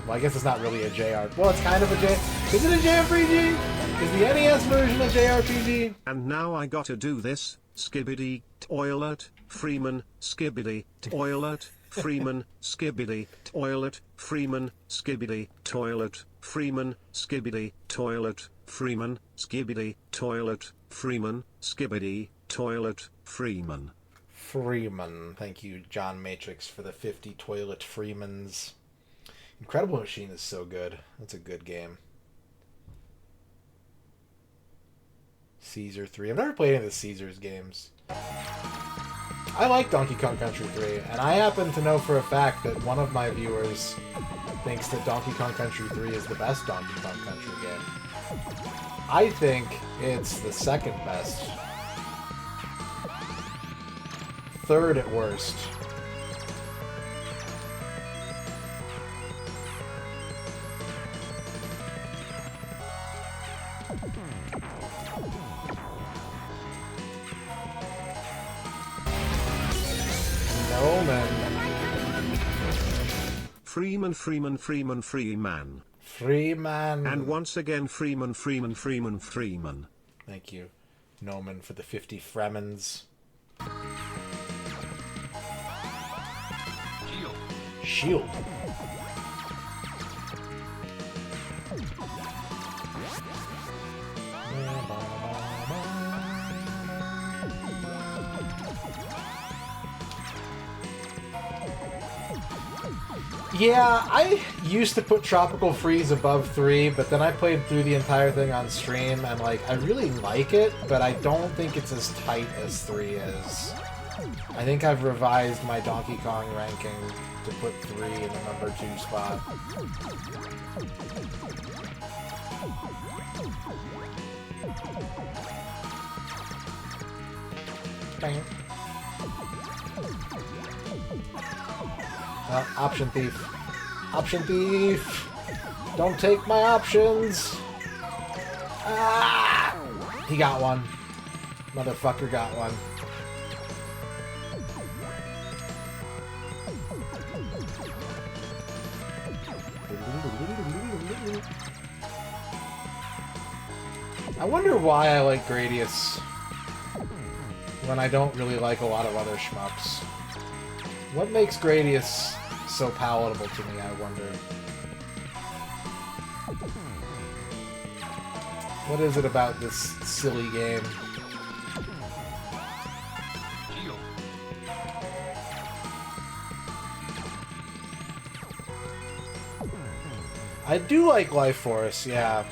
Well, I guess it's not really a JR... Well, it's kind of a J... Is it a JRPG? Is the NES version a JRPG? And now I gotta do this. Skibidi Toilet, Freeman, Skibidi Toilet, Freeman, Skibidi Toilet, Freeman, Skibidi Toilet, Freeman, Skibidi Toilet, Freeman, Skibidi Toilet, Freeman, Skibidi Toilet, Freeman. Freeman. Thank you, John Matrix, for the 50 Toilet Freemans. Incredible Machine is so good. That's a good game. Caesar 3. I've never played any of the Caesars games. I like Donkey Kong Country 3, and I happen to know for a fact that one of my viewers thinks that Donkey Kong Country 3 is the best Donkey Kong Country game. I think it's the second best. Third at worst. Freeman. Freeman. And once again, Freeman. Thank you, Noman, for the 50 Fremens. Shield. Yeah, I used to put Tropical Freeze above 3, but then I played through the entire thing on stream, and, like, I really like it, but I don't think it's as tight as 3 is. I think I've revised my Donkey Kong ranking to put 3 in the number 2 spot. Bang. Option thief. Option thief! Don't take my options! Ah! He got one. Motherfucker got one. I wonder why I like Gradius when I don't really like a lot of other shmups. What makes Gradius so palatable to me, I wonder? What is it about this silly game? I do like Life Force, yeah.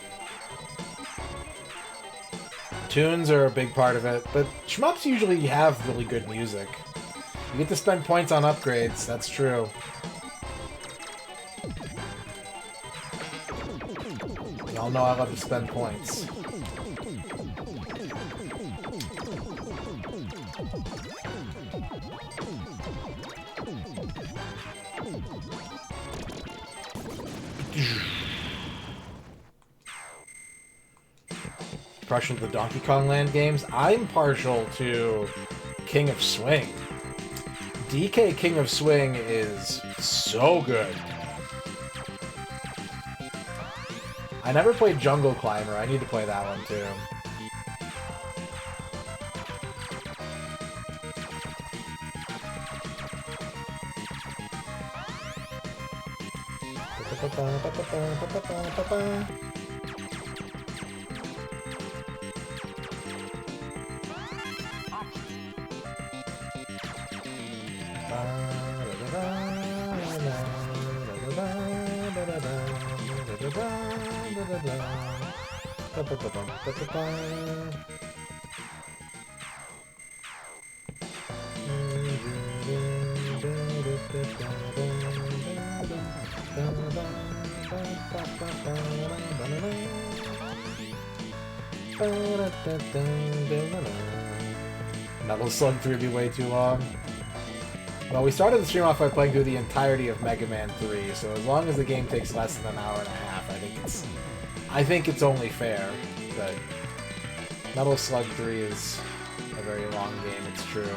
Tunes are a big part of it, but shmups usually have really good music. You get to spend points on upgrades, that's true. Y'all know I love to spend points. Partial to the Donkey Kong Land games? I'm partial to King of Swing. DK King of Swing is so good. I never played Jungle Climber. I need to play that one too. Metal Slug 3 would be way too long. Well, we started the stream off by playing through the entirety of Mega Man 3, so as long as the game takes less than an hour and a half, I think it's only fair. But Metal Slug 3 is a very long game, it's true.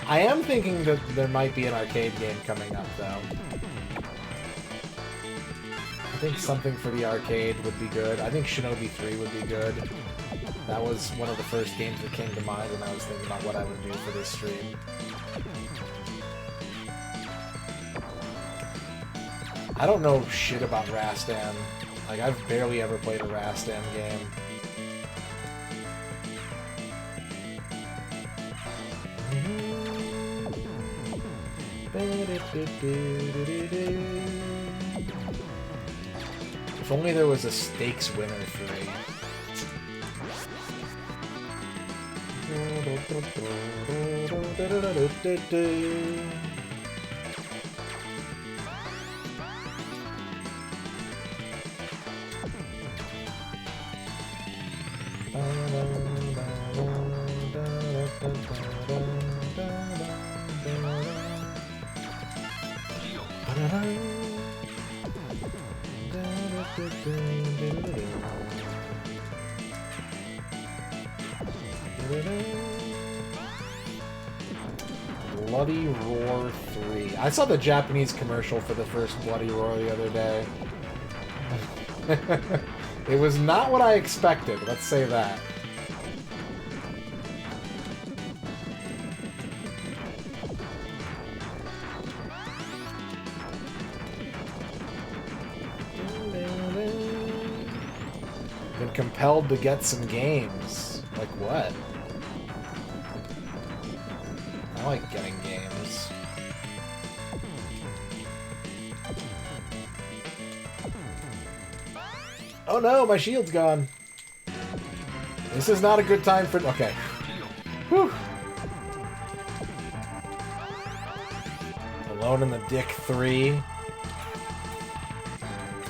I am thinking that there might be an arcade game coming up, though. I think something for the arcade would be good. I think Shinobi 3 would be good. That was one of the first games that came to mind when I was thinking about what I would do for this stream. I don't know shit about Rastan. Like, I've barely ever played a Rastan game. If only there was a stakes winner 3. Bloody Roar 3. I saw the Japanese commercial for the first Bloody Roar the other day. It was not what I expected, let's say that. Been compelled to get some games. Like what? I like getting games. Oh no, my shield's gone. This is not a good time for... Okay. Whew. Alone in the Dick 3.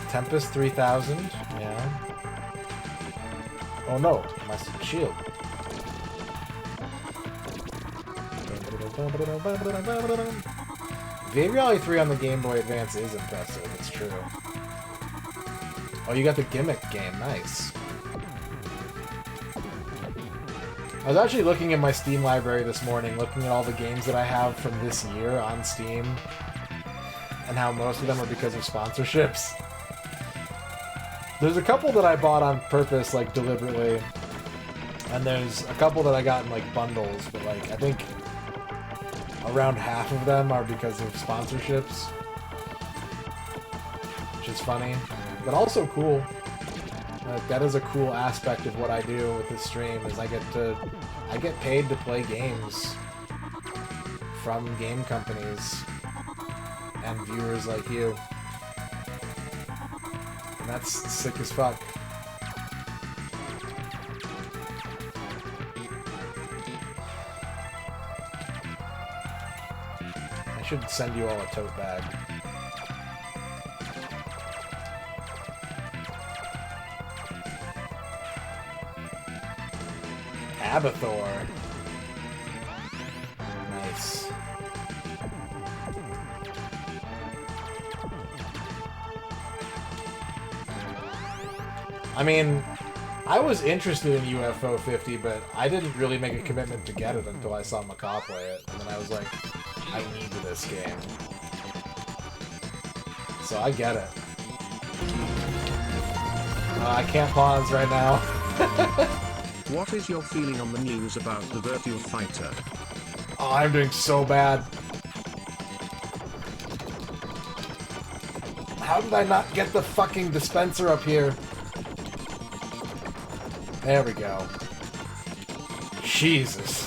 Tempest 3000. Yeah. Oh no, my shield. Gabriel 3 on the Game Boy Advance is impressive, it's true. Oh, you got the gimmick game, nice. I was actually looking in my Steam library this morning, looking at all the games that I have from this year on Steam, and how most of them are because of sponsorships. There's a couple that I bought on purpose, like, deliberately, and there's a couple that I got in, like, bundles, but, like, I think around half of them are because of sponsorships, which is funny, but also cool. That is a cool aspect of what I do with this stream, is I get paid to play games from game companies and viewers like you. And that's sick as fuck. I should send you all a tote bag. Abathor. Nice. I mean, I was interested in UFO 50, but I didn't really make a commitment to get it until I saw Macaw play it, and then I was like, I need this game. So I get it. I can't pause right now. What is your feeling on the news about the Virtua Fighter? Oh, I'm doing so bad. How did I not get the fucking dispenser up here? There we go. Jesus.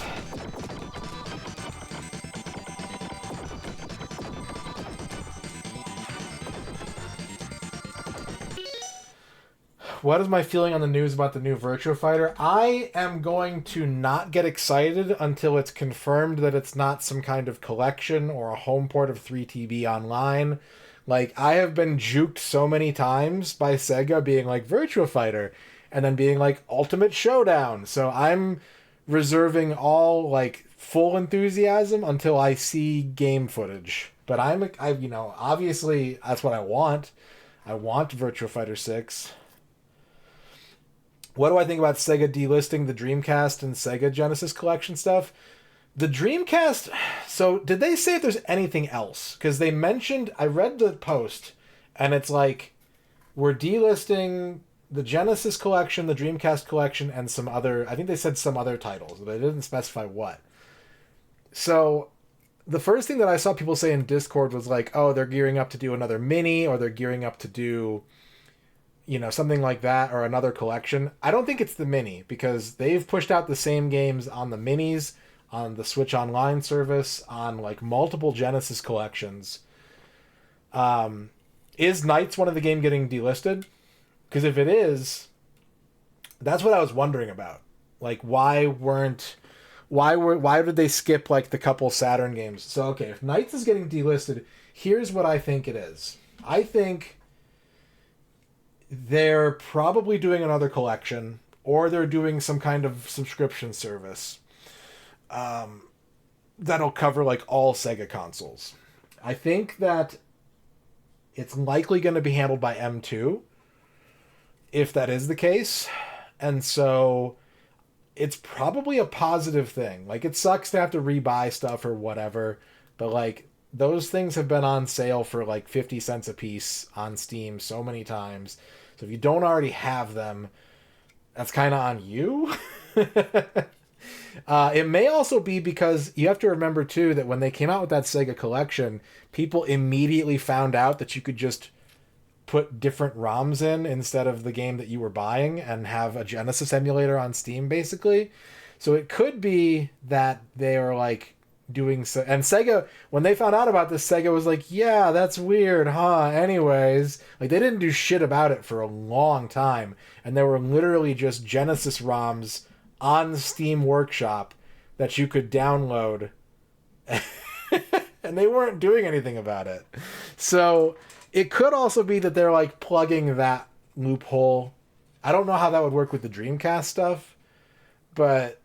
What is my feeling on the news about the new Virtua Fighter? I am going to not get excited until it's confirmed that it's not some kind of collection or a home port of 3TB Online. Like, I have been juked so many times by Sega being like, Virtua Fighter, and then being like, Ultimate Showdown. So I'm reserving all, like, full enthusiasm until I see game footage. But you know, obviously, that's what I want. I want Virtua Fighter 6. What do I think about Sega delisting the Dreamcast and Sega Genesis Collection stuff? The Dreamcast... So, did they say if there's anything else? Because they mentioned... I read the post, and it's like, we're delisting the Genesis Collection, the Dreamcast Collection, and some other... I think they said some other titles, but they didn't specify what. So, the first thing that I saw people say in Discord was like, oh, they're gearing up to do another mini, or they're gearing up to do... you know, something like that, or another collection. I don't think it's the mini, because they've pushed out the same games on the minis, on the Switch Online service, on, like, multiple Genesis collections. Is Knights one of the game getting delisted? Because if it is, that's what I was wondering about. Like, why weren't... why did they skip like the couple Saturn games? So okay, if Knights is getting delisted, here's what I think it is. I think they're probably doing another collection, or they're doing some kind of subscription service that'll cover like all Sega consoles. I think that it's likely going to be handled by M2 if that is the case. And so it's probably a positive thing. Like, it sucks to have to rebuy stuff or whatever, but like those things have been on sale for like 50 cents a piece on Steam so many times. So if you don't already have them, that's kind of on you. It may also be because you have to remember too that when they came out with that Sega collection, people immediately found out that you could just put different ROMs in instead of the game that you were buying and have a Genesis emulator on Steam, basically. So it could be that they are like doing so. And Sega, when they found out about this, Sega was like, yeah, that's weird, huh? Anyways, like, they didn't do shit about it for a long time. And there were literally just Genesis ROMs on Steam Workshop that you could download. And they weren't doing anything about it. So it could also be that they're like plugging that loophole. I don't know how that would work with the Dreamcast stuff, but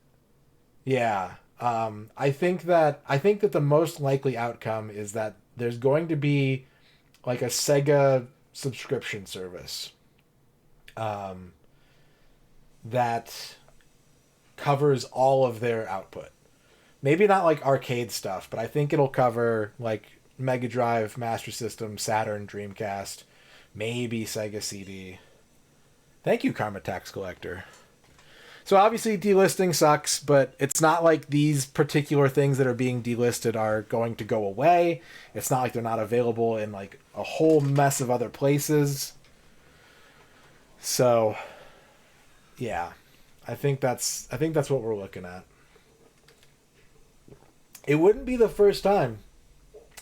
yeah, I think that the most likely outcome is that there's going to be like a Sega subscription service that covers all of their output. Maybe not like arcade stuff, but I think it'll cover like Mega Drive, Master System, Saturn, Dreamcast, maybe Sega CD. Thank you, Karma Tax Collector. So obviously delisting sucks, but it's not like these particular things that are being delisted are going to go away. It's not like they're not available in like a whole mess of other places. So yeah, I think that's what we're looking at. It wouldn't be the first time,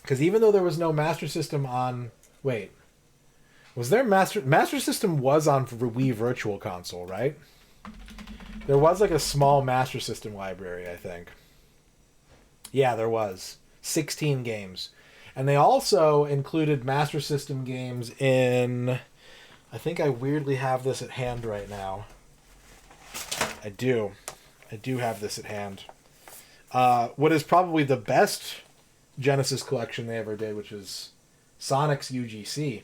because even though there was no Master System on... Wait. Was there Master System was on Wii Virtual Console, right? There was like a small Master System library, I think. Yeah, there was. 16 games. And they also included Master System games in... I think I weirdly have this at hand right now. I do. I do have this at hand. What is probably the best Genesis collection they ever did, which is Sonic's UGC.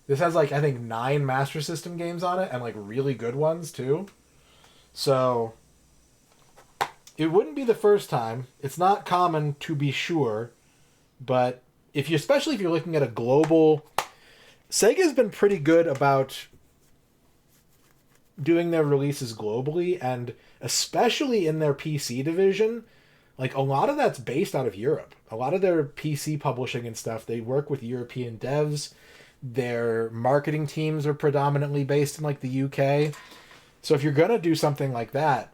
This has like, I think 9 Master System games on it, and like really good ones too. So it wouldn't be the first time. It's not common, to be sure, but especially if you're looking at a global... Sega's been pretty good about doing their releases globally, and especially in their PC division. Like, a lot of that's based out of Europe. A lot of their PC publishing and stuff, they work with European devs. Their marketing teams are predominantly based in, like, the UK. So if you're going to do something like that,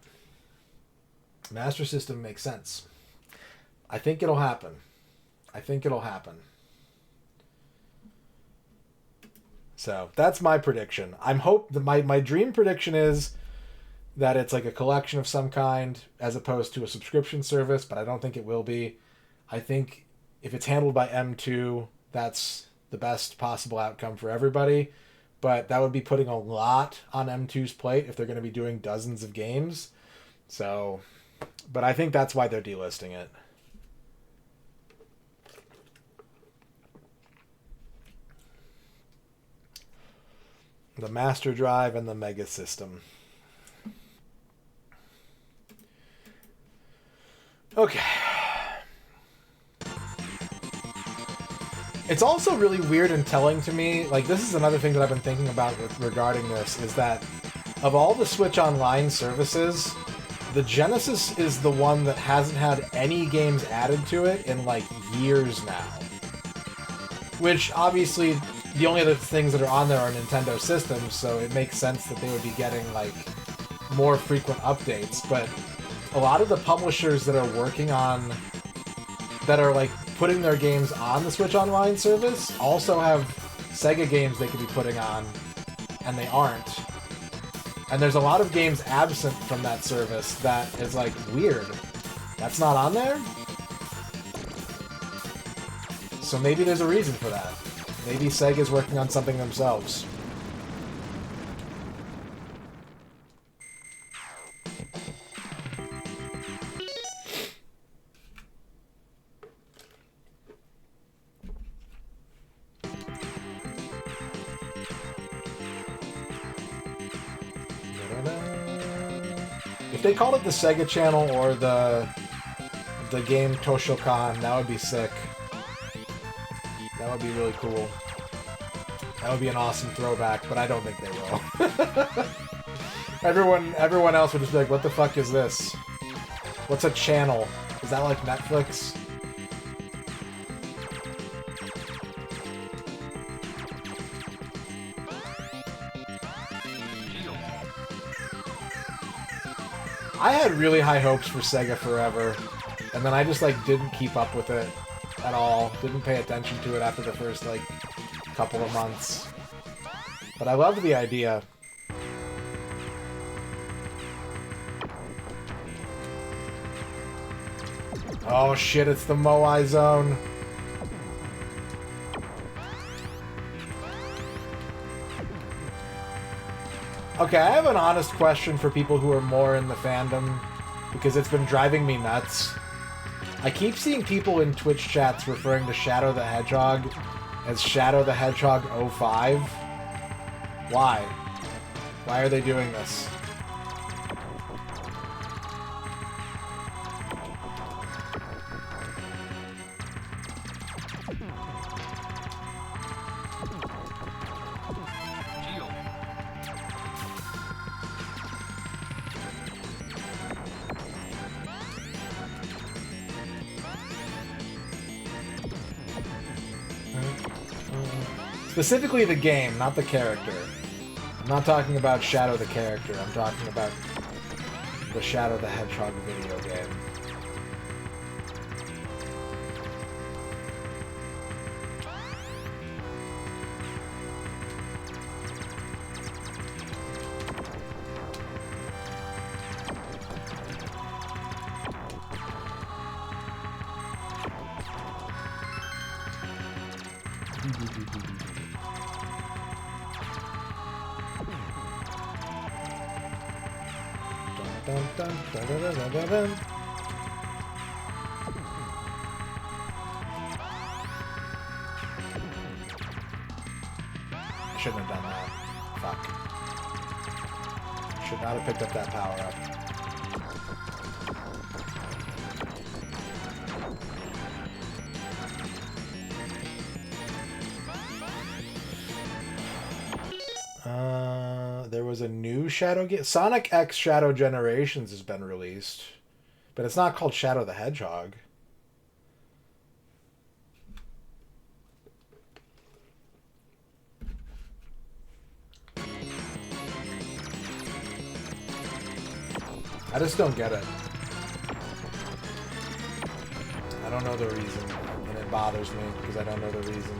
Master System makes sense. I think it'll happen. So that's my prediction. My dream prediction is that it's like a collection of some kind as opposed to a subscription service, but I don't think it will be. I think if it's handled by M2, that's the best possible outcome for everybody. But that would be putting a lot on M2's plate if they're going to be doing dozens of games. So, but I think that's why they're delisting it. The Master Drive and the Mega System. Okay. It's also really weird and telling to me, like, this is another thing that I've been thinking about regarding this, is that of all the Switch Online services, the Genesis is the one that hasn't had any games added to it in, like, years now. Which, obviously, the only other things that are on there are Nintendo systems, so it makes sense that they would be getting, like, more frequent updates, but a lot of the publishers that are working on, that are like putting their games on the Switch Online service, also have Sega games they could be putting on, and they aren't. And there's a lot of games absent from that service that is like weird. That's not on there? So maybe there's a reason for that. Maybe Sega's working on something themselves. If they called it the Sega Channel or the game Toshokan, that would be sick. That would be really cool. That would be an awesome throwback, but I don't think they will. Everyone else would just be like, what the fuck is this? What's a channel? Is that like Netflix? I had really high hopes for Sega Forever, and then I just like didn't keep up with it at all. Didn't pay attention to it after the first like couple of months. But I loved the idea. Oh shit, it's the Moai Zone. Okay, I have an honest question for people who are more in the fandom, because it's been driving me nuts. I keep seeing people in Twitch chats referring to Shadow the Hedgehog as Shadow the Hedgehog 05. Why? Why are they doing this? Specifically the game, not the character. I'm not talking about Shadow the character, I'm talking about the Shadow the Hedgehog video game. Dun, dun, dun, dun, dun, dun, dun. I shouldn't have done that. Fuck. Should not have picked up that power up. There was a new Shadow game. Sonic X Shadow Generations has been released, but it's not called Shadow the Hedgehog. I just don't get it. I don't know the reason, and it bothers me because I don't know the reason.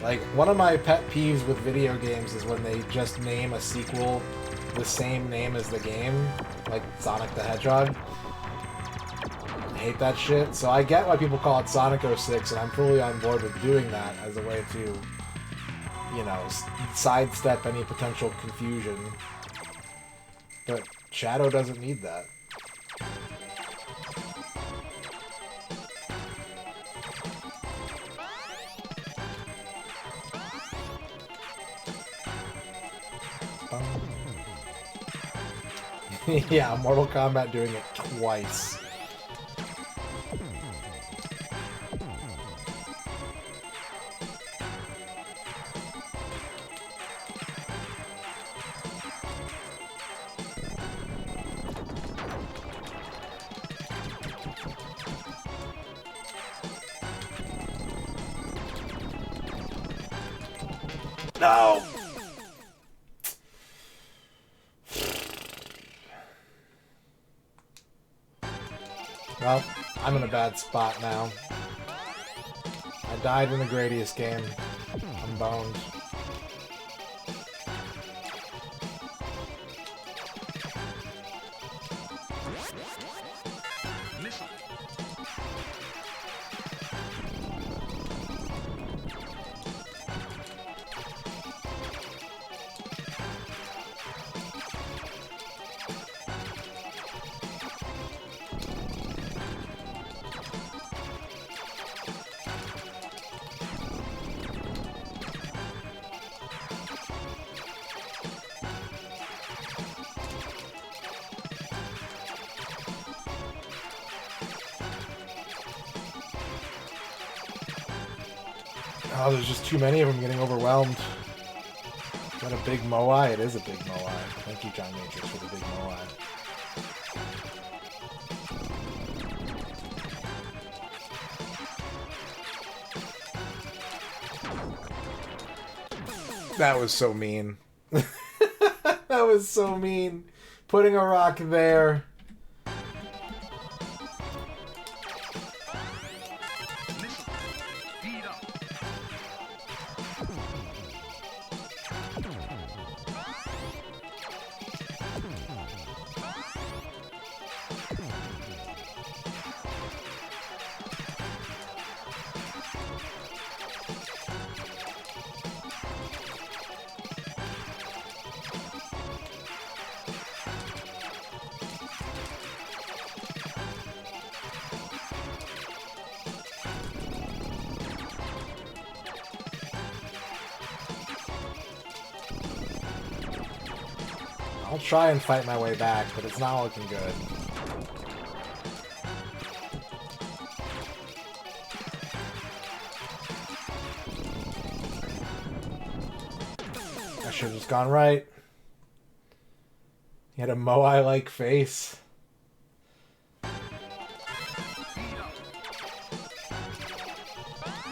Like, one of my pet peeves with video games is when they just name a sequel the same name as the game, like Sonic the Hedgehog. I hate that shit. So I get why people call it Sonic 06, and I'm fully on board with doing that as a way to, you know, sidestep any potential confusion. But Shadow doesn't need that. Yeah, Mortal Kombat doing it twice. No! Well, I'm in a bad spot now. I died in the Gradius game. I'm boned. Oh, there's just too many of them getting overwhelmed. Is that a big moai? It is a big moai. Thank you, John Matrix, for the big moai. That was so mean. That was so mean. Putting a rock there. I'll try and fight my way back, but it's not looking good. I should have just gone right. He had a moai-like face.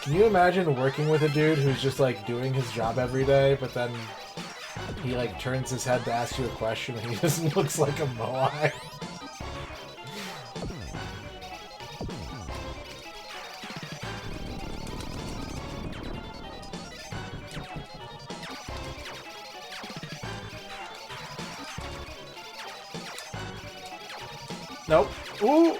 Can you imagine working with a dude who's just like doing his job every day, but then he like turns his head to ask you a question and he just looks like a moai? Nope. Ooh!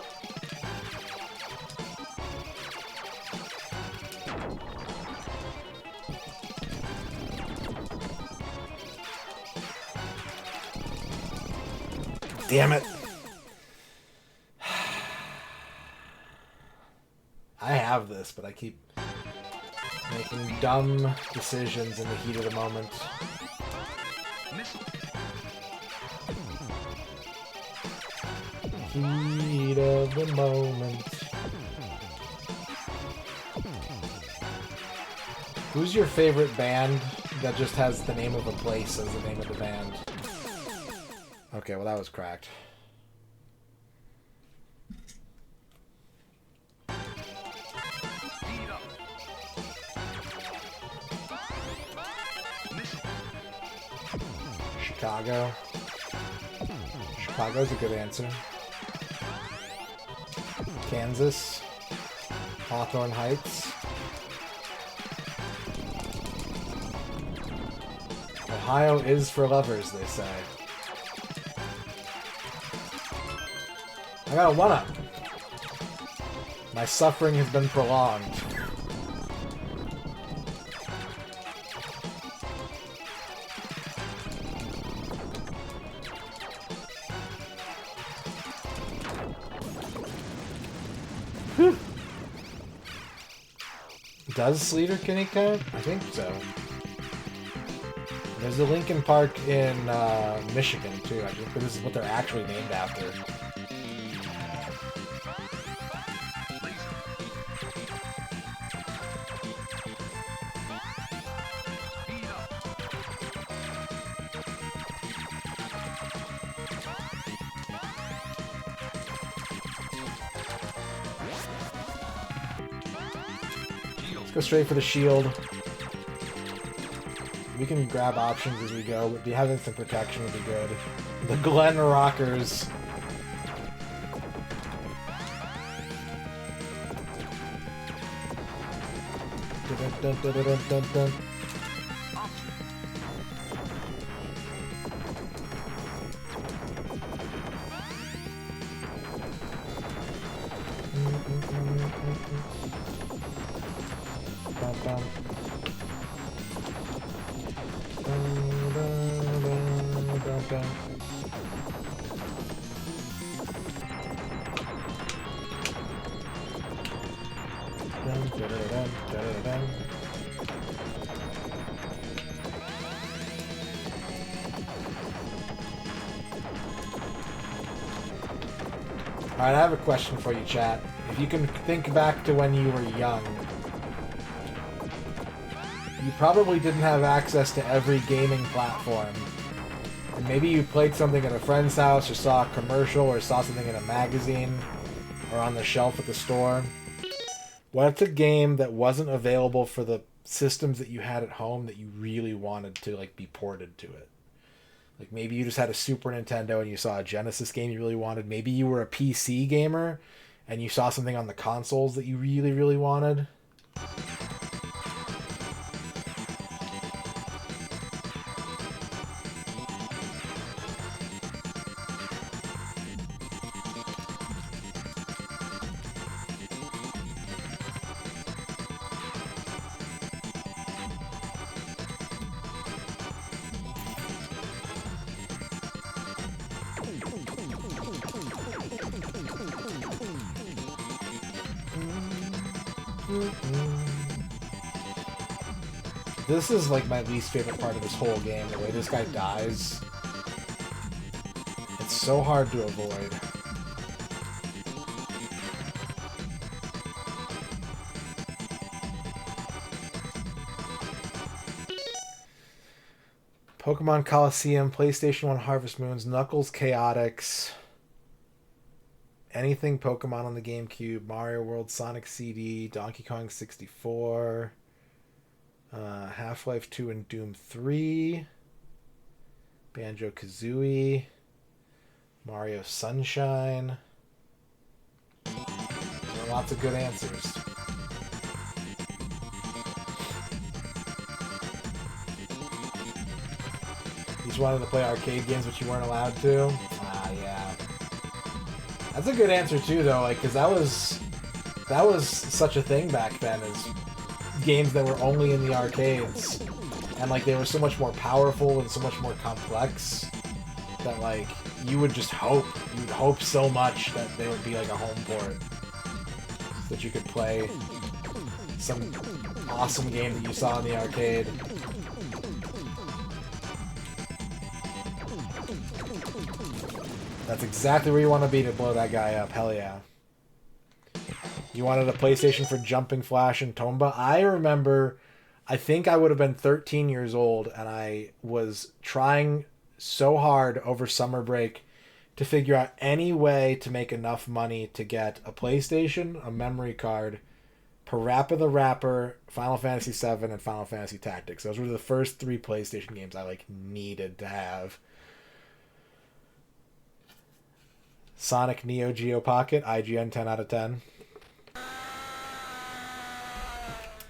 Damn it. I have this, but I keep making dumb decisions in the heat of the moment. Heat of the moment. Who's your favorite band that just has the name of a place as the name of the band? Okay, well that was cracked. Chicago. Chicago's a good answer. Kansas. Hawthorne Heights. Ohio is for lovers, they say. I got a 1-up. My suffering has been prolonged. Does Sleater Kinney count? I think so. There's a Lincoln Park in Michigan, too. I think this is what they're actually named after. Go straight for the shield. We can grab options as we go, but having instant protection would be good. The Glen Rockers. Dun, dun, dun, dun, dun, dun. Alright, I have a question for you, chat. If you can think back to when you were young, probably didn't have access to every gaming platform. And maybe you played something at a friend's house, or saw a commercial, or saw something in a magazine, or on the shelf at the store. What's a game that wasn't available for the systems that you had at home that you really wanted to like be ported to it? Like maybe you just had a Super Nintendo and you saw a Genesis game you really wanted. Maybe you were a PC gamer and you saw something on the consoles that you really, really wanted. This is like my least favorite part of this whole game, the way this guy dies. It's so hard to avoid. Pokemon Coliseum, PlayStation 1 Harvest Moons, Knuckles Chaotix, anything Pokemon on the GameCube, Mario World, Sonic CD, Donkey Kong 64, Half-Life 2 and Doom 3, Banjo-Kazooie, Mario Sunshine. There are lots of good answers. You just wanted to play arcade games, but you weren't allowed to? Ah, yeah. That's a good answer too, though, like, because that was such a thing back then, is games that were only in the arcades, and like they were so much more powerful and so much more complex that like you would hope so much that they would be like a home port, so that you could play some awesome game that you saw in the arcade. That's exactly where you want to be to blow that guy up. Hell yeah. You wanted a PlayStation for Jumping Flash and Tomba? I remember, I think I would have been 13 years old, and I was trying so hard over summer break to figure out any way to make enough money to get a PlayStation, a memory card, Parappa the Rapper, Final Fantasy VII, and Final Fantasy Tactics. Those were the first 3 PlayStation games I like needed to have. Sonic Neo Geo Pocket, IGN 10 out of 10.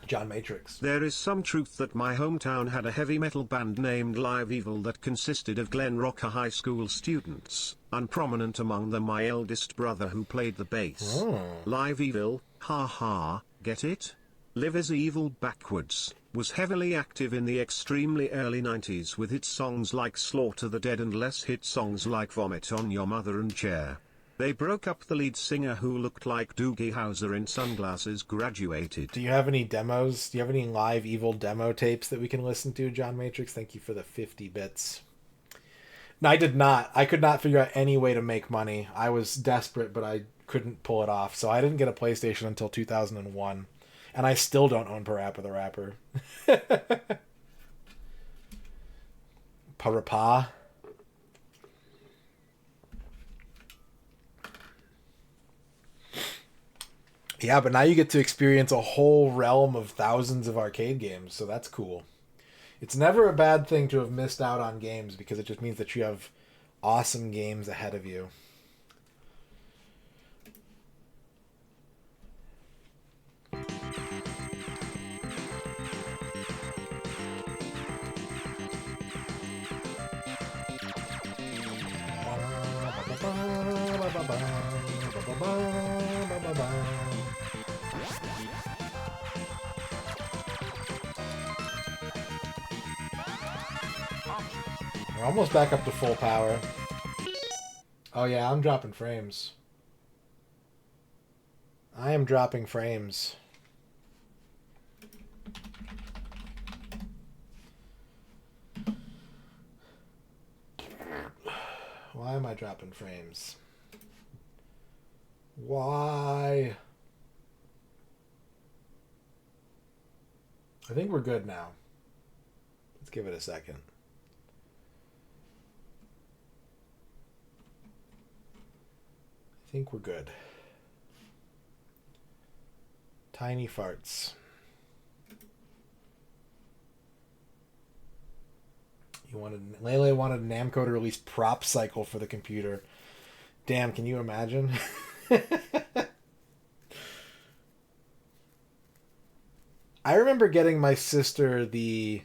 John Matrix. There is some truth that my hometown had a heavy metal band named Live Evil that consisted of Glen Rocker High School students, unprominent among them my eldest brother who played the bass. Oh. Live Evil, ha ha, get it? Live as evil backwards, was heavily active in the extremely early 90s with hit songs like Slaughter the Dead and less hit songs like Vomit on Your Mother and Chair. They broke up. The lead singer, who looked like Doogie Howser in sunglasses, graduated. Do you have any demos? Do you have any Live Evil demo tapes that we can listen to, John Matrix? Thank you for the 50 bits. No, I did not. I could not figure out any way to make money. I was desperate, but I couldn't pull it off. So I didn't get a PlayStation until 2001. And I still don't own Parappa the Rapper. Parappa. Yeah, but now you get to experience a whole realm of thousands of arcade games, so that's cool. It's never a bad thing to have missed out on games, because it just means that you have awesome games ahead of you. We're almost back up to full power. Oh yeah, I'm dropping frames. I am dropping frames. Why am I dropping frames? Why? I think we're good now. give it a second. I think we're good. Tiny farts. Lele wanted Namco to release Prop Cycle for the computer. Damn, can you imagine? I remember getting my sister the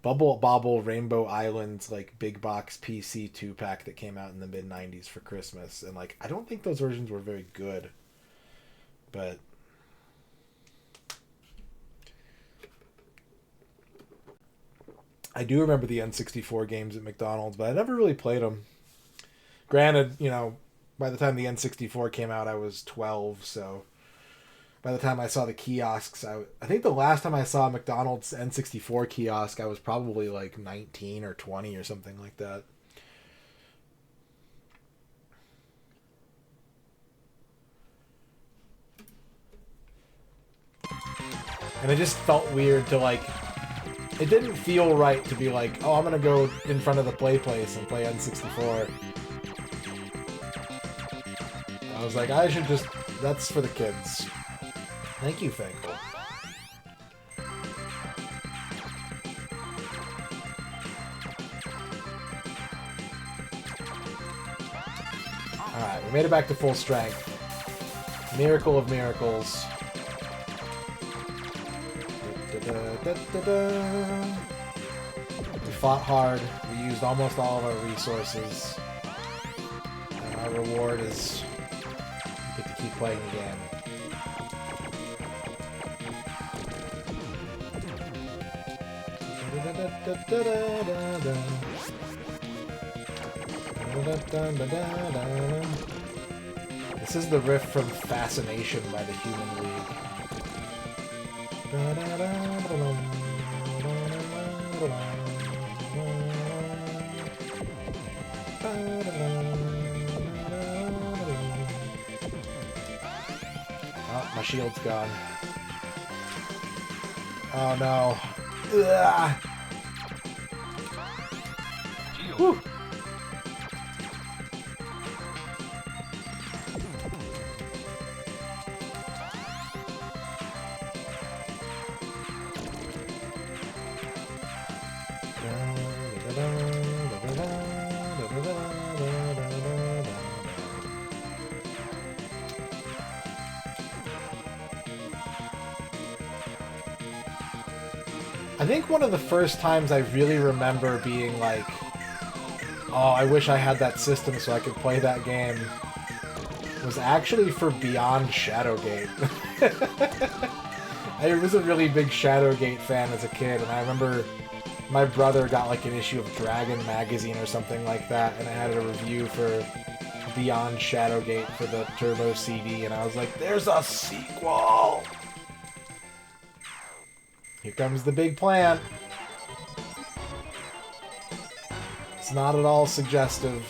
Bubble Bobble Rainbow Islands like big box PC 2-pack that came out in the mid 90s for Christmas, and like I don't think those versions were very good. But I do remember the N64 games at McDonald's, but I never really played them. Granted, you know, by the time the N64 came out, I was 12, so by the time I saw the kiosks, I think the last time I saw a McDonald's N64 kiosk, I was probably like 19 or 20 or something like that. And it just felt weird to like... It didn't feel right to be like, oh, I'm going to go in front of the play place and play N64. I was like, I should just... That's for the kids. Thank you, Fankle. Alright, we made it back to full strength. Miracle of miracles. We fought hard. We used almost all of our resources. And our reward is we get to keep playing the game. This is the riff from Fascination by the Human League. Oh, my shield's gone. Oh no. Ugh. Whew. I think one of the first times I really remember being like, oh, I wish I had that system so I could play that game, was actually for Beyond Shadowgate. I was a really big Shadowgate fan as a kid, and I remember my brother got like an issue of Dragon magazine or something like that, and it had a review for Beyond Shadowgate for the Turbo CD, and I was like, there's a sequel! Here comes the big plan. It's not at all suggestive.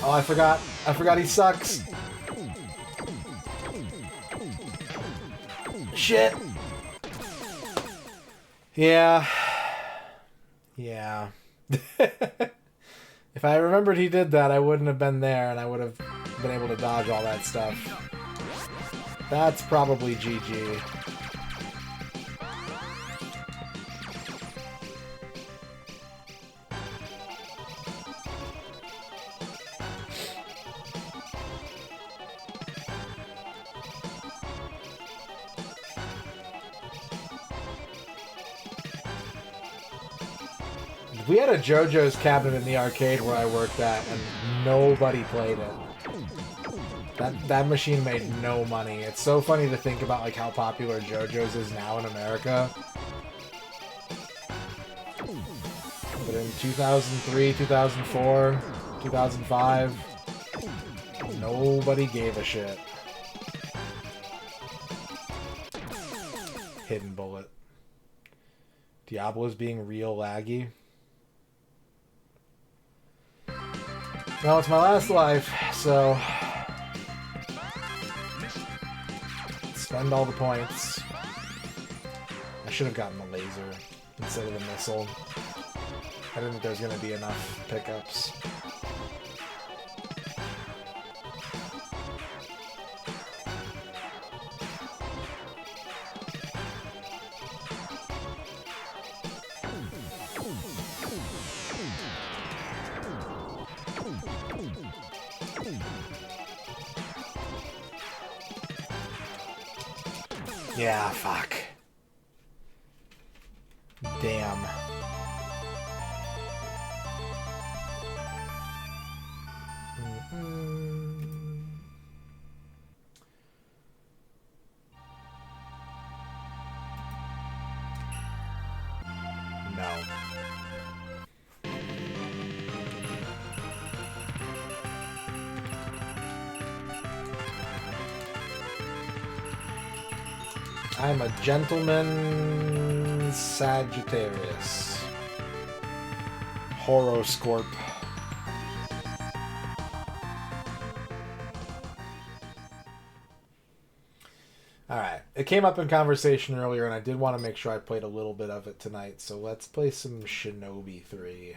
Oh, I forgot. I forgot he sucks. Shit. Yeah. Yeah. If I remembered he did that, I wouldn't have been there, and I would have been able to dodge all that stuff. That's probably GG. We had a JoJo's cabinet in the arcade where I worked at, and nobody played it. That machine made no money. It's so funny to think about like how popular JoJo's is now in America. But in 2003, 2004, 2005, nobody gave a shit. Hidden bullet. Diablo's being real laggy. Well, it's my last life, so spend all the points. I should have gotten the laser instead of the missile. I didn't think there was going to be enough pickups. Yeah, fuck. Damn. No. I'm a gentleman Sagittarius. Horoscope. Alright, it came up in conversation earlier and I did want to make sure I played a little bit of it tonight, so let's play some Shinobi 3.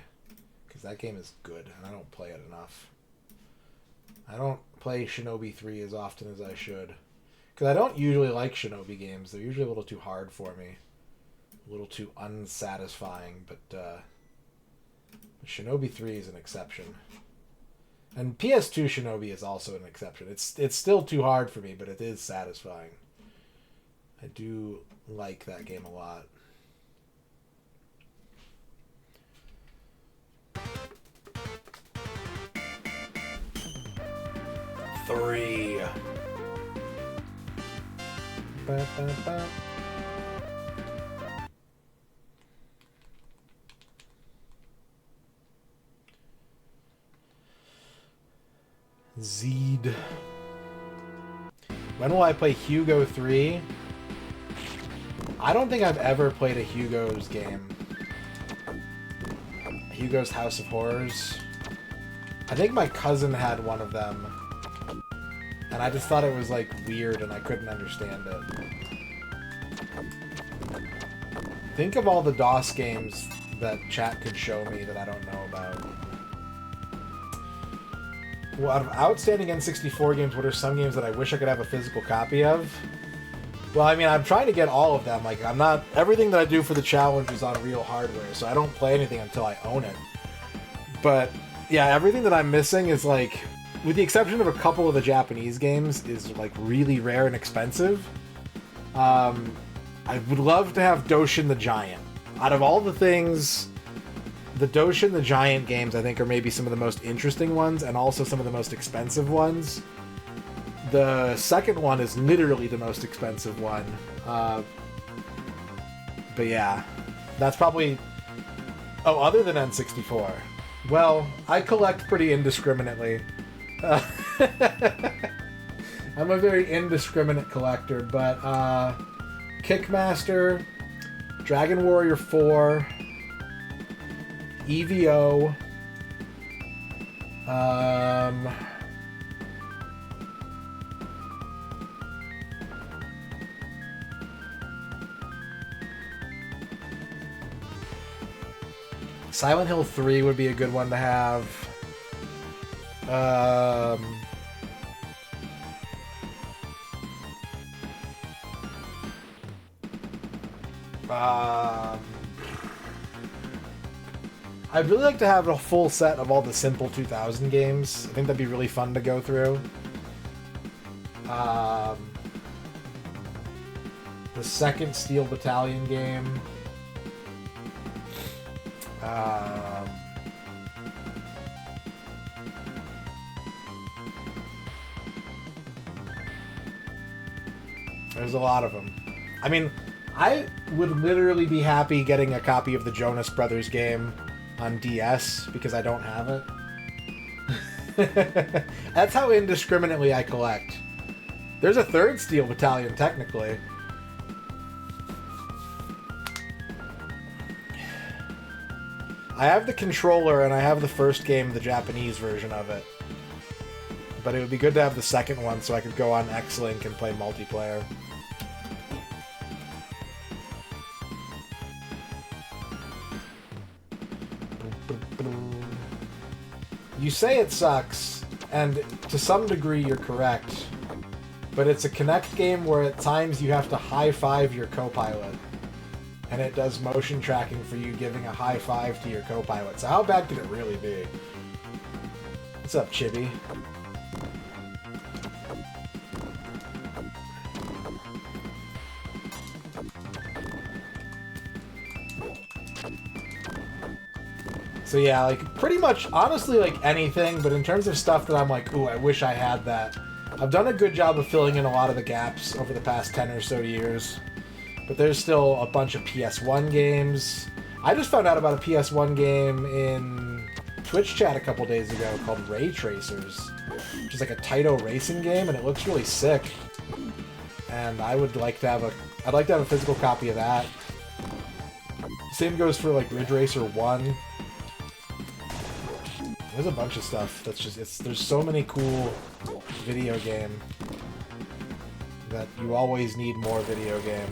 Because that game is good and I don't play it enough. I don't play Shinobi 3 as often as I should. Because I don't usually like Shinobi games. They're usually a little too hard for me. A little too unsatisfying. But Shinobi 3 is an exception. And PS2 Shinobi is also an exception. It's still too hard for me, but it is satisfying. I do like that game a lot. Three. Ba, ba, ba. Zeed. When will I play Hugo 3? I don't think I've ever played a Hugo's game. Hugo's House of Horrors. I think my cousin had one of them. And I just thought it was, like, weird and I couldn't understand it. Think of all the DOS games that chat could show me that I don't know about. Well, out of outstanding N64 games, what are some games that I wish I could have a physical copy of? Well, I mean, I'm trying to get all of them. Like, I'm not... Everything that I do for the challenge is on real hardware, so I don't play anything until I own it. But, yeah, everything that I'm missing is, like... With the exception of a couple of the Japanese games, is, like, really rare and expensive. I would love to have Doshin the Giant. Out of all the things... The Doshin the Giant games, I think, are maybe some of the most interesting ones, and also some of the most expensive ones. The second one is literally the most expensive one. But yeah, that's probably... Oh, other than N64. Well, I collect pretty indiscriminately. I'm a very indiscriminate collector, but Kickmaster, Dragon Warrior 4, EVO, Silent Hill 3 would be a good one to have. I'd really like to have a full set of all the Simple 2000 games. I think that'd be really fun to go through. The second Steel Battalion game. There's a lot of them. I mean, I would literally be happy getting a copy of the Jonas Brothers game on DS because I don't have it. That's how indiscriminately I collect. There's a third Steel Battalion, technically. I have the controller and I have the first game, the Japanese version of it. But it would be good to have the second one so I could go on X-Link and play multiplayer. You say it sucks, and to some degree you're correct. But it's a Kinect game where at times you have to high-five your co-pilot. And it does motion tracking for you giving a high-five to your co-pilot. So how bad could it really be? What's up, Chibi? So yeah, like, pretty much, honestly, like, anything, but in terms of stuff that I'm like, ooh, I wish I had that. I've done a good job of filling in a lot of the gaps over the past 10 or so years. But there's still a bunch of PS1 games. I just found out about a PS1 game in Twitch chat a couple days ago called Ray Tracers, which is like a Taito racing game, and it looks really sick. And I would like to have I'd like to have a physical copy of that. Same goes for like Ridge Racer 1. There's a bunch of stuff that's just, there's so many cool video game that you always need more video game.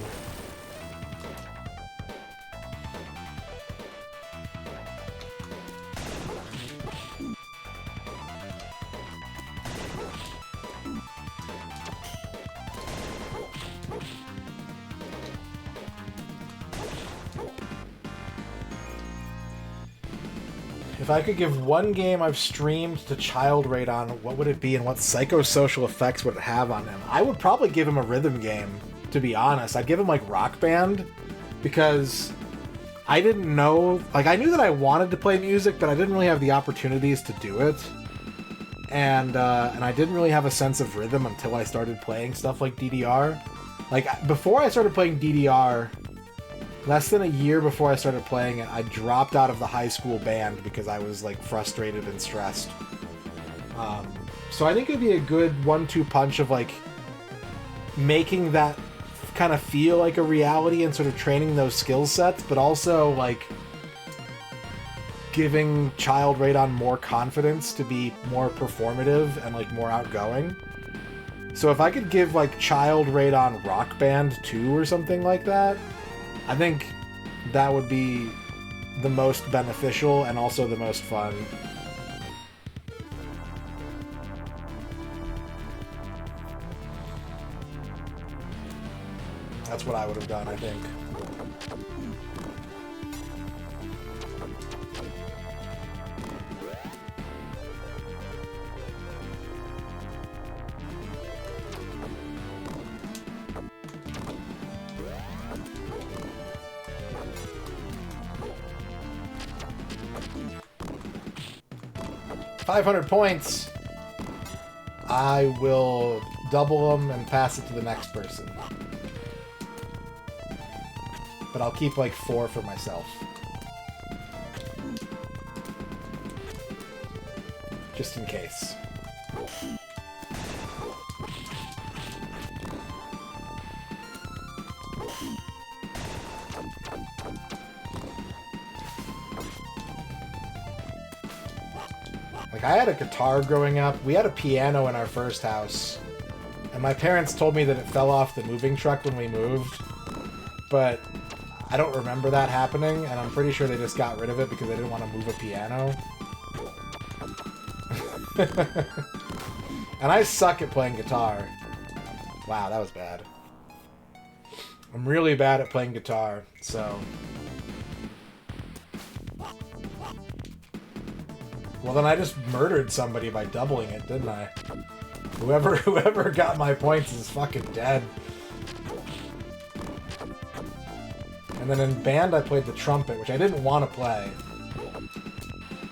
If I could give one game I've streamed to MisterRadon, what would it be and what psychosocial effects would it have on him? I would probably give him a rhythm game, to be honest. I'd give him like Rock Band, because I didn't know, like I knew that I wanted to play music, but I didn't really have the opportunities to do it. And I didn't really have a sense of rhythm until I started playing stuff like DDR. Like, before I started playing DDR, less than a year before I started playing it, I dropped out of the high school band because I was, like, frustrated and stressed. So I think it'd be a good 1-2 punch of, like, making that kind of feel like a reality and sort of training those skill sets, but also, like, giving MisterRadon more confidence to be more performative and, like, more outgoing. So if I could give, like, MisterRadon Rock Band 2 or something like that, I think that would be the most beneficial and also the most fun. That's what I would have done, I think. $500 points. I will double them and pass it to the next person. But I'll keep like 4 for myself. Just in case. Like, I had a guitar growing up. We had a piano in our first house. And my parents told me that it fell off the moving truck when we moved. But I don't remember that happening, and I'm pretty sure they just got rid of it because they didn't want to move a piano. And I suck at playing guitar. Wow, that was bad. I'm really bad at playing guitar, so... Well, then I just murdered somebody by doubling it, didn't I? Whoever got my points is fucking dead. And then in band, I played the trumpet, which I didn't want to play.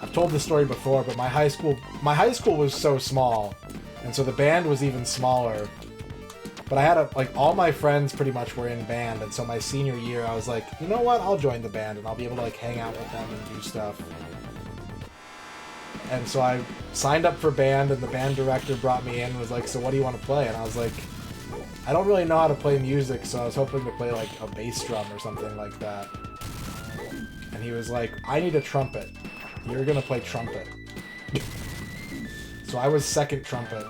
I've told this story before, but my high school was so small, and so the band was even smaller. But I had like, all my friends pretty much were in band, and so my senior year, I was like, you know what, I'll join the band, and I'll be able to, like, hang out with them and do stuff. And so I signed up for band, and the band director brought me in and was like, so what do you want to play? And I was like, I don't really know how to play music, so I was hoping to play, like, a bass drum or something like that. and he was like, I need a trumpet. You're gonna play trumpet. So I was second trumpet.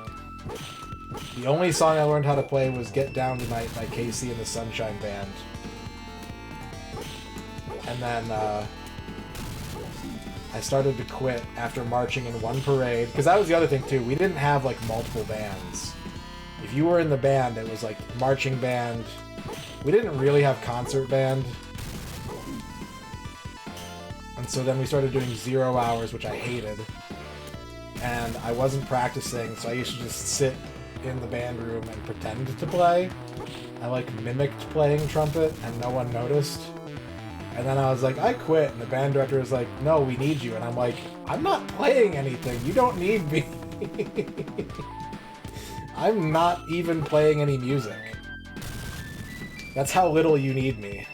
The only song I learned how to play was Get Down Tonight by Casey and the Sunshine Band. And then I started to quit after marching in one parade. Because that was the other thing too. We didn't have like multiple bands. If you were in the band, it was like marching band. We didn't really have concert band. And so then we started doing 0 hours, which I hated. And I wasn't practicing, so I used to just sit in the band room and pretend to play. I like mimicked playing trumpet and no one noticed. And then I was like, I quit, and the band director was like, no, we need you. And I'm like, I'm not playing anything, you don't need me. I'm not even playing any music. That's how little you need me.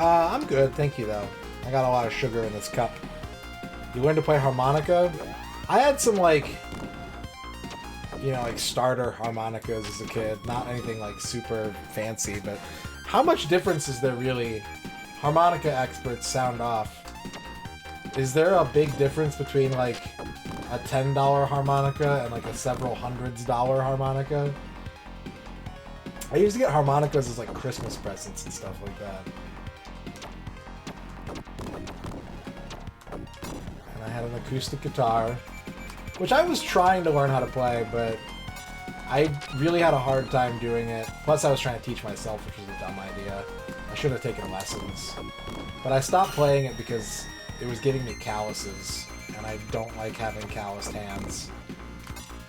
I'm good, thank you though. I got a lot of sugar in this cup. You learned to play harmonica? I had some like, you know, like starter harmonicas as a kid. Not anything like super fancy, but how much difference is there really? Harmonica experts sound off. Is there a big difference between like a $10 harmonica and like a several hundreds dollar harmonica? I used to get harmonicas as like Christmas presents and stuff like that. And I had an acoustic guitar, which I was trying to learn how to play, but I really had a hard time doing it. Plus I was trying to teach myself, which was a dumb idea. I should have taken lessons. But I stopped playing it because it was giving me calluses, and I don't like having calloused hands.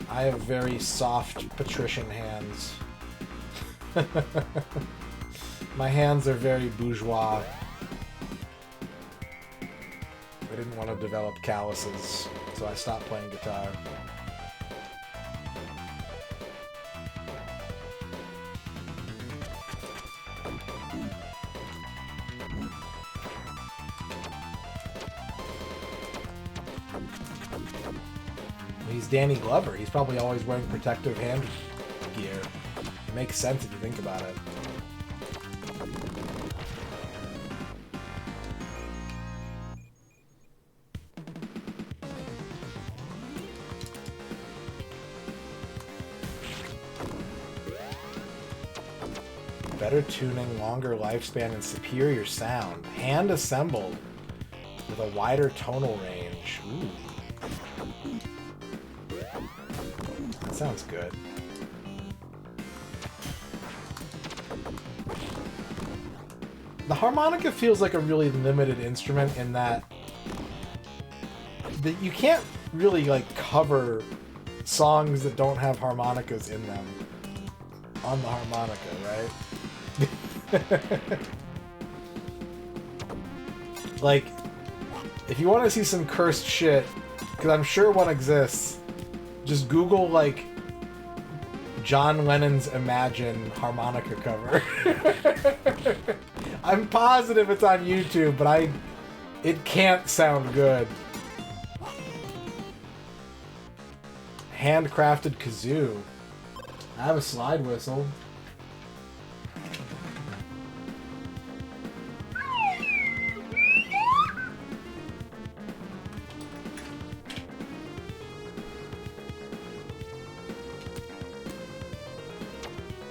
I have very soft patrician hands. My hands are very bourgeois. I didn't want to develop calluses, so I stopped playing guitar. He's Danny Glover. He's probably always wearing protective hand gear. It makes sense if you think about it. Better tuning, longer lifespan, and superior sound. Hand assembled with a wider tonal range. Ooh. That sounds good. The harmonica feels like a really limited instrument in that you can't really like cover songs that don't have harmonicas in them on the harmonica, right? Like, if you want to see some cursed shit, because I'm sure one exists, just Google like John Lennon's Imagine harmonica cover. I'm positive it's on YouTube, but it can't sound good. Handcrafted kazoo. I have a slide whistle.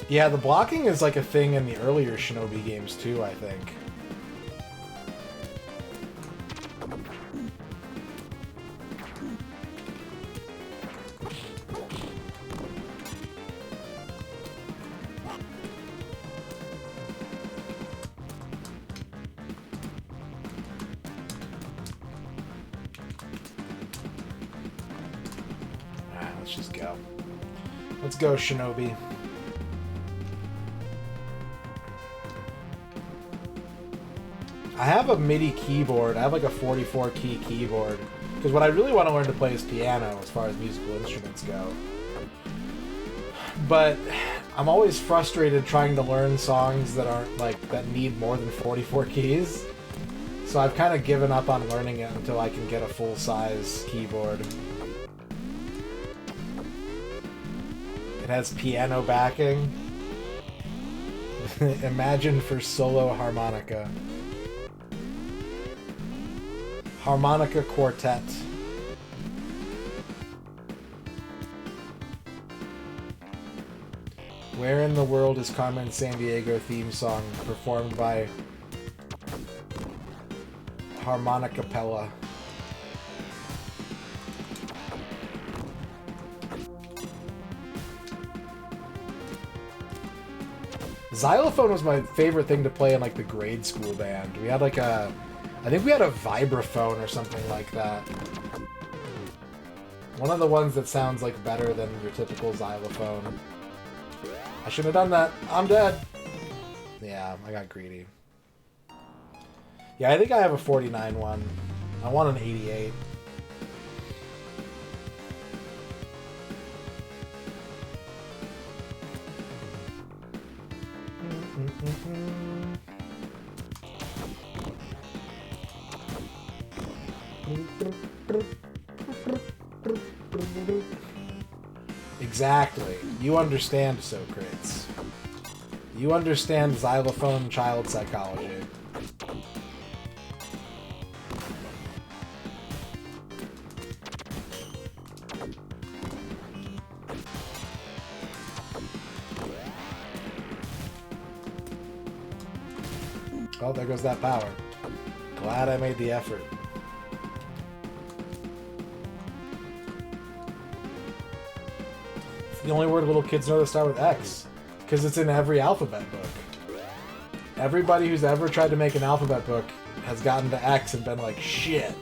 Yeah, the blocking is like a thing in the earlier Shinobi games too, I think. Alright, let's just go. Let's go, Shinobi. I have a MIDI keyboard. I have like a 44 key keyboard. Because what I really want to learn to play is piano as far as musical instruments go. But I'm always frustrated trying to learn songs that aren't like, that need more than 44 keys. So I've kind of given up on learning it until I can get a full-size keyboard. It has piano backing. Imagine for solo harmonica. Harmonica Quartet. Where in the world is Carmen Sandiego theme song performed by Harmonicapella? Xylophone was my favorite thing to play in like the grade school band. We had like a, I think we had a vibraphone or something like that. One of the ones that sounds like better than your typical xylophone. I shouldn't have done that. I'm dead. Yeah, I got greedy. Yeah, I think I have a 49 one. I want an 88. Exactly. You understand, Socrates. You understand xylophone child psychology. Oh, there goes that power. Glad I made the effort. It's the only word little kids know to start with X, because it's in every alphabet book. Everybody who's ever tried to make an alphabet book has gotten to X and been like, shit.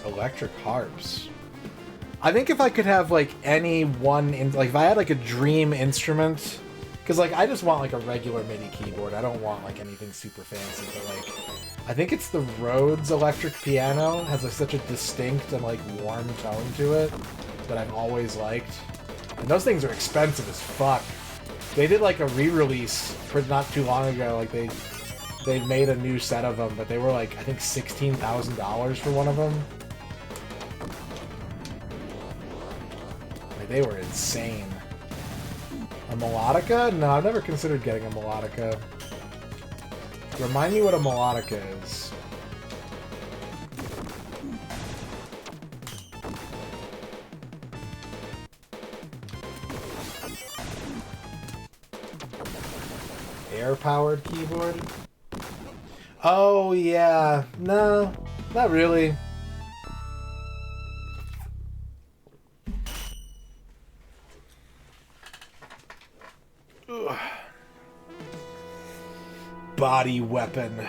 Electric harps. I think if I could have like any one, like if I had like a dream instrument, because like I just want like a regular MIDI keyboard. I don't want like anything super fancy. But like, I think it's the Rhodes electric piano. It has like such a distinct and like warm tone to it that I've always liked. And those things are expensive as fuck. They did like a re-release for not too long ago. Like they made a new set of them, but they were like I think $16,000 for one of them. They were insane. A melodica? No, I've never considered getting a melodica. Remind me what a melodica is. Air-powered keyboard? Oh, yeah. No, not really. Ugh. Body weapon.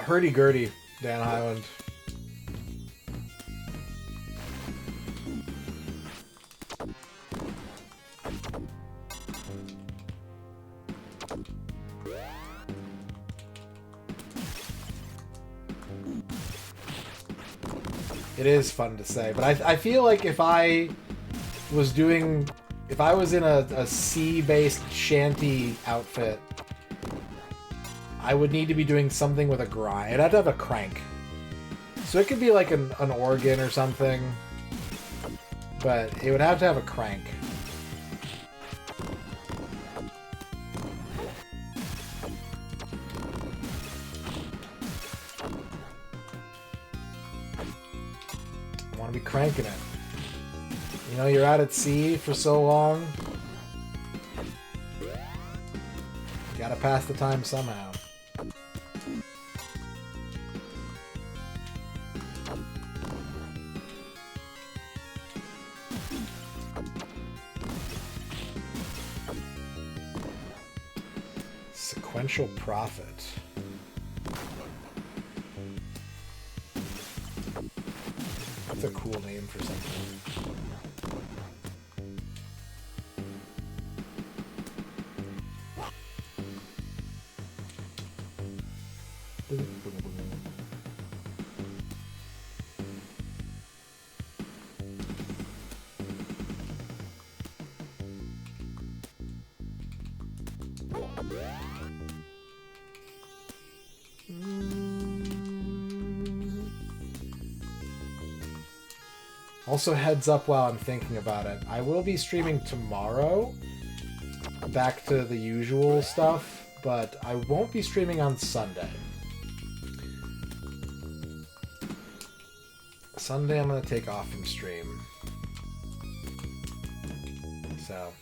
Hurdy-gurdy, Dan Highland. It is fun to say, but I feel like if I was doing... If I was in a sea-based shanty outfit, I would need to be doing something with a grind. It'd have to have a crank. So it could be like an organ or something, but it would have to have a crank. I want to be cranking it. You know, you're out at sea for so long. You gotta pass the time somehow. Sequential profit. That's a cool name for something. Also, heads up while I'm thinking about it, I will be streaming tomorrow, back to the usual stuff, but I won't be streaming on Sunday. Sunday I'm going to take off from stream. So,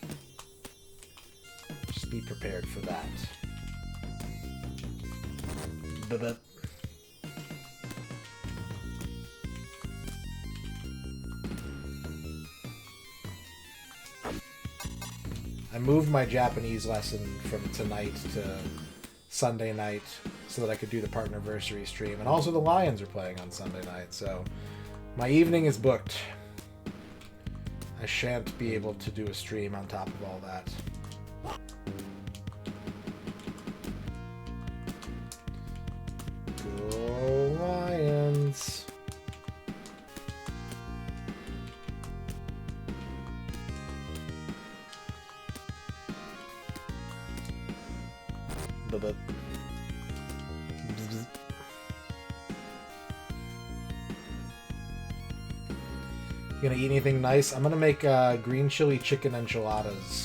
just be prepared for that. But I moved my Japanese lesson from tonight to Sunday night so that I could do the Partnerversary stream. And also the Lions are playing on Sunday night, so my evening is booked. I shan't be able to do a stream on top of all that. Go Lions! But you gonna eat anything nice? I'm gonna make green chili chicken enchiladas.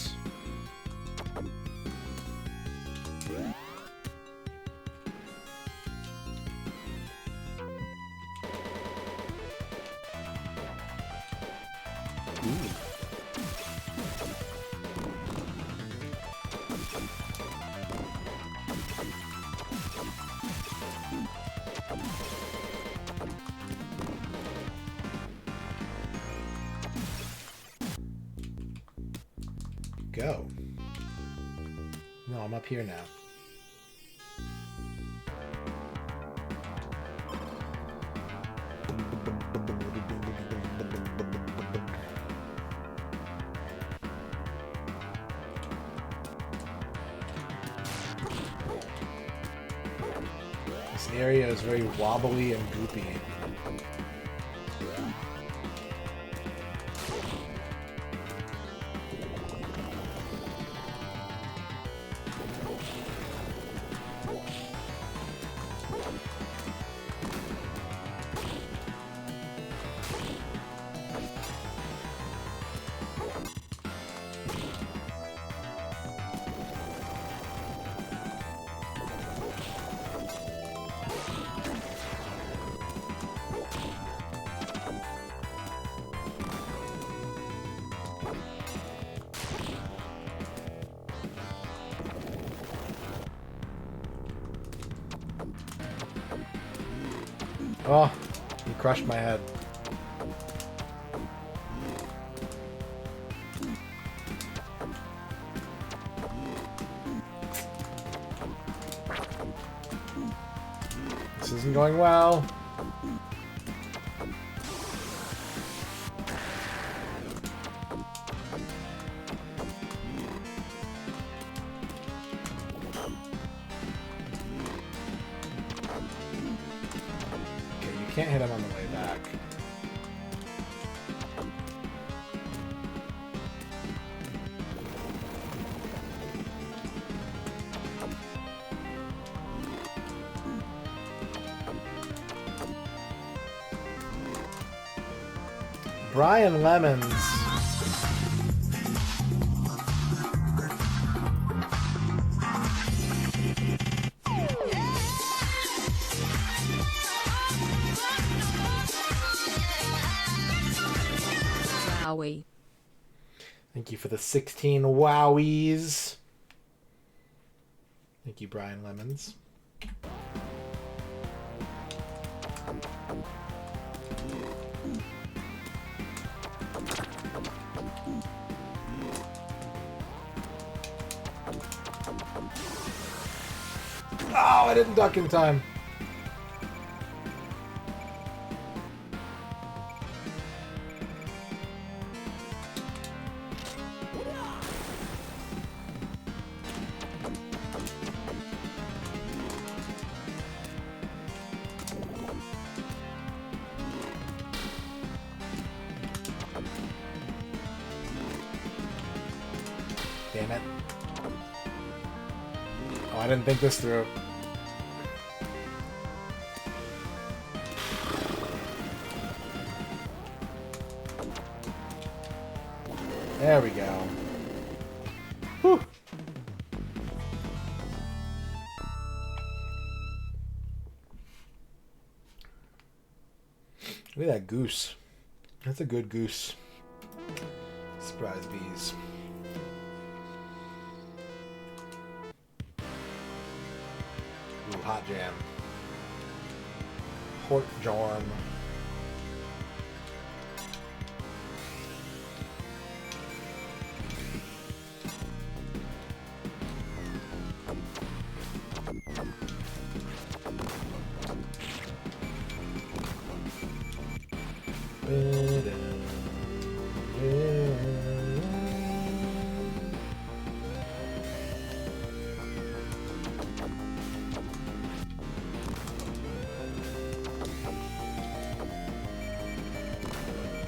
Go. No, I'm up here now. This area is very wobbly and goopy. Oh, you crushed my head. This isn't going well. Can't hit him on the way back. Brian Lemons. Wowie. Thank you for the 16 wowies. Thank you, Brian Lemons. Oh, I didn't duck in time. Damn it. Oh, I didn't think this through. There we go. Whew. Look at that goose. That's a good goose. Surprise bees. Ooh, hot jam. Pork jorm.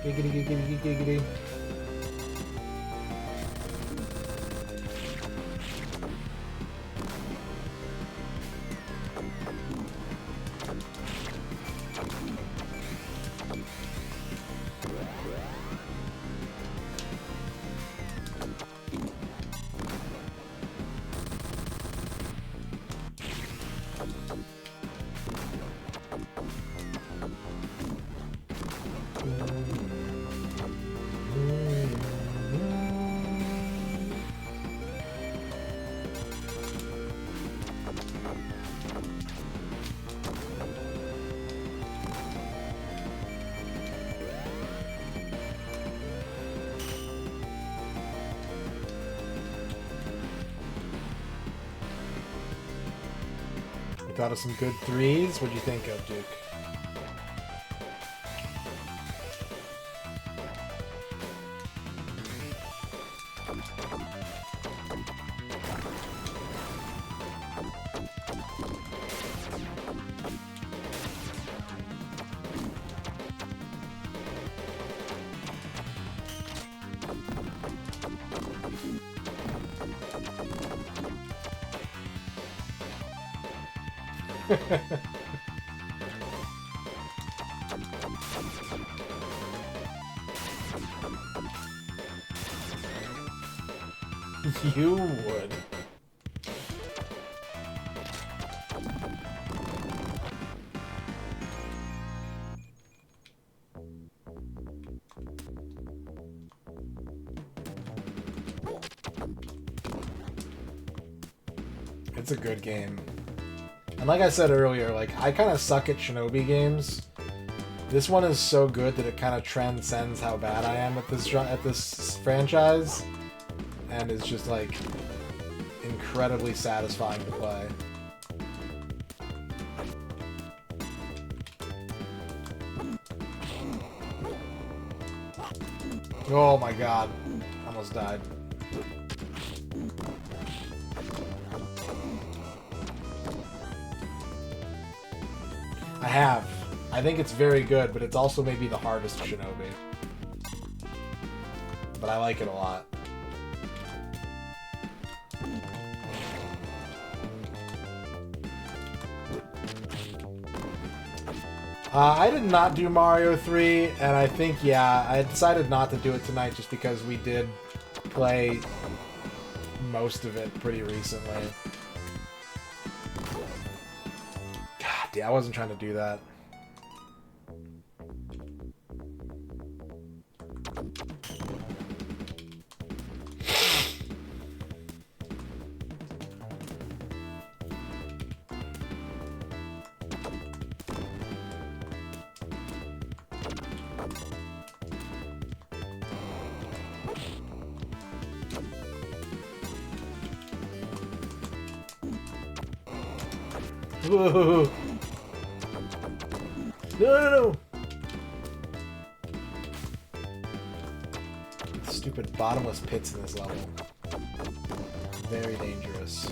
Giggity, giggity, giggity. You thought of some good threes? What'd you think of, Duke? You would. It's a good game. And like I said earlier, like, I kind of suck at Shinobi games. This one is so good that it kind of transcends how bad I am at this franchise. And is just, like, incredibly satisfying to play. Oh my god. Almost died. I have. I think it's very good, but it's also maybe the hardest Shinobi. But I like it a lot. I did not do Mario 3, and I think, yeah, I decided not to do it tonight just because we did play most of it pretty recently. God, yeah, I wasn't trying to do that. Whoa. No! Stupid bottomless pits in this level. Very dangerous.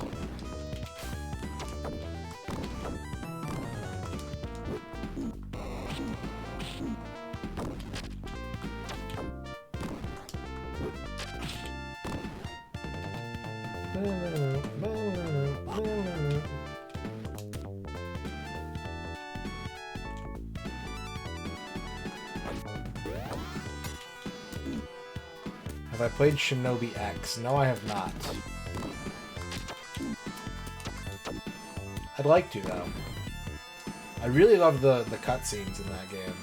Have I played Shinobi X? No, I have not. I'd like to, though. I really love the cutscenes in that game.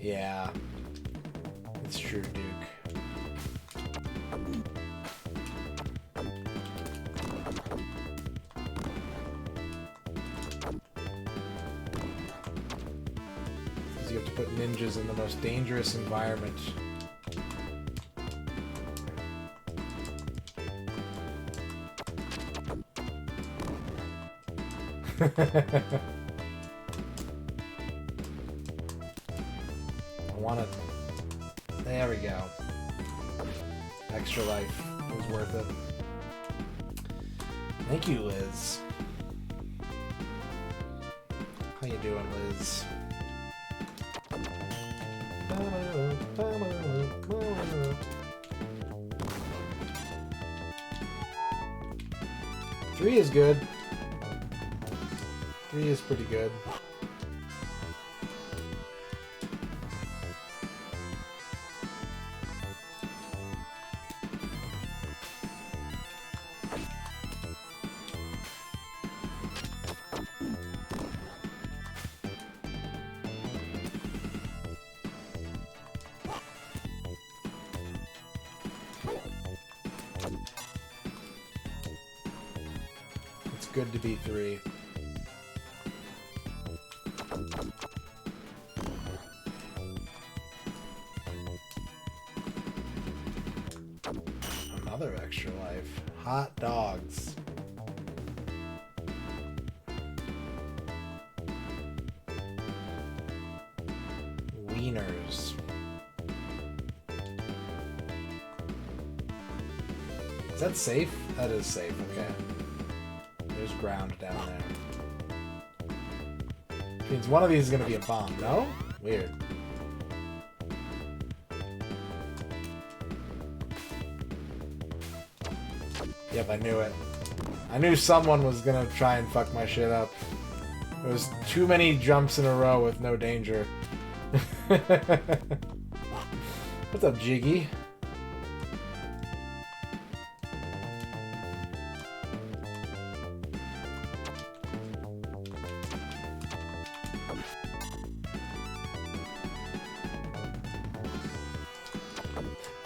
Yeah, it's true, Duke. Because you have to put ninjas in the most dangerous environment. There we go. Extra life was worth it. Thank you, Liz. How you doing, Liz? Three is good. 3 is pretty good. It's good to be 3. Another extra life. Hot dogs. Wieners. Is that safe? That is safe, okay. There's ground down there. Which means one of these is going to be a bomb, no? Weird. Yep, I knew it. I knew someone was gonna try and fuck my shit up. There was too many jumps in a row with no danger. What's up, Jiggy?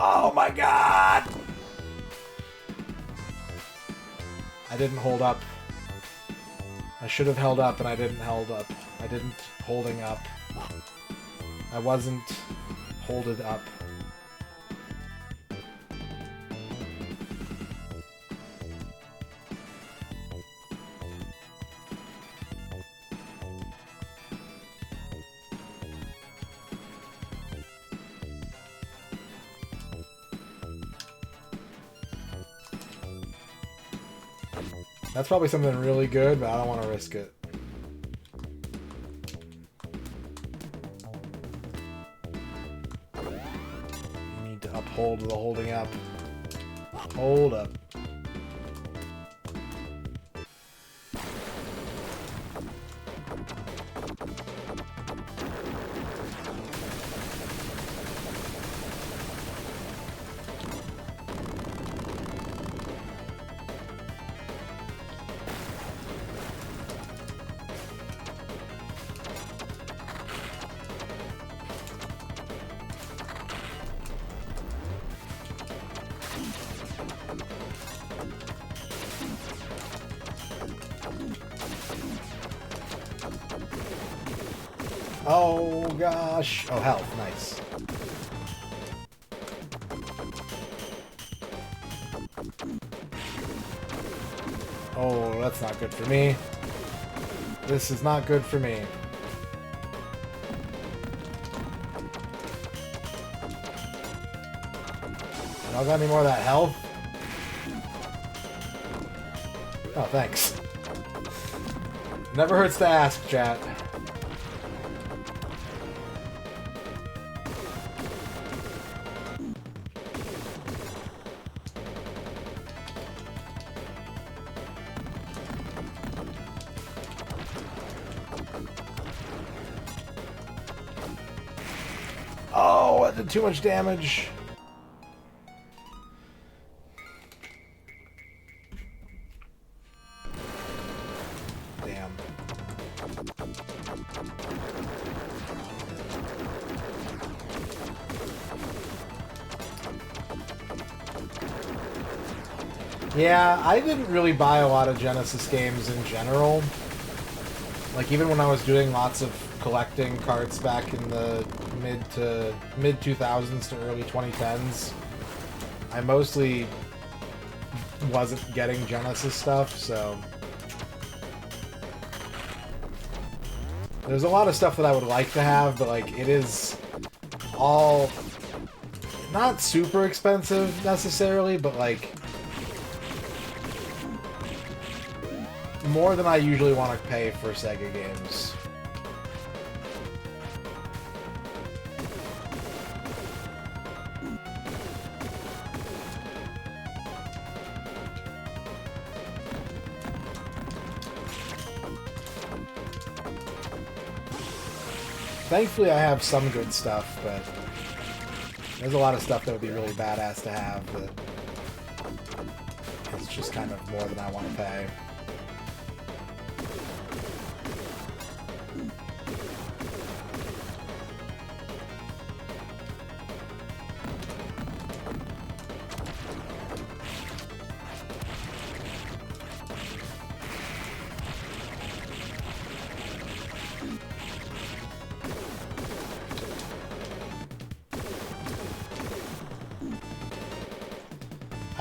Oh my god! I didn't hold up. I should have held up and I didn't hold up. I didn't holding up. I wasn't holded up. That's probably something really good, but I don't want to risk it. You need to uphold the holding up. Hold up. Oh gosh. Oh, health. Nice. Oh, that's not good for me. This is not good for me. Y'all got any more of that health? Oh, thanks. Never hurts to ask, chat. Oh, that did too much damage. Damn. Yeah, I didn't really buy a lot of Genesis games in general. Like, even when I was doing lots of collecting cards back in the mid 2000s to early 2010s, I mostly wasn't getting Genesis stuff, so there's a lot of stuff that I would like to have, but like it is all not super expensive necessarily, but like more than I usually want to pay for Sega games. Thankfully, I have some good stuff, but there's a lot of stuff that would be really badass to have that it's just kind of more than I want to pay.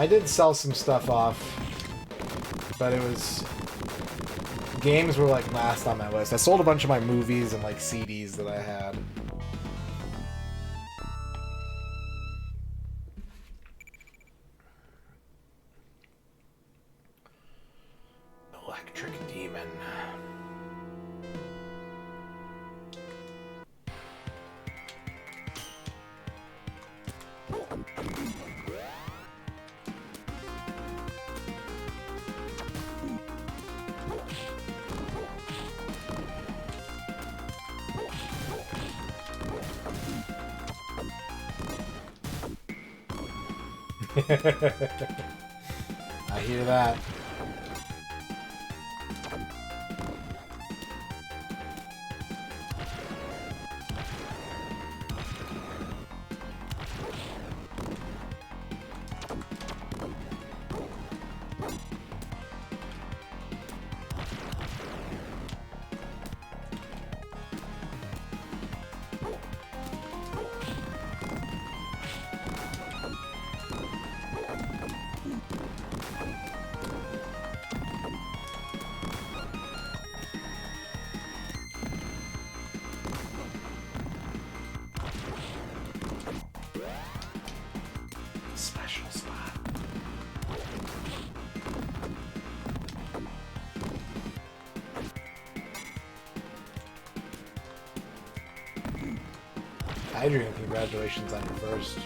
I did sell some stuff off, but it was... games were like last on my list. I sold a bunch of my movies and like CDs that I had. Electric Demon. I hear that. Adrian, congratulations on your first.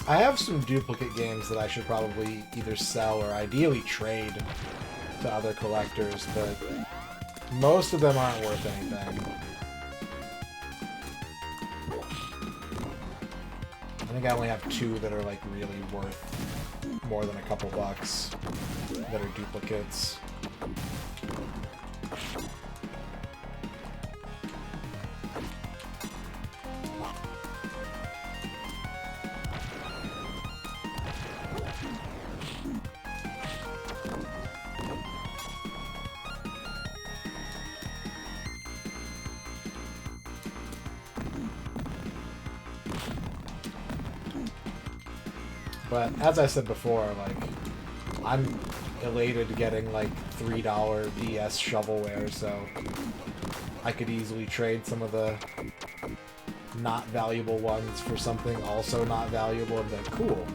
I have some duplicate games that I should probably either sell or ideally trade to other collectors, but most of them aren't worth anything. I think I only have 2 that are like really worth more than a couple bucks that are duplicates. But as I said before, like, I'm elated getting like $3 DS shovelware, so I could easily trade some of the not valuable ones for something also not valuable and be like, cool.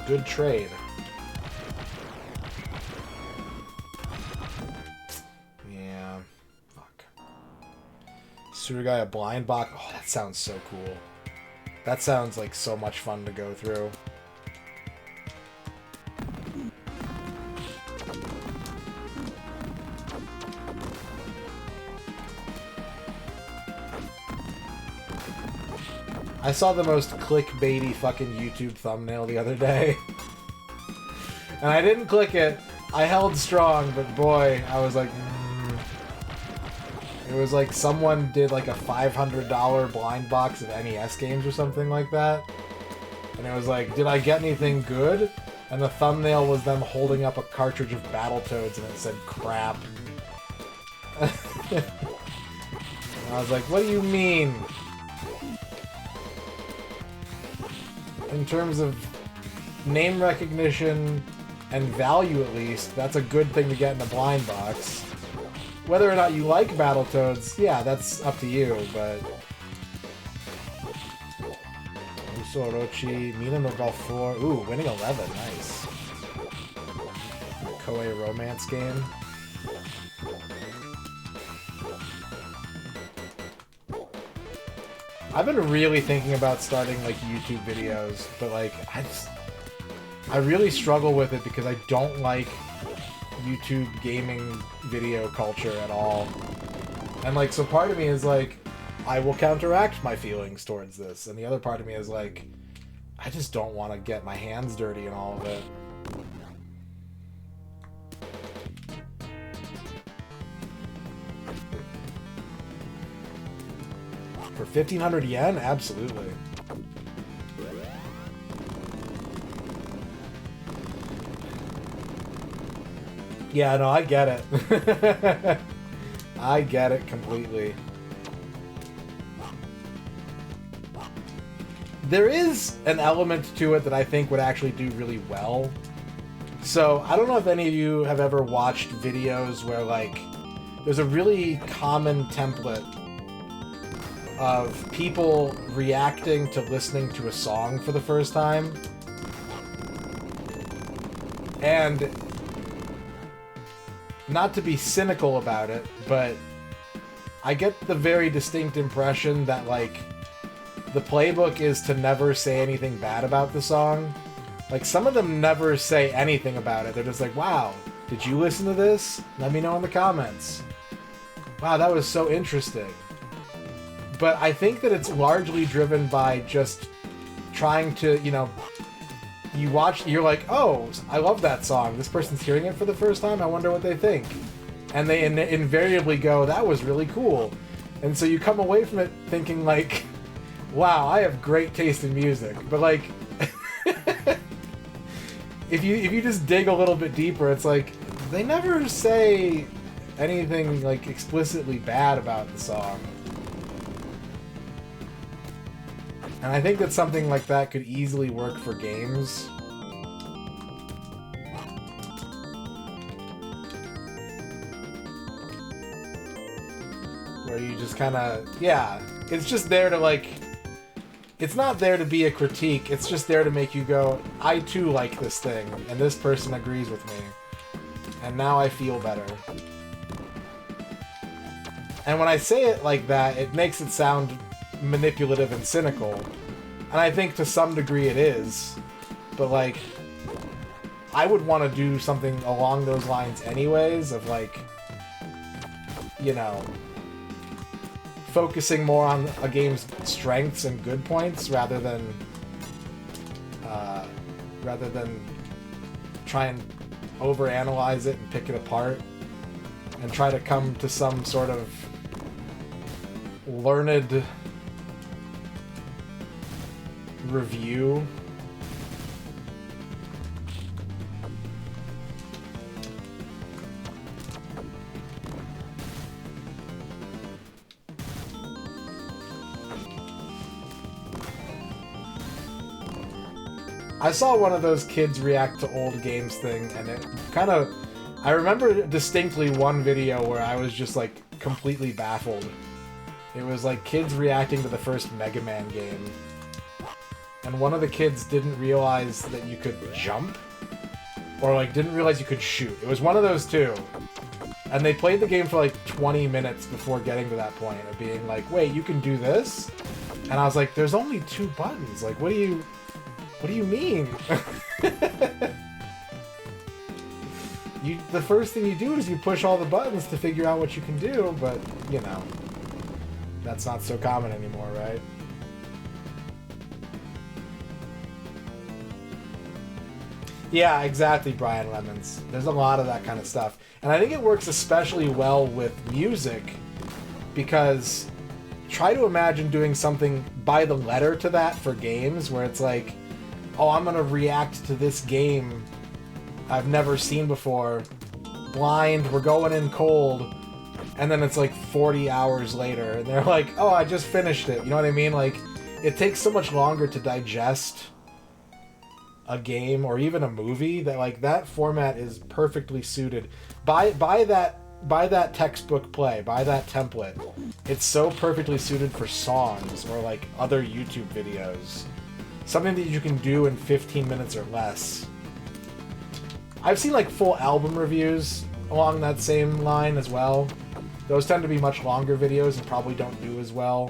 Good trade. Sewer guy, a blind box. Oh, that sounds so cool. That sounds like so much fun to go through. I saw the most clickbaity fucking YouTube thumbnail the other day. And I didn't click it. I held strong, but boy, I was like... It was like someone did like a $500 blind box of NES games or something like that. And it was like, did I get anything good? And the thumbnail was them holding up a cartridge of Battletoads and it said crap. And I was like, what do you mean? In terms of name recognition and value at least, that's a good thing to get in a blind box. Whether or not you like Battletoads, yeah, that's up to you, but... Uso Orochi, Mina no Golf 4, ooh, winning 11, nice. Koei romance game. I've been really thinking about starting, like, YouTube videos, but, like, I really struggle with it because I don't like YouTube gaming video culture at all. And like, so part of me is like, I will counteract my feelings towards this, and the other part of me is like, I just don't want to get my hands dirty in all of it. For 1,500 yen? Absolutely. Yeah, no, I get it. I get it completely. There is an element to it that I think would actually do really well. So, I don't know if any of you have ever watched videos where, like, there's a really common template of people reacting to listening to a song for the first time. And... not to be cynical about it, but I get the very distinct impression that, like, the playbook is to never say anything bad about the song. Like, some of them never say anything about it. They're just like, wow, did you listen to this? Let me know in the comments. Wow, that was so interesting. But I think that it's largely driven by just trying to, you know... You watch, you're like, oh, I love that song. This person's hearing it for the first time. I wonder what they think. And they invariably go, that was really cool. And so you come away from it thinking like, wow, I have great taste in music. But like, if you just dig a little bit deeper, it's like, they never say anything like explicitly bad about the song. And I think that something like that could easily work for games. where you just kind of, yeah, it's just there to like, it's not there to be a critique, it's just there to make you go, I too like this thing, and this person agrees with me, and now I feel better. And when I say it like that, it makes it sound manipulative and cynical, and I think to some degree it is, but like, I would want to do something along those lines anyways, of like, you know, focusing more on a game's strengths and good points rather than try and overanalyze it and pick it apart and try to come to some sort of learned review. I saw one of those kids react to old games thing, and it kind of... I remember distinctly one video where I was just, like, completely baffled. It was, like, kids reacting to the first Mega Man game. And one of the kids didn't realize that you could jump? Or, like, didn't realize you could shoot. It was one of those two. And they played the game for, like, 20 minutes before getting to that point of being like, wait, you can do this? And I was like, there's only 2 buttons. Like, what do you mean? The first thing you do is you push all the buttons to figure out what you can do, but, you know, that's not so common anymore, right? Yeah, exactly, Brian Lemons. There's a lot of that kind of stuff. And I think it works especially well with music, because try to imagine doing something by the letter to that for games, where it's like, oh, I'm gonna react to this game I've never seen before. Blind, we're going in cold. And then it's like 40 hours later, and they're like, oh, I just finished it. You know what I mean? Like, it takes so much longer to digest a game or even a movie that, like, that format is perfectly suited. Buy that textbook play, buy that template. It's so perfectly suited for songs or, like, other YouTube videos. Something that you can do in 15 minutes or less. I've seen like full album reviews along that same line as well. Those tend to be much longer videos and probably don't do as well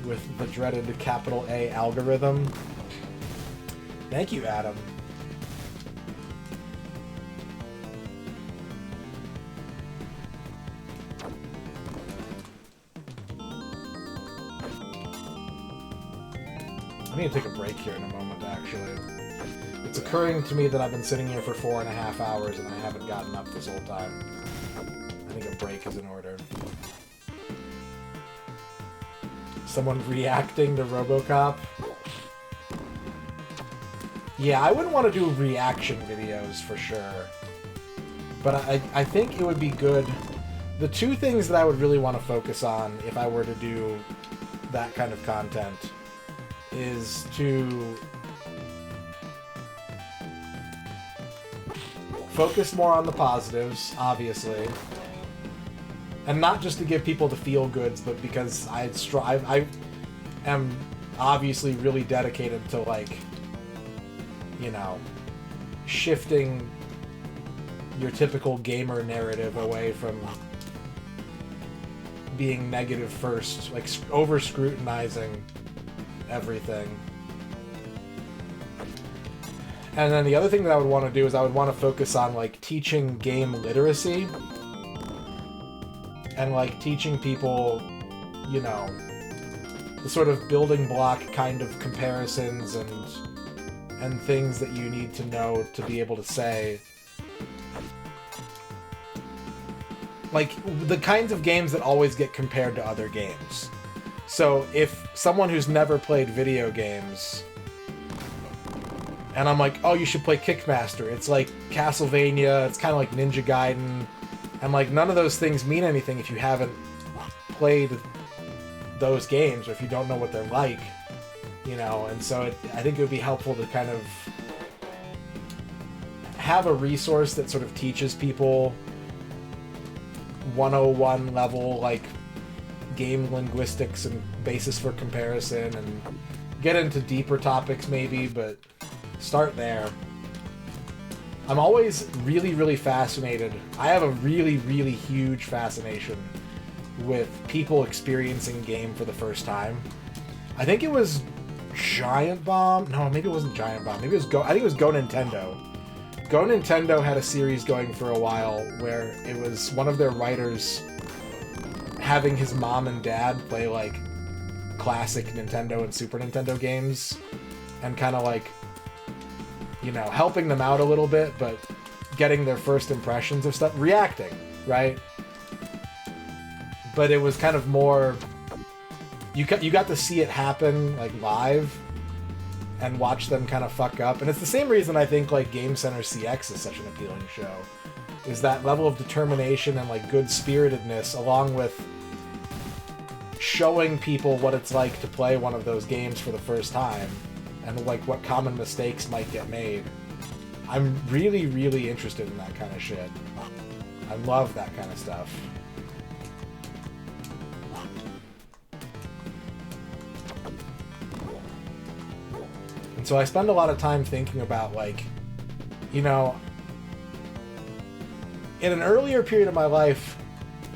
with the dreaded capital A algorithm. Thank you, Adam. I need to take a break here in a moment, actually. It's occurring to me that I've been sitting here for 4.5 hours and I haven't gotten up this whole time. I think a break is in order. Someone reacting to RoboCop? Yeah, I wouldn't want to do reaction videos for sure. But I think it would be good. The 2 things that I would really want to focus on if I were to do that kind of content is to focus more on the positives, obviously, and not just to give people the feel-goods, but because I am obviously really dedicated to, like, you know, shifting your typical gamer narrative away from being negative first, like over-scrutinizing everything. And then the other thing that I would want to do is I would want to focus on, like, teaching game literacy and, like, teaching people, you know, the sort of building block kind of comparisons and things that you need to know to be able to say, like, the kinds of games that always get compared to other games. So if someone who's never played video games, and I'm like, oh, you should play Kickmaster, it's like Castlevania, it's kind of like Ninja Gaiden, and, like, none of those things mean anything if you haven't played those games, or if you don't know what they're like, you know. And so I think it would be helpful to kind of have a resource that sort of teaches people 101 level, like, game linguistics and basis for comparison and get into deeper topics maybe, but start there. I'm always really, really fascinated. I have a really, really huge fascination with people experiencing game for the first time. I think it was Giant Bomb. No, maybe it wasn't Giant Bomb. Maybe it was I think it was Go Nintendo. Go Nintendo had a series going for a while where it was one of their writers having his mom and dad play like classic Nintendo and Super Nintendo games and kind of like, you know, helping them out a little bit, but getting their first impressions of stuff, reacting, right? But it was kind of more, you got to see it happen like live and watch them kind of fuck up. And it's the same reason I think like Game Center CX is such an appealing show, is that level of determination and like good spiritedness, along with showing people what it's like to play one of those games for the first time and like what common mistakes might get made. I'm really, really interested in that kind of shit. I love that kind of stuff. And so I spend a lot of time thinking about, like, you know, in an earlier period of my life,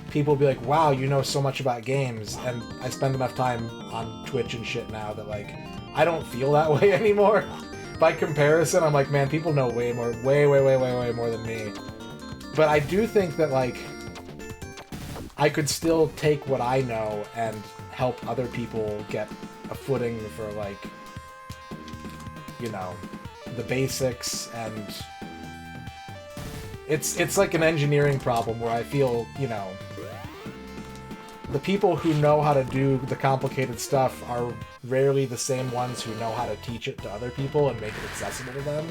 people will be like, wow, you know so much about games. And I spend enough time on Twitch and shit now that, like, I don't feel that way anymore. By comparison, I'm like, man, people know way more, way more than me. But I do think that, like, I could still take what I know and help other people get a footing for, like, you know, the basics. And it's like an engineering problem where I feel, you know, the people who know how to do the complicated stuff are rarely the same ones who know how to teach it to other people and make it accessible to them.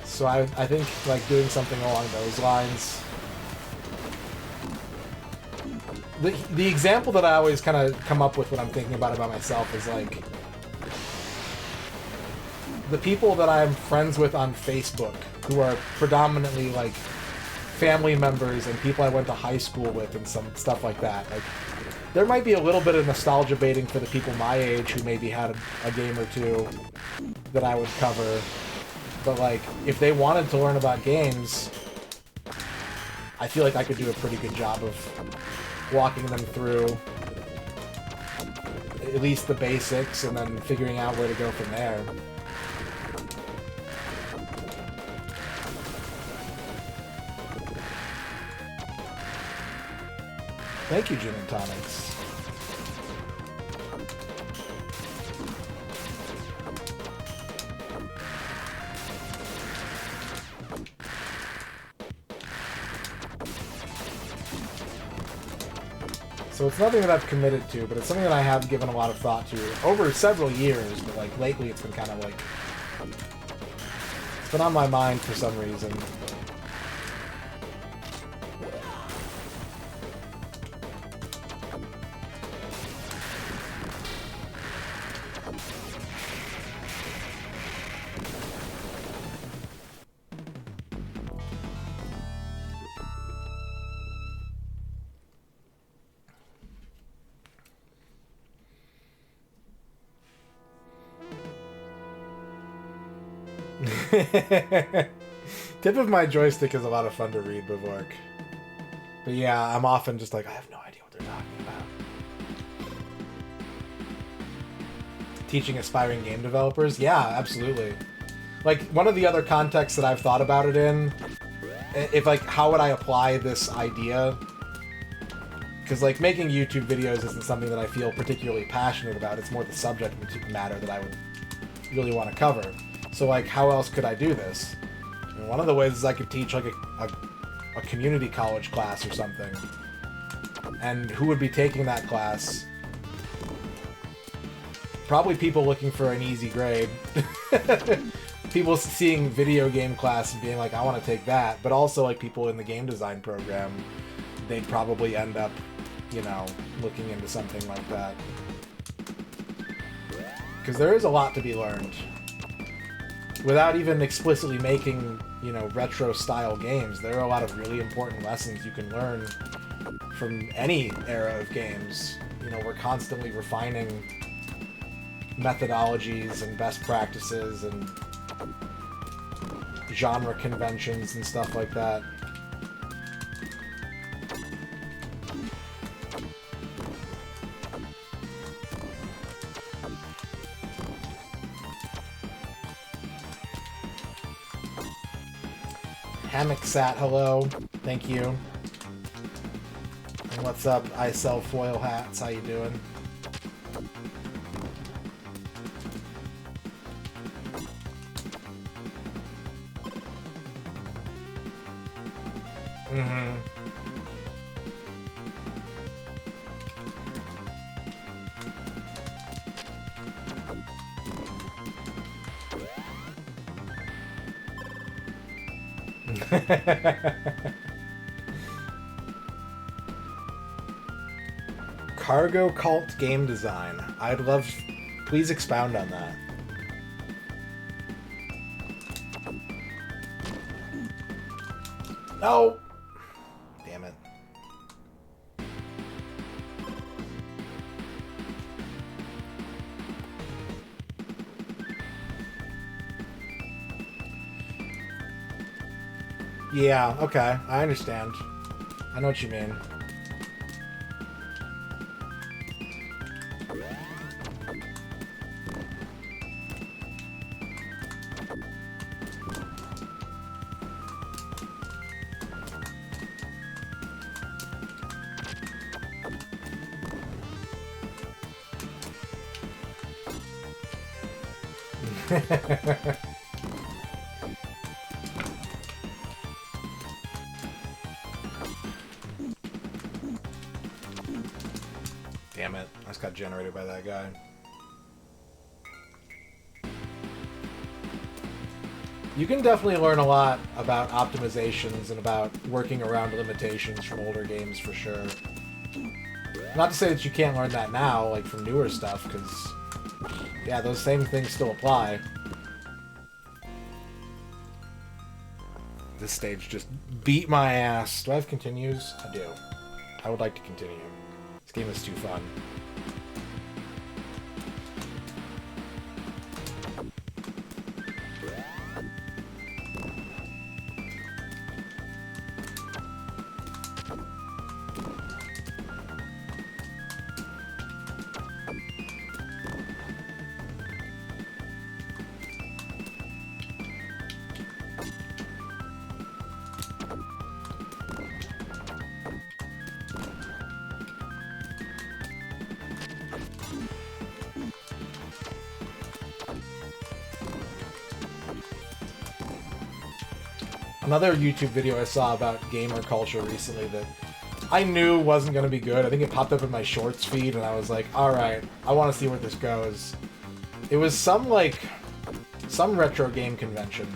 So I think, like, doing something along those lines. The example that I always kind of come up with when I'm thinking about it by myself is, like, the people that I'm friends with on Facebook, who are predominantly, like, family members and people I went to high school with and some stuff like that. Like, there might be a little bit of nostalgia baiting for the people my age who maybe had a game or two that I would cover. But, like, if they wanted to learn about games, I feel like I could do a pretty good job of walking them through at least the basics and then figuring out where to go from there. Thank you, Gin and Tonics. So it's nothing that I've committed to, but it's something that I have given a lot of thought to over several years, but like lately it's been kind of like, it's been on my mind for some reason. Tip of my joystick is a lot of fun to read, Bivork. But yeah, I'm often just like, I have no idea what they're talking about. Teaching aspiring game developers? Yeah, absolutely. Like, one of the other contexts that I've thought about it in, if, like, how would I apply this idea? Because, like, making YouTube videos isn't something that I feel particularly passionate about. It's more the subject matter that I would really want to cover. So, like, how else could I do this? And one of the ways is I could teach, like, a community college class or something. And who would be taking that class? Probably people looking for an easy grade. People seeing video game class and being like, I want to take that. But also, like, people in the game design program, they'd probably end up, you know, looking into something like that. Because there is a lot to be learned. Without even explicitly making, you know, retro style games, there are a lot of really important lessons you can learn from any era of games. You know, we're constantly refining methodologies and best practices and genre conventions and stuff like that. Hammock Sat, hello. Thank you. And what's up? I sell foil hats. How you doing? Mm-hmm. Cargo Cult game design. I'd love... Please expound on that. No! Damn it. Yeah, okay. I understand. I know what you mean. Damn it. I just got generated by that guy. You can definitely learn a lot about optimizations and about working around limitations from older games for sure. Not to say that you can't learn that now, like from newer stuff, because, yeah, those same things still apply. This stage just beat my ass. Do I have continues? I do. I would like to continue. This game is too fun. Another YouTube video I saw about gamer culture recently that I knew wasn't going to be good. I think it popped up in my shorts feed and I was like, alright, I want to see where this goes. It was some retro game convention.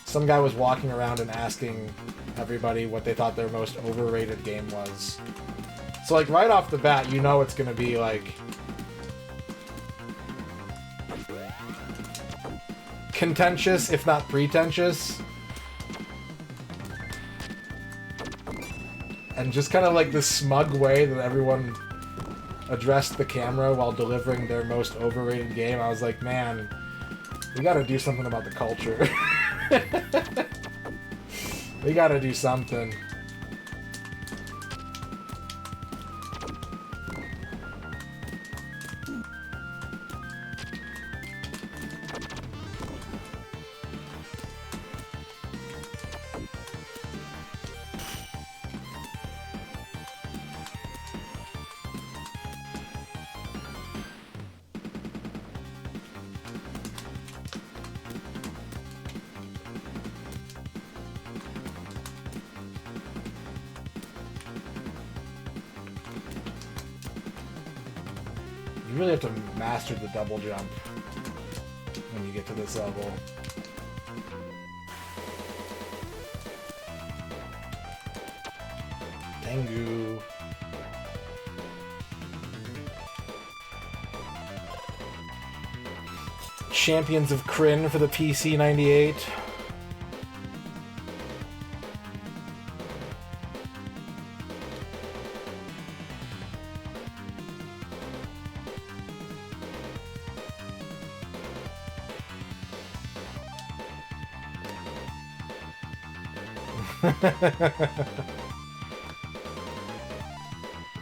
Some guy was walking around and asking everybody what they thought their most overrated game was. So like right off the bat, you know it's going to be like contentious, if not pretentious. And just kind of like the smug way that everyone addressed the camera while delivering their most overrated game. I was like, man, we gotta do something about the culture. We gotta do something. You really have to master the double jump when you get to this level. Tengu. Champions of Kryn for the PC 98.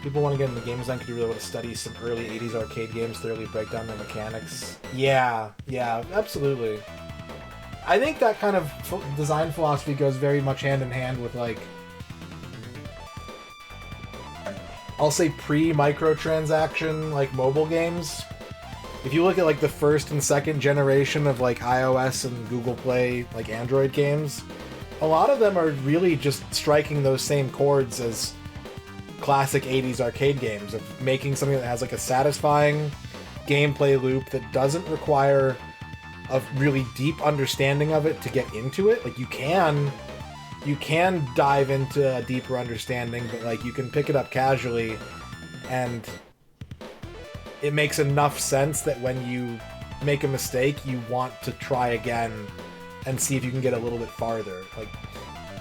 People want to get into game design. Could you really want to study some early 80s arcade games, thoroughly break down their mechanics? Yeah, absolutely. I think that kind of design philosophy goes very much hand in hand with, like, I'll say pre-microtransaction, like, mobile games. If you look at, like, the first and second generation of, like, iOS and Google Play, like, Android games, a lot of them are really just striking those same chords as classic 80s arcade games, of making something that has, like, a satisfying gameplay loop that doesn't require a really deep understanding of it to get into it. Like, you can dive into a deeper understanding, but, like, you can pick it up casually, and it makes enough sense that when you make a mistake, you want to try again and see if you can get a little bit farther. Like,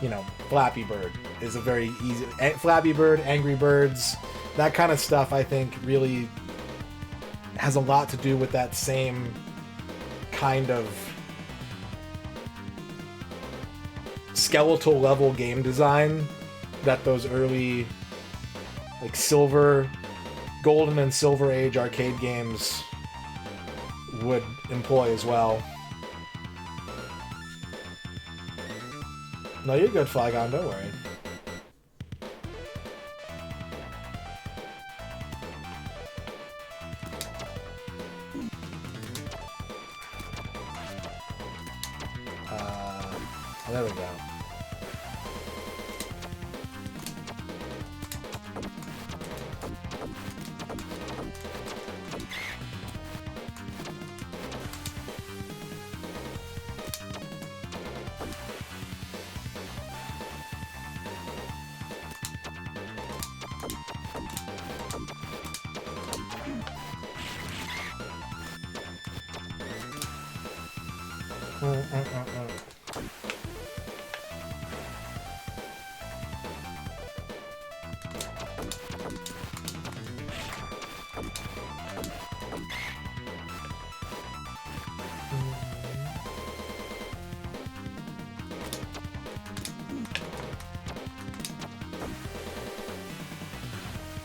you know, Flappy Bird is a very easy... Flappy Bird, Angry Birds, that kind of stuff, I think, really has a lot to do with that same kind of skeletal level game design that those early, like, golden and silver age arcade games would employ as well. No, you're good, Flygon, don't worry. There we go.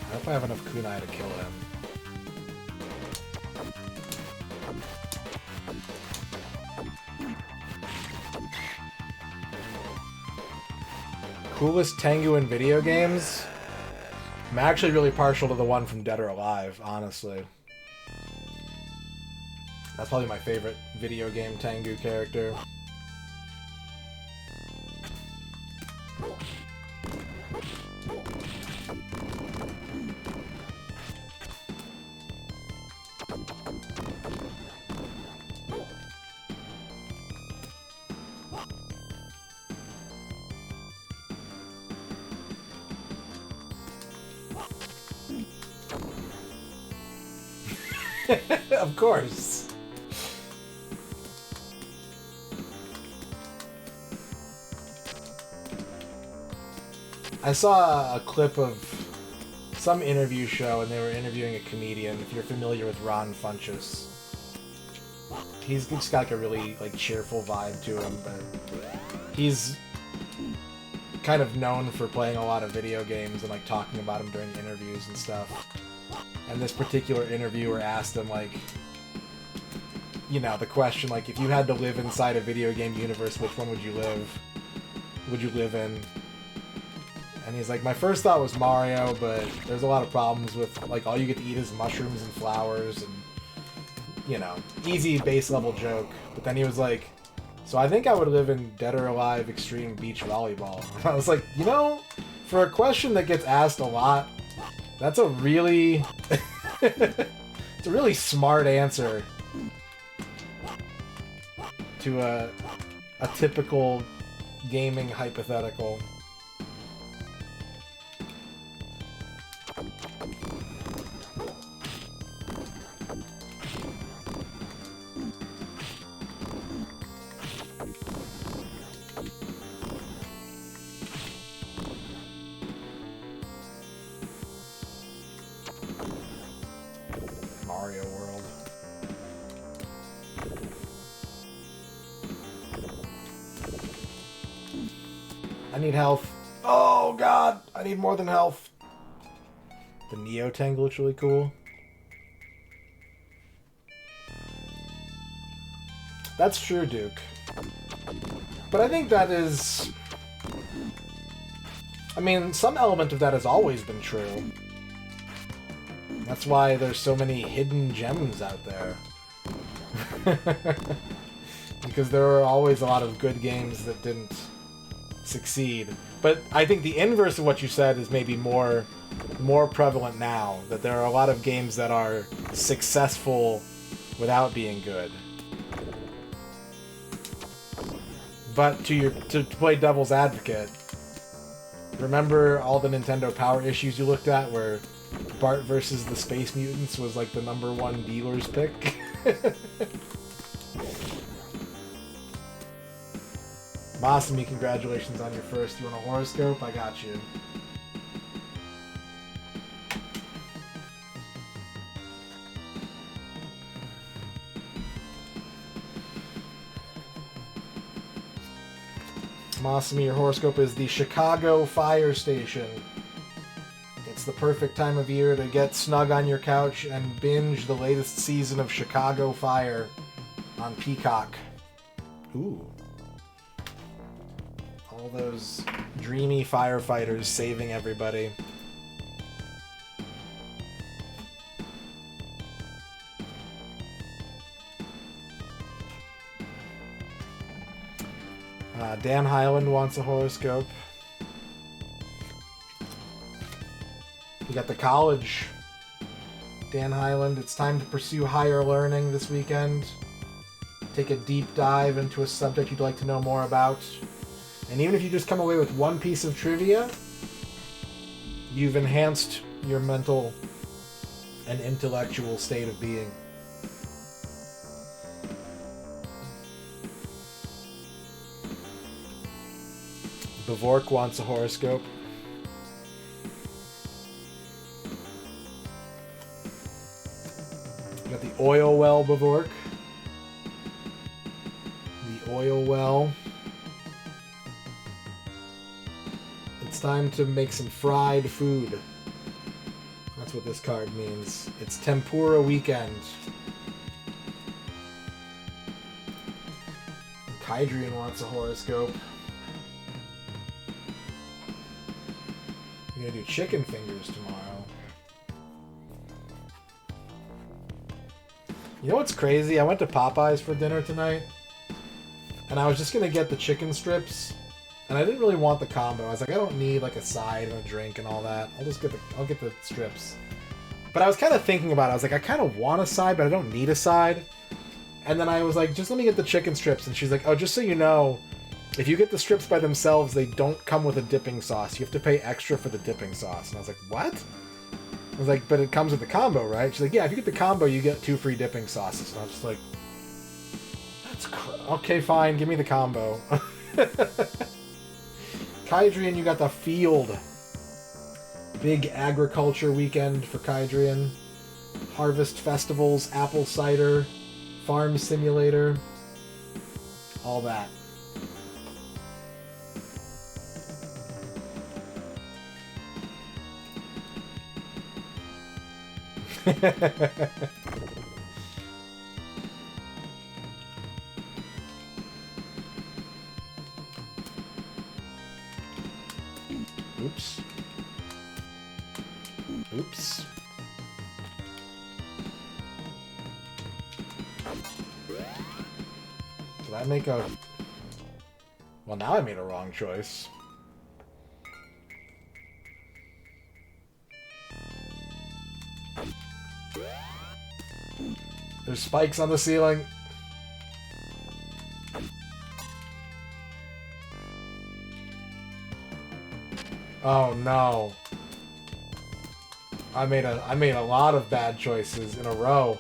I hope I have enough kunai to kill him. Coolest Tengu in video games? I'm actually really partial to the one from Dead or Alive, honestly. That's probably my favorite video game Tengu character. Of course. I saw a clip of some interview show, and they were interviewing a comedian. If you're familiar with Ron Funches, he's just got like a really like cheerful vibe to him, but he's kind of known for playing a lot of video games and like talking about them during interviews and stuff. And this particular interviewer asked him, like, you know, the question, like, if you had to live inside a video game universe, which one would you live in? And he's like, my first thought was Mario, but there's a lot of problems with, like, all you get to eat is mushrooms and flowers and, you know, easy base level joke. But then he was like, so I think I would live in Dead or Alive Extreme Beach Volleyball. And I was like, you know, for a question that gets asked a lot, that's a really... it's a really smart answer to a typical gaming hypothetical. Mario World. I need health. Oh god, I need more than health. The Neo Tangle looks really cool. That's true, Duke. But I think that is... I mean, some element of that has always been true. That's why there's so many hidden gems out there. Because there are always a lot of good games that didn't succeed. But I think the inverse of what you said is maybe more prevalent now. That there are a lot of games that are successful without being good. But to play devil's advocate, remember all the Nintendo Power issues you looked at where Bart versus the Space Mutants was like the #1 dealer's pick? Masumi, congratulations on your first. You want a horoscope? I got you. Masumi, your horoscope is the Chicago Fire Station. It's the perfect time of year to get snug on your couch and binge the latest season of Chicago Fire on Peacock. Ooh. All those dreamy firefighters saving everybody. Dan Highland wants a horoscope. We got the college. Dan Highland, it's time to pursue higher learning this weekend. Take a deep dive into a subject you'd like to know more about. And even if you just come away with one piece of trivia, you've enhanced your mental and intellectual state of being. Bavork wants a horoscope. We got the oil well, Bavork. The oil well. It's time to make some fried food. That's what this card means. It's tempura weekend. Kydrian wants a horoscope. I'm gonna do chicken fingers tomorrow. You know what's crazy? I went to Popeyes for dinner tonight, and I was just gonna get the chicken strips, and I didn't really want the combo. I was like, I don't need like a side and a drink and all that. I'll get the strips. But I was kind of thinking about it. I was like, I kind of want a side, but I don't need a side. And then I was like, just let me get the chicken strips. And she's like, oh, just so you know, if you get the strips by themselves, they don't come with a dipping sauce. You have to pay extra for the dipping sauce. And I was like, what? I was like, but it comes with the combo, right? She's like, yeah, if you get the combo, you get 2 free dipping sauces. And I was just like, okay, fine, give me the combo. Kydrian, you got the field. Big agriculture weekend for Kydrian. Harvest festivals, apple cider, farm simulator, all that. Oops. Oops. Did I make a... Well, now I made a wrong choice. There's spikes on the ceiling. Oh no. I made a lot of bad choices in a row.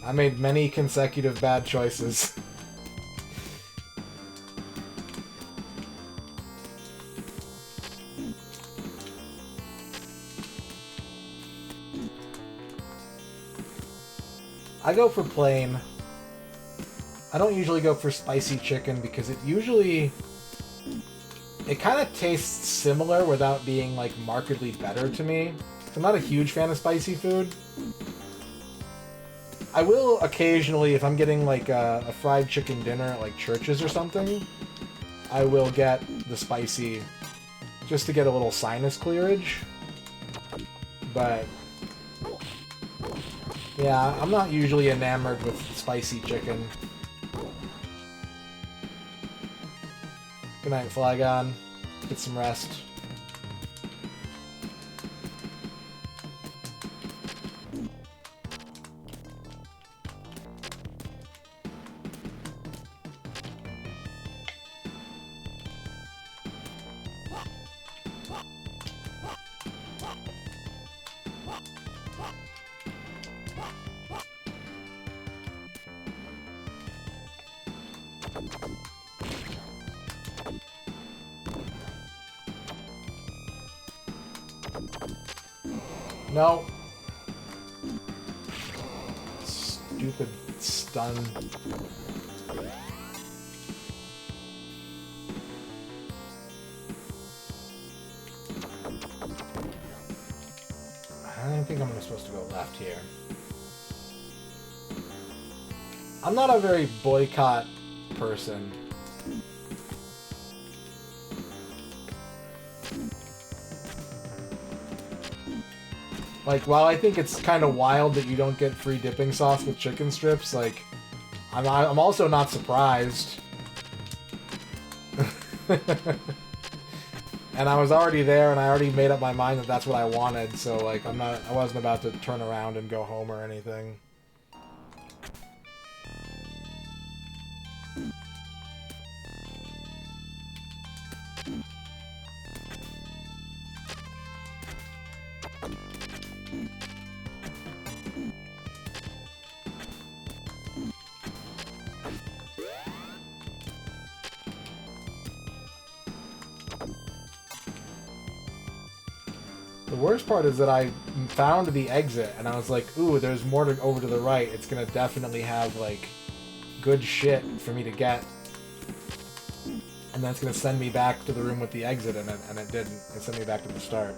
I made many consecutive bad choices. I go for plain. I don't usually go for spicy chicken because it usually it kind of tastes similar without being like markedly better to me. I'm not a huge fan of spicy food. I will occasionally, if I'm getting like a fried chicken dinner at like Church's or something, I will get the spicy just to get a little sinus clearage. But yeah, I'm not usually enamored with spicy chicken. Good night, Flygon. Get some rest. No. Stupid stun. I think I'm supposed to go left here. I'm not a very boycott person. Like, while I think it's kind of wild that you don't get free dipping sauce with chicken strips, like, I'm also not surprised. And I was already there, and I already made up my mind that that's what I wanted, so, like, I wasn't about to turn around and go home or anything. The worst part is that I found the exit, and I was like, ooh, there's more over to the right. It's gonna definitely have, like, good shit for me to get. And then it's gonna send me back to the room with the exit in it, and it didn't. It sent me back to the start.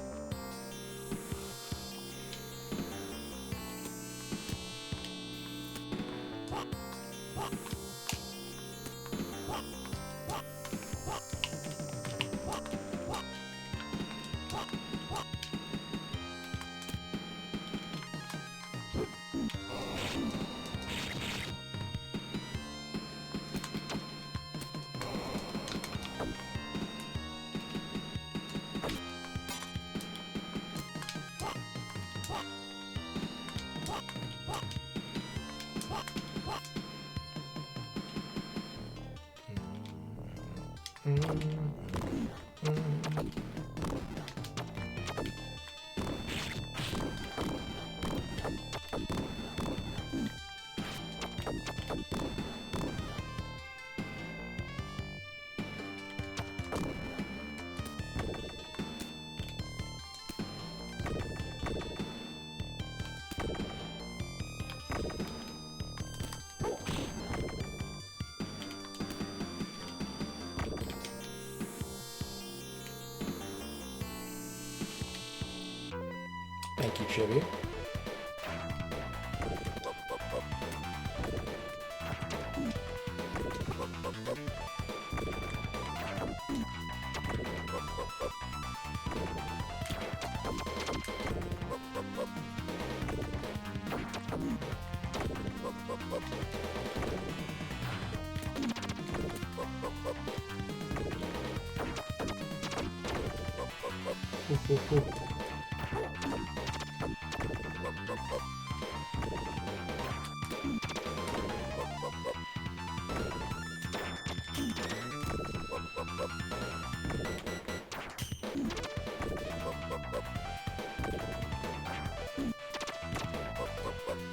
Thank you, Chibi.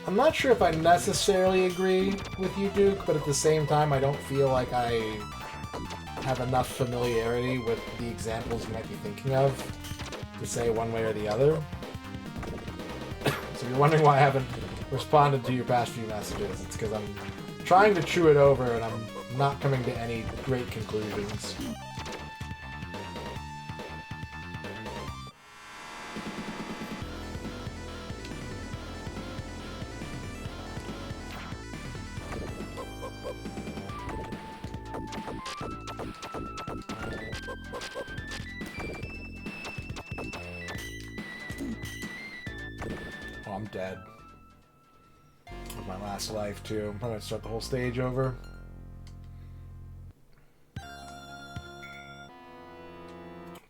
I'm not sure if I necessarily agree with you, Duke, but at the same time, I don't feel like I have enough familiarity with the examples you might be thinking of to say one way or the other. So you're wondering why I haven't responded to your past few messages. It's because I'm trying to chew it over and I'm not coming to any great conclusions. I'm dead. With my last life, too. I'm gonna start the whole stage over.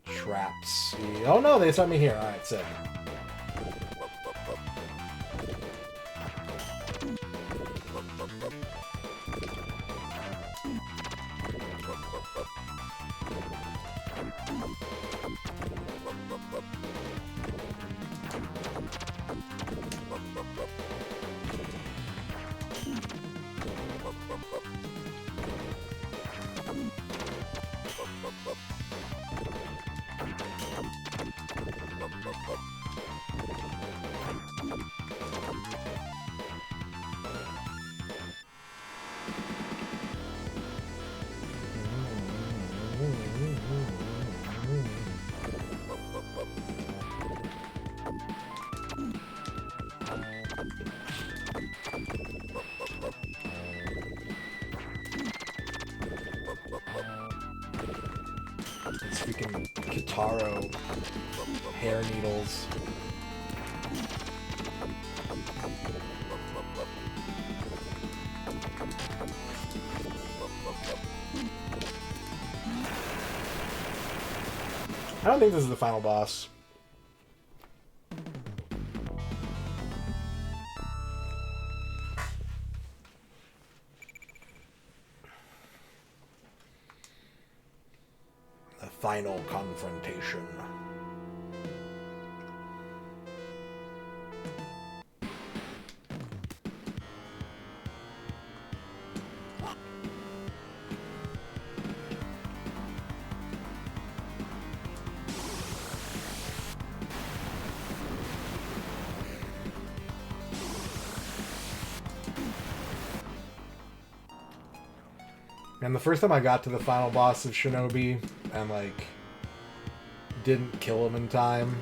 Traps. Oh no, they set me here. Alright, sick. These freaking Kitaro hair needles. I don't think this is the final boss. The final confrontation. And the first time I got to the final boss of Shinobi and, like, didn't kill him in time,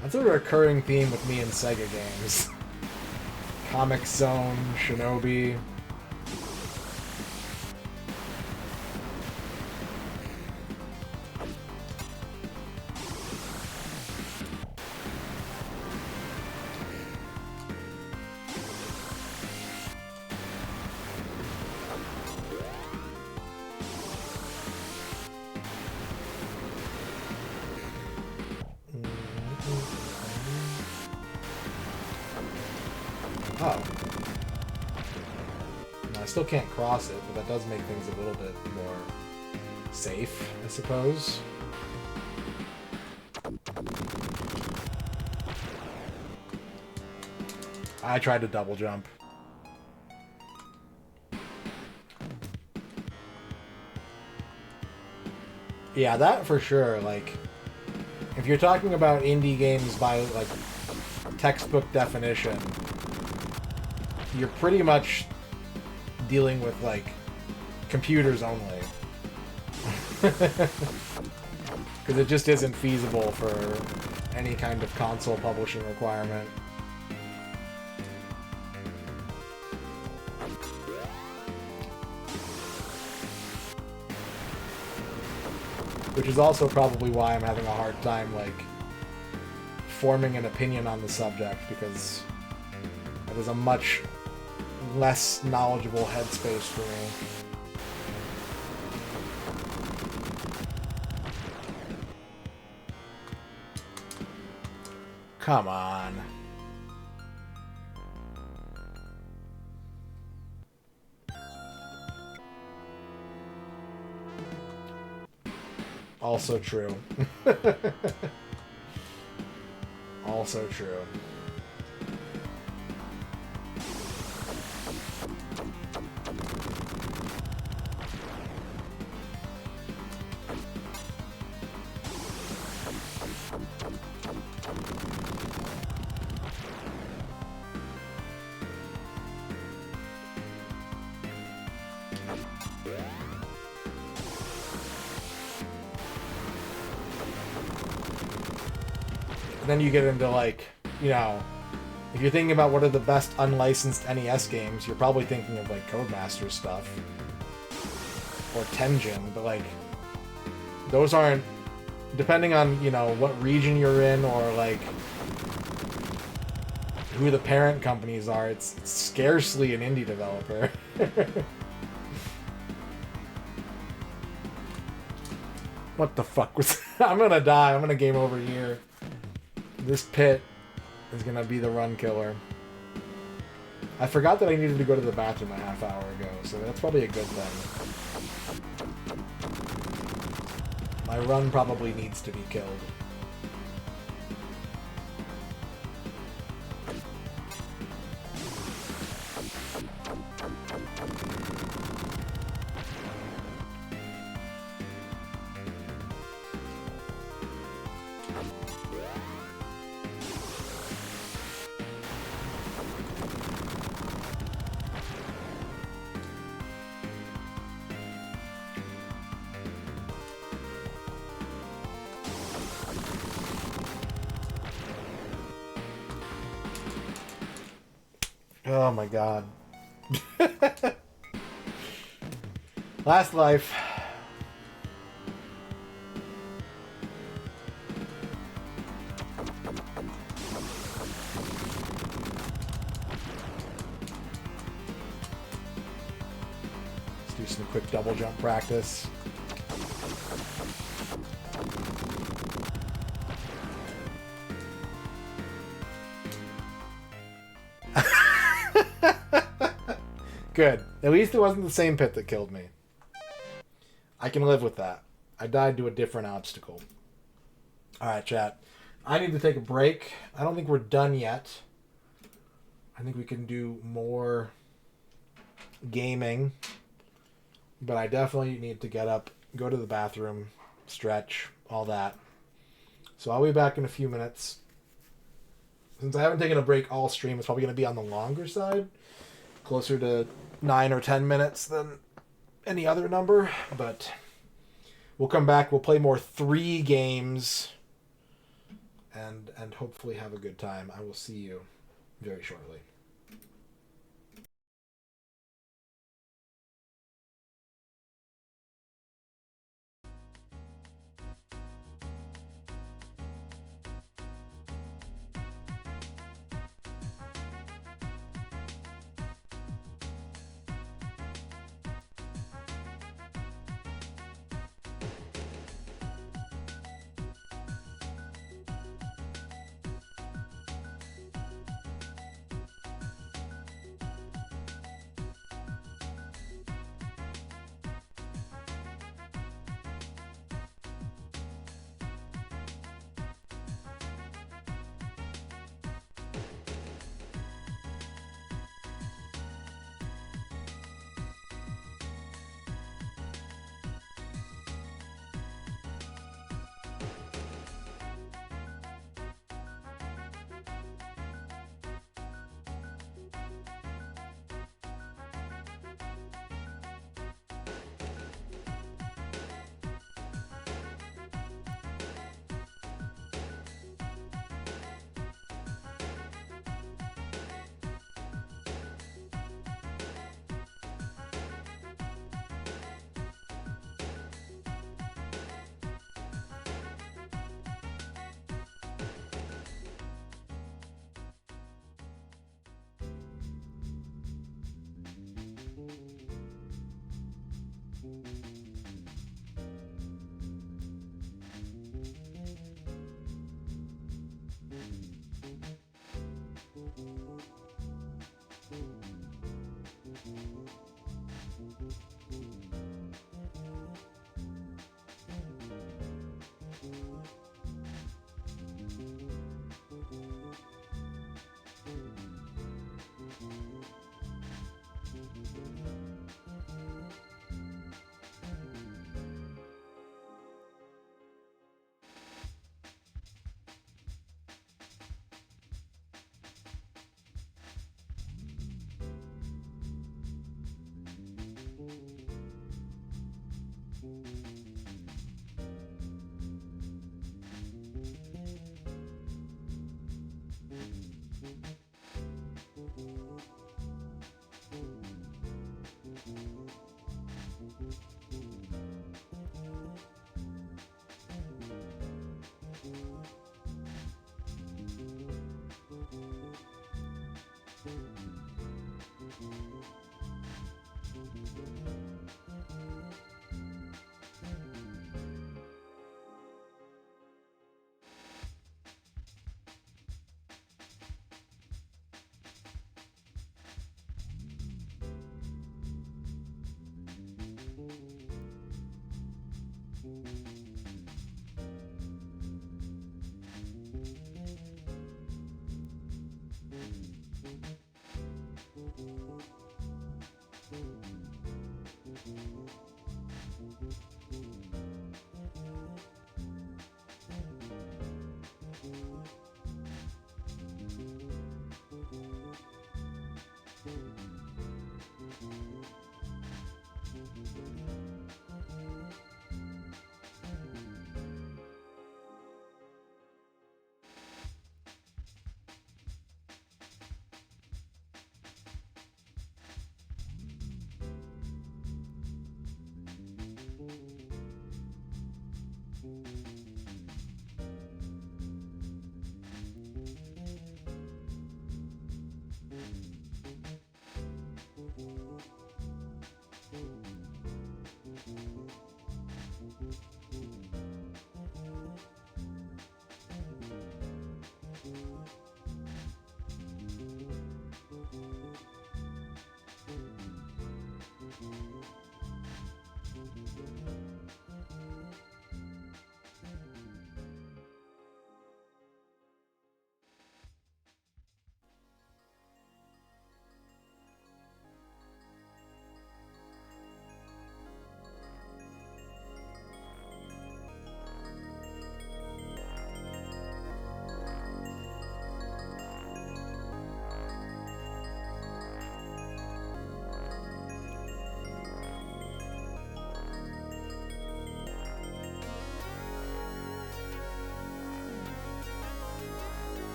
that's a recurring theme with me in Sega games. Comic Zone, Shinobi. Oh. No, I still can't cross it, but that does make things a little bit more safe, I suppose. I tried to double jump. Yeah, that for sure. Like, if you're talking about indie games by, like, textbook definition, you're pretty much dealing with, like, computers only. Because it just isn't feasible for any kind of console publishing requirement. Which is also probably why I'm having a hard time, like, forming an opinion on the subject, because it is a much less knowledgeable headspace for me. Come on. Also true. Also true. Then you get into, like, you know, if you're thinking about what are the best unlicensed NES games, you're probably thinking of, like, Codemaster stuff. Or Tengen, but, like, those aren't, depending on, you know, what region you're in, or, like, who the parent companies are, it's scarcely an indie developer. What the fuck was I'm gonna die. I'm gonna game over here. This pit is gonna be the run killer. I forgot that I needed to go to the bathroom a half hour ago, so that's probably a good thing. My run probably needs to be killed. Oh my god. Last life. Let's do some quick double jump practice. Good. At least it wasn't the same pit that killed me. I can live with that. I died to a different obstacle. Alright, chat. I need to take a break. I don't think we're done yet. I think we can do more gaming. But I definitely need to get up, go to the bathroom, stretch, all that. So I'll be back in a few minutes. Since I haven't taken a break all stream, it's probably going to be on the longer side. Closer to 9 or 10 minutes than any other number. But we'll come back. We'll play more 3 games. And hopefully have a good time. I will see you very shortly.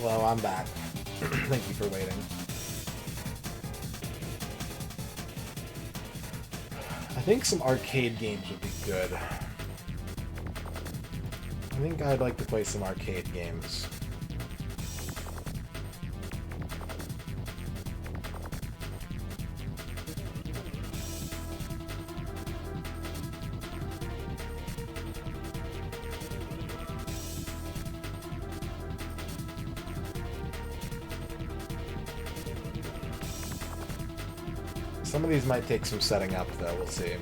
Hello, I'm back. Thank you for waiting. I think some arcade games would be good. I think I'd like to play some arcade games. Some of these might take some setting up, though. We'll see.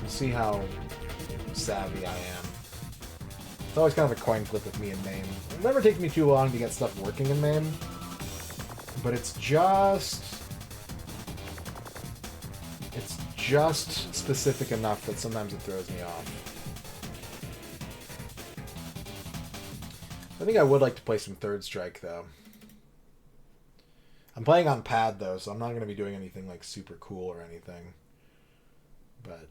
We'll see how savvy I am. It's always kind of a coin flip with me and MAME. It'll never take me too long to get stuff working in MAME, but it's just specific enough that sometimes it throws me off. I think I would like to play some Third Strike, though. I'm playing on pad, though, so I'm not going to be doing anything, like, super cool or anything. But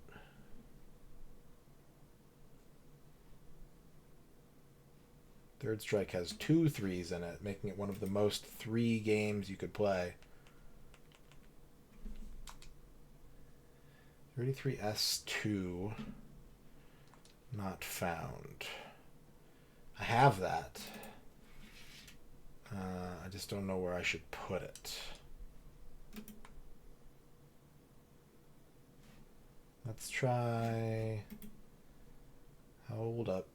Third Strike has 2 3s in it, making it one of the most 3 games you could play. 33S2 not found. I have that. I just don't know where I should put it. Let's try... Hold up.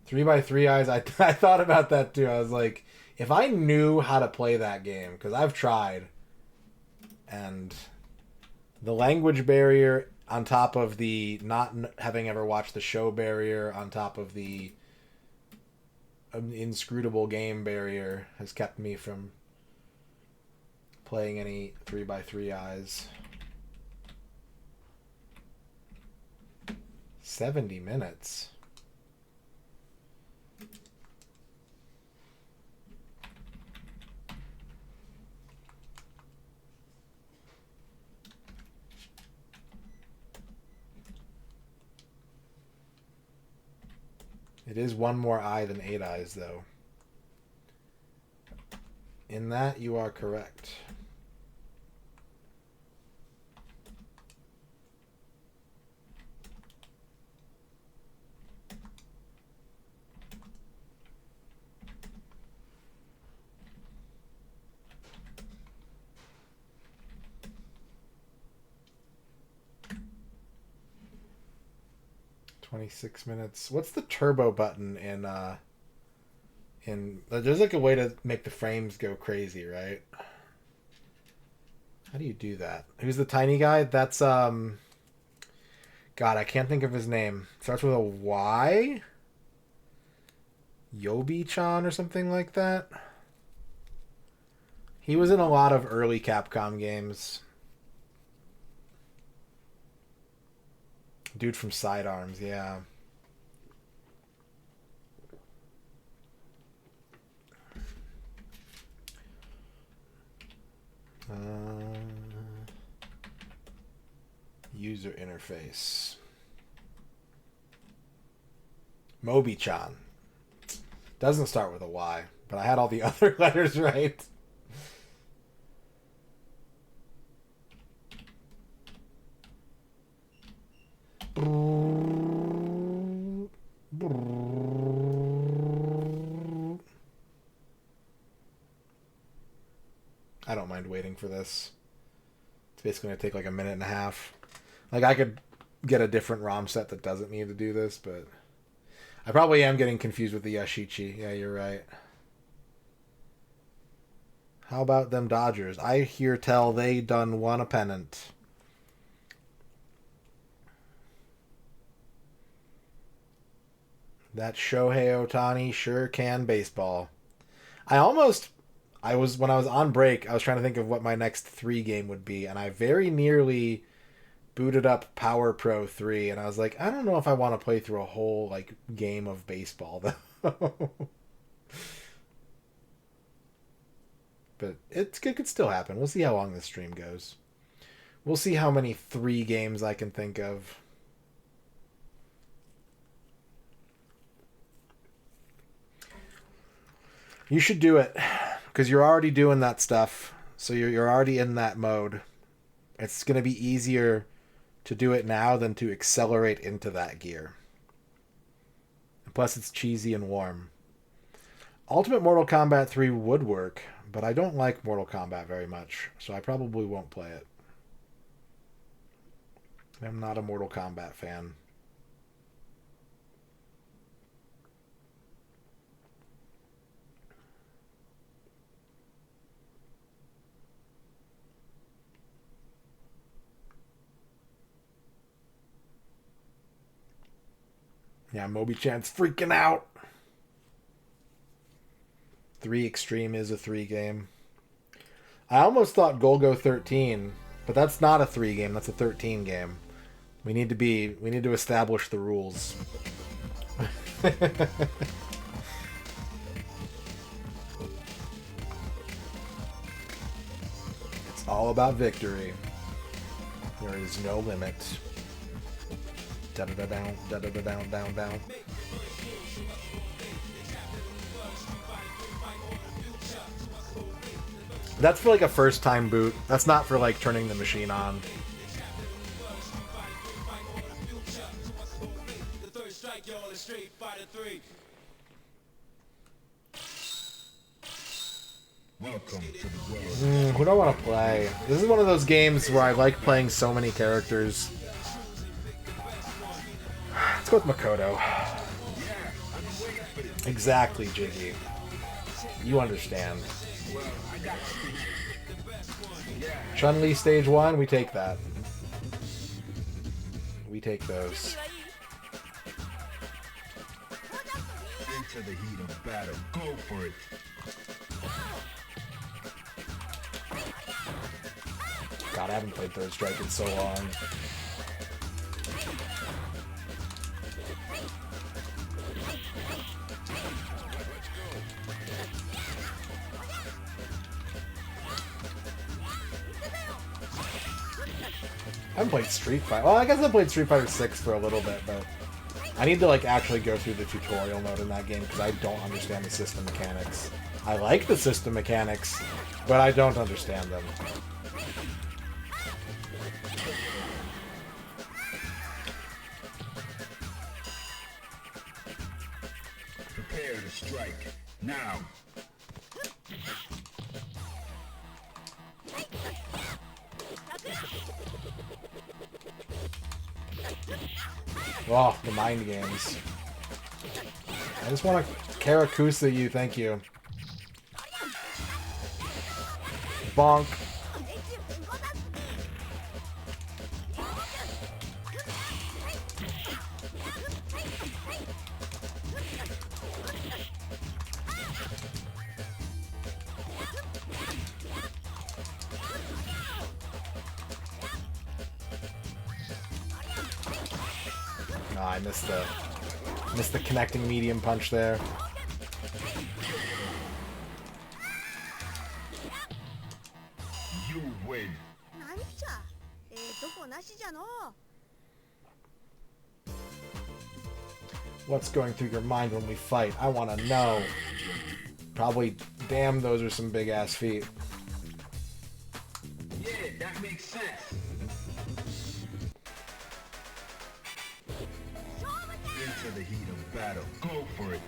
3x3 Eyes, I thought about that too. I was like, if I knew how to play that game, because I've tried, and the language barrier on top of the not having ever watched the show barrier, on top of the inscrutable game barrier, has kept me from playing any 3x3 Eyes. 70 minutes. It is one more eye than 8 eyes, though. In that, you are correct. $26 minutes. What's the turbo button in there's like a way to make the frames go crazy, right? How do you do that? Who's the tiny guy? That's God, I can't think of his name. Starts with a Y? Yobi-chan or something like that? He was in a lot of early Capcom games. Dude from Sidearms, yeah. User interface. Mobi-chan. Doesn't start with a Y, but I had all the other letters right. I don't mind waiting for this. It's basically going to take like a minute and a half. Like, I could get a different ROM set that doesn't need to do this, but I probably am getting confused with the Yashichi. Yeah, you're right. How about them Dodgers? I hear tell they done won a pennant. That Shohei Ohtani sure can baseball. When I was on break, I was trying to think of what my next 3 game would be, and I very nearly booted up Power Pro 3, and I was like, I don't know if I want to play through a whole like game of baseball though. But it could still happen. We'll see how long this stream goes. We'll see how many 3 games I can think of. You should do it, because you're already doing that stuff. So you're already in that mode. It's going to be easier to do it now than to accelerate into that gear. Plus, it's cheesy and warm. Ultimate Mortal Kombat 3 would work, but I don't like Mortal Kombat very much, so I probably won't play it. I'm not a Mortal Kombat fan. Yeah, Moby-chan's freaking out. 3 Extreme is a 3 game. I almost thought Golgo 13, but that's not a 3 game, that's a 13 game. We need to establish the rules. It's all about victory. There is no limit. Da-da-da-down, da-da-da-down, down, down. That's for like a first time boot. That's not for like turning the machine on. Welcome to the world. Who do I want to play? This is one of those games where I like playing so many characters. Let's go with Makoto. Exactly, Jiggy. You understand. Chun-Li stage 1, we take that. We take those. Into the heat of battle. Go for it. God, I haven't played Third Strike in so long. I haven't played Street Fighter. Well, I guess I played Street Fighter 6 for a little bit, but I need to like actually go through the tutorial mode in that game because I don't understand the system mechanics. I like the system mechanics, but I don't understand them. Prepare to strike. Now. Oh, the mind games. I just want to Karakusa you, thank you. Bonk. No, I missed the connecting medium punch there. You win. What's going through your mind when we fight? I want to know. Probably, damn, those are some big ass feet. Yeah, that makes sense. Into the heat of battle. Go for it.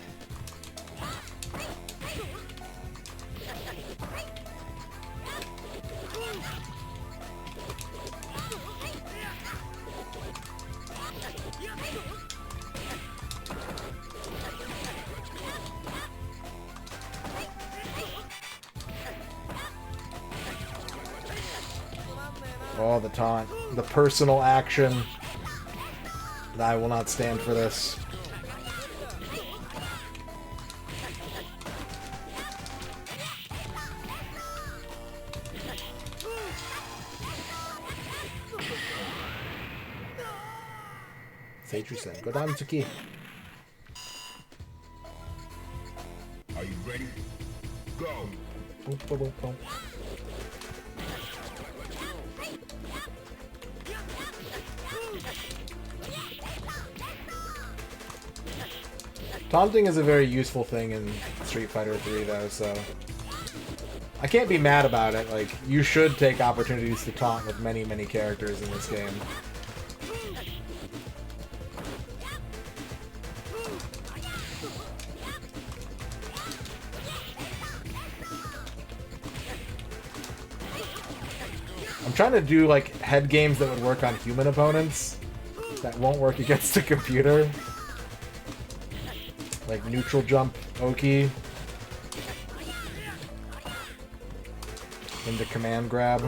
Oh, the taunt. The personal action. I will not stand for this. Seichu-sen, go down, Tsuki. Are you ready? Go. Boom, boom, boom, boom. Taunting is a very useful thing in Street Fighter 3, though, so I can't be mad about it. Like, you should take opportunities to taunt with many, many characters in this game. I'm trying to do, like, head games that would work on human opponents that won't work against a computer. Like neutral jump Oki into command grab.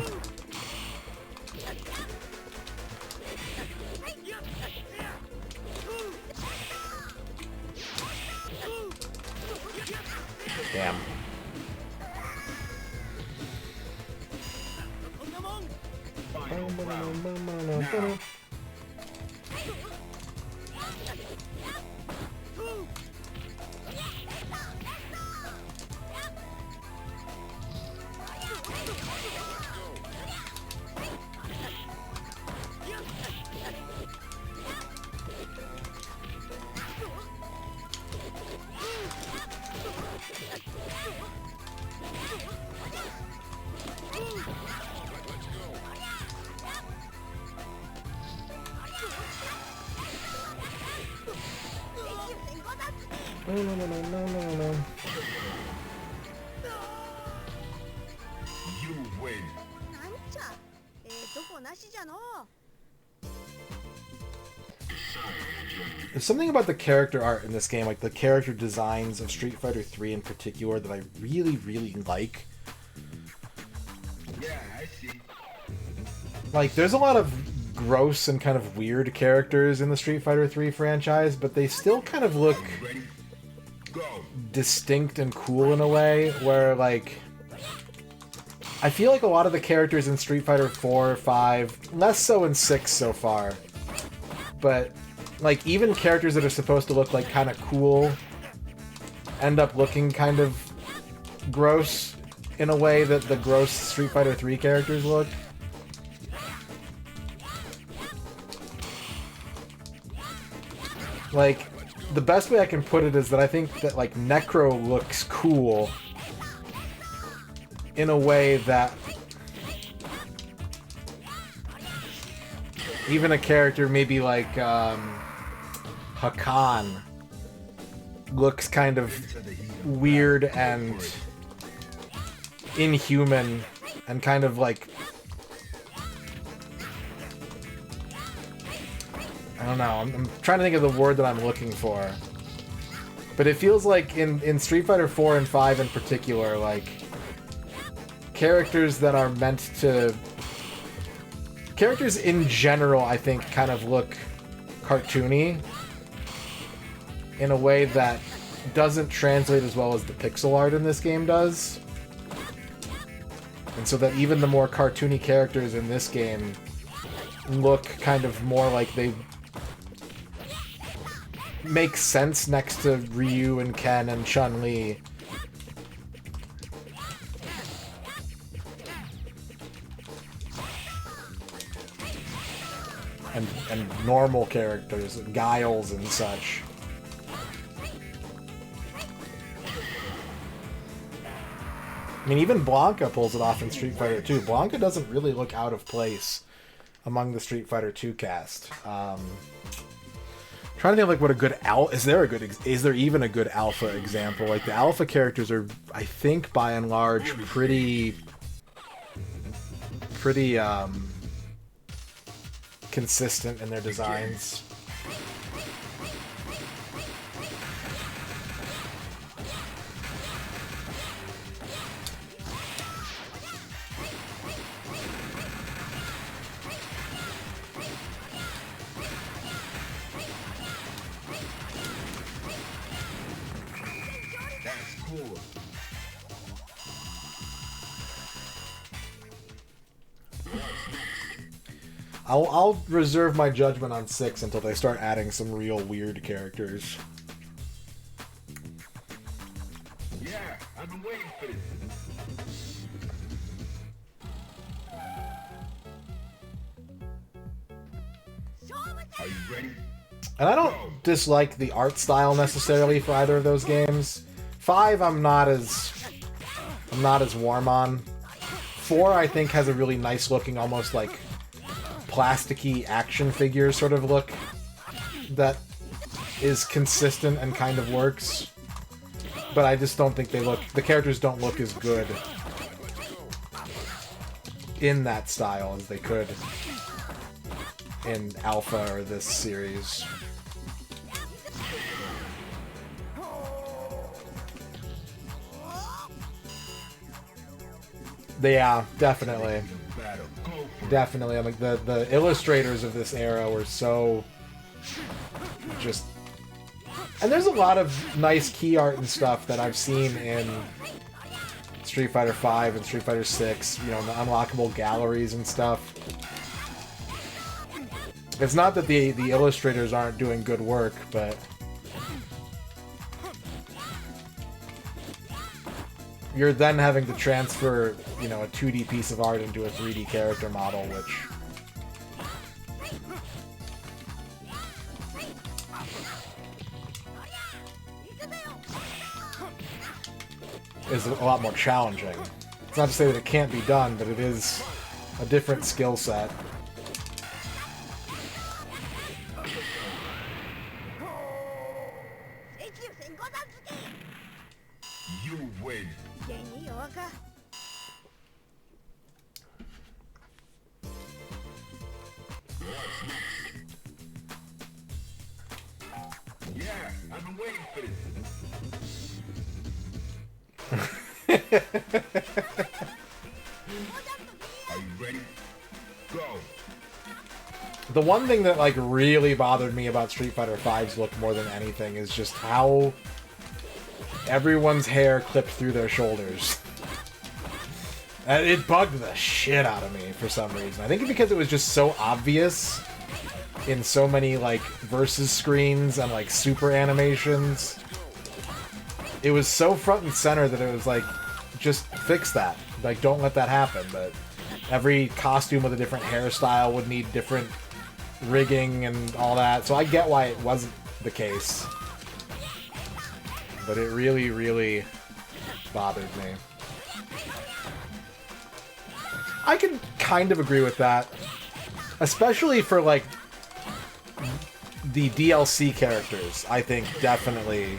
Damn. No. You win. There's something about the character art in this game, like the character designs of Street Fighter 3 in particular, that I really, really like. Yeah, I see. Like, there's a lot of gross and kind of weird characters in the Street Fighter 3 franchise, but they still kind of look distinct and cool in a way, where, like, I feel like a lot of the characters in Street Fighter 4, 5, less so in 6 so far, but, like, even characters that are supposed to look, like, kind of cool end up looking kind of gross in a way that the gross Street Fighter 3 characters look. Like, the best way I can put it is that I think that, like, Necro looks cool in a way that even a character maybe like Hakan looks kind of weird and inhuman and kind of like, I don't know, I'm trying to think of the word that I'm looking for. But it feels like in Street Fighter 4 and 5 in particular, like, characters that are meant to... Characters in general, I think, kind of look cartoony in a way that doesn't translate as well as the pixel art in this game does. And so that even the more cartoony characters in this game look kind of more like they make sense next to Ryu and Ken and Chun-Li. And normal characters, Guiles and such. I mean, even Blanca pulls it off in Street Fighter 2. Blanca doesn't really look out of place among the Street Fighter 2 cast. Trying to think of, like, what a good is there even a good alpha example? Like, the alpha characters are, I think, by and large, pretty consistent in their designs. That's cool. I'll reserve my judgment on 6 until they start adding some real weird characters. Yeah, I've been waiting for this. Are you ready? And I don't dislike the art style necessarily for either of those games. 5, I'm not as warm on. 4, I think, has a really nice looking, almost like plasticky action figure sort of look that is consistent and kind of works. But I just don't think the characters don't look as good in that style as they could in Alpha or this series. Yeah, definitely. Definitely. I mean, the illustrators of this era were so just... And there's a lot of nice key art and stuff that I've seen in Street Fighter V and Street Fighter VI, you know, the unlockable galleries and stuff. It's not that the illustrators aren't doing good work, but you're then having to transfer, you know, a 2D piece of art into a 3D character model, which is a lot more challenging. It's not to say that it can't be done, but it is a different skill set. You win. Yeah, I've been waiting for this. Are you ready? Go. The one thing that like really bothered me about Street Fighter V's look more than anything is just how everyone's hair clipped through their shoulders. And it bugged the shit out of me for some reason. I think because it was just so obvious in so many like versus screens and like super animations. It was so front and center that it was like, just fix that. Like, don't let that happen. But every costume with a different hairstyle would need different rigging and all that. So I get why it wasn't the case. But it really, really bothered me. I can kind of agree with that. Especially for, like, the DLC characters, I think definitely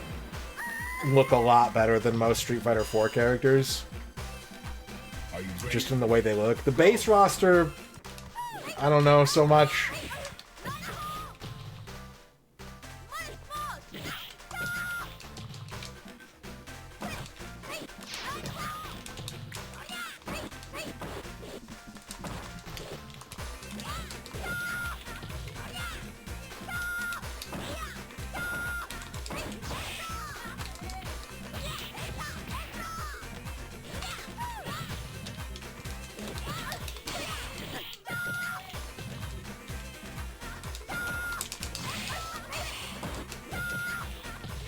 look a lot better than most Street Fighter 4 characters. Just in the way they look. The base roster, I don't know so much.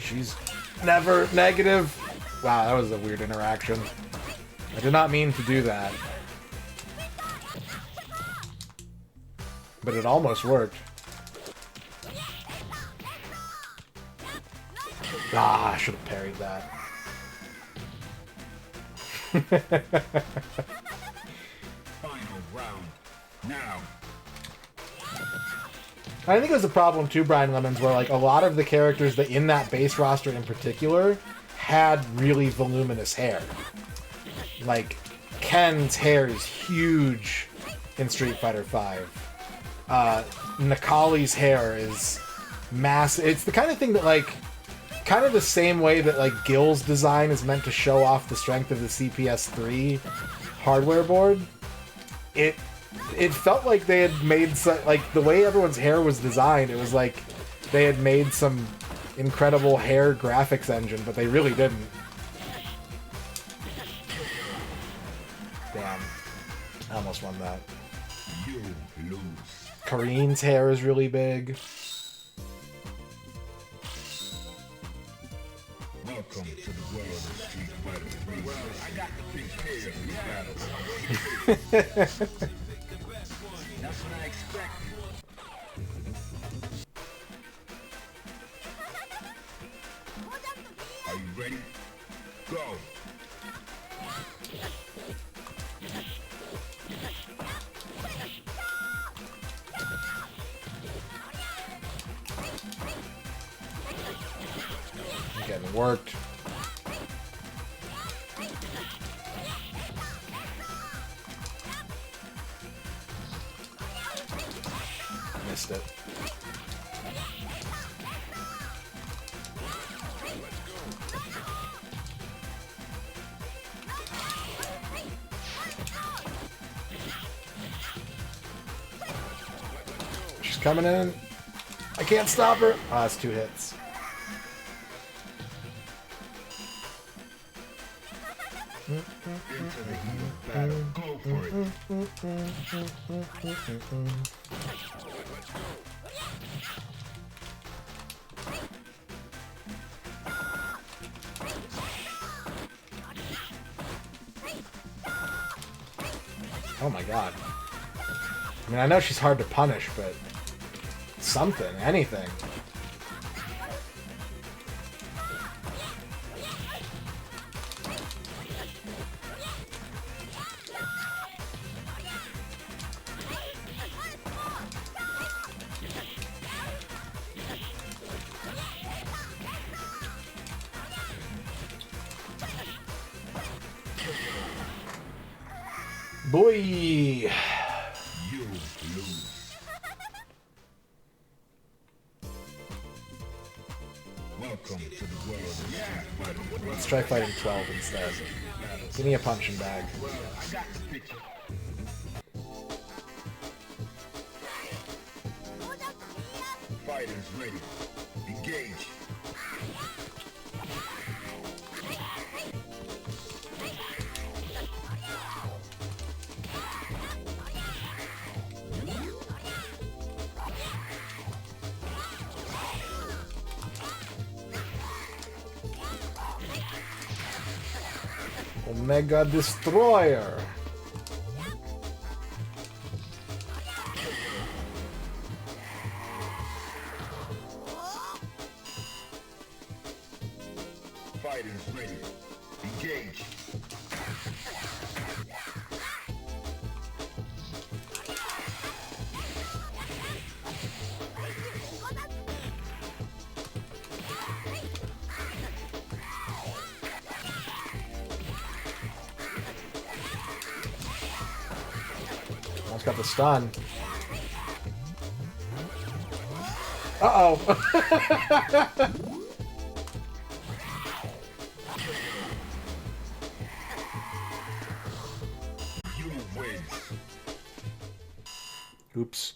She's never negative. Wow, that was a weird interaction. I did not mean to do that. But it almost worked. Ah, I should have parried that. Final round. Now. I think it was a problem too, Brian Lemons, where like a lot of the characters that in that base roster in particular had really voluminous hair. Like Ken's hair is huge in Street Fighter V. Nakali's hair is massive. It's the kind of thing that like, kind of the same way that like Gil's design is meant to show off the strength of the CPS3 hardware board. It felt like they had made like the way everyone's hair was designed, it was like they had made some incredible hair graphics engine, but they really didn't. Damn. I almost won that. You lose. Kareen's hair is really big. Welcome to the world of Street Fighter 3. Well, I got the big hair in the battle. That's what I expected. getting worked. Missed it. She's coming in. I can't stop her. Ah, it's 2 hits. Into the heat of battle. Go for it. Oh my god. I mean, I know she's hard to punish, but something, anything. Boy! You lose. Welcome to the world of street fighting. Let's try fighting 12 instead. Give me a punching bag. Well, I got the picture. Fighters ready. Engage. Omega Destroyer. Fighters ready. Engage. Almost got the stun. Uh-oh. You win. Oops.